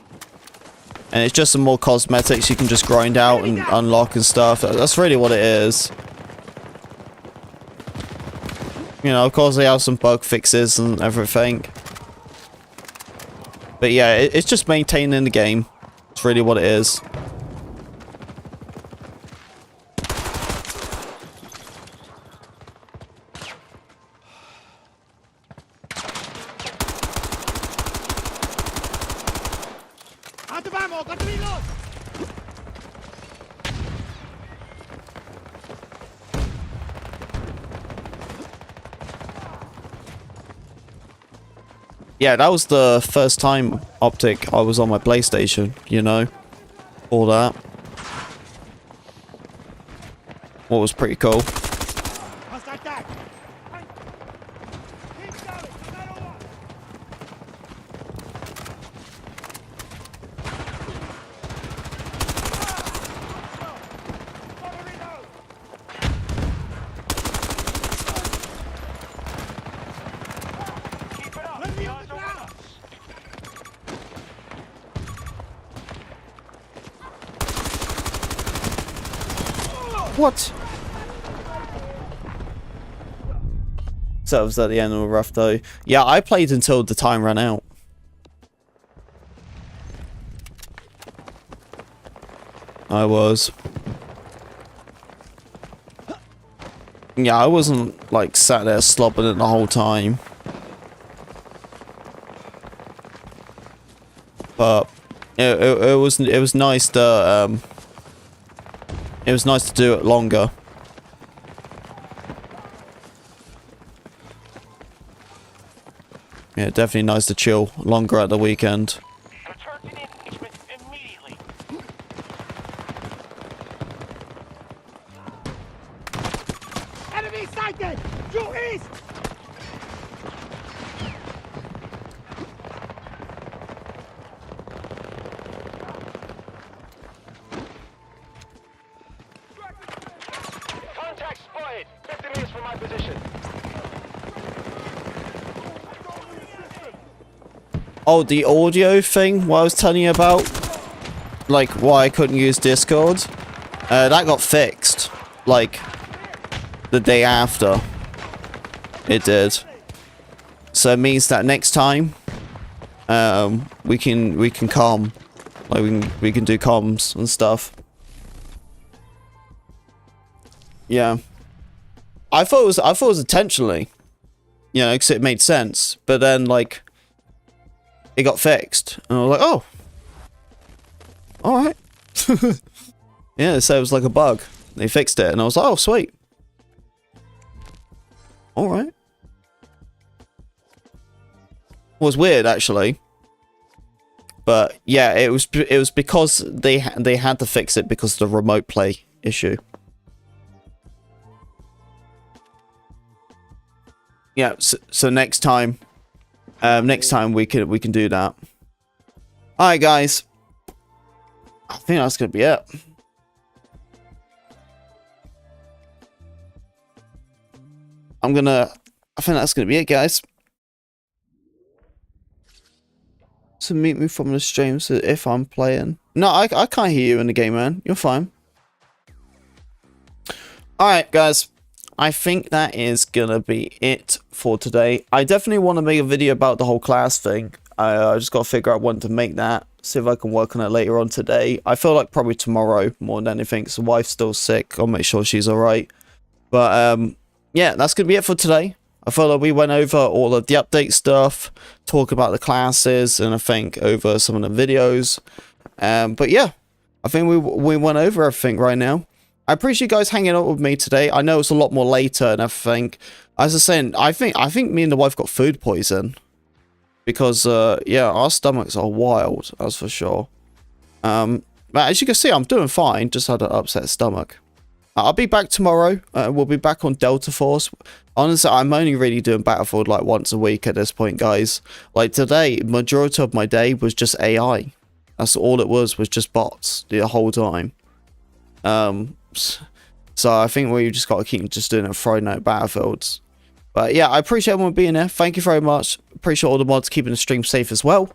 And it's just some more cosmetics you can just grind out and unlock and stuff. That's really what it is. You know, of course they have some bug fixes and everything. But yeah, it's just maintaining the game. It's really what it is. Out of ammo. Got to reload. Yeah, that was the first time Optic I was on my PlayStation, you know, all that. What was pretty cool. Hostile tag. Keep going. Another one. Keep it up. Let me The on odds the are with ground. us. What? So it was at the end of a rough though. Yeah, I played until the time ran out. I was. Yeah, I wasn't like sat there slobbing it the whole time. But it was nice to it was nice to do it longer. Yeah, definitely nice to chill longer at the weekend. Return to the engagement immediately. Enemy sighted. Due east. Contact spotted. 50 meters from my position. Oh, the audio thing, what I was telling you about? Like, why I couldn't use Discord? That got fixed. Like, the day after. It did. So it means that next time, we can comm. Like, we can do comms and stuff. Yeah. I thought it was intentionally. You know, because it made sense. But then, like, it got fixed. And I was like, oh. Alright. Yeah, so it was like a bug. They fixed it. And I was like, oh, sweet. Alright. Was weird, actually. But, yeah, it was because they had to fix it because of the remote play issue. Yeah, so next time... next time we can do that. Alright guys. I think that's gonna be it. I think that's gonna be it, guys. So meet me from the stream so if I'm playing. No, I can't hear you in the game, man. You're fine. Alright guys. I think that is gonna be it for today. I definitely want to make a video about the whole class thing. I just got to figure out when to make that. See if I can work on it later on today. I feel like probably tomorrow more than anything. So wife's still sick. I'll make sure she's alright. But yeah, that's gonna be it for today. I feel like we went over all of the update stuff, talk about the classes, and I think over some of the videos. But yeah, I think we went over everything right now. I appreciate you guys hanging out with me today. I know it's a lot more later and everything. As I was saying, I think me and the wife got food poison. Because, yeah, our stomachs are wild, that's for sure. But as you can see, I'm doing fine. Just had an upset stomach. I'll be back tomorrow. We'll be back on Delta Force. Honestly, I'm only really doing Battlefield like once a week at this point, guys. Like today, majority of my day was just AI. That's all it was just bots the whole time. So I think we just got to keep just doing a Friday night Battlefields. But yeah, I appreciate everyone being there. Thank you very much. Appreciate all the mods keeping the stream safe as well.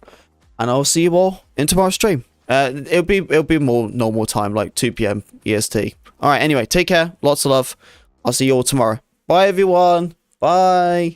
And I'll see you all in tomorrow's stream. It'll be more normal time, like 2 p.m. EST. All right. Anyway, take care. Lots of love. I'll see you all tomorrow. Bye, everyone. Bye.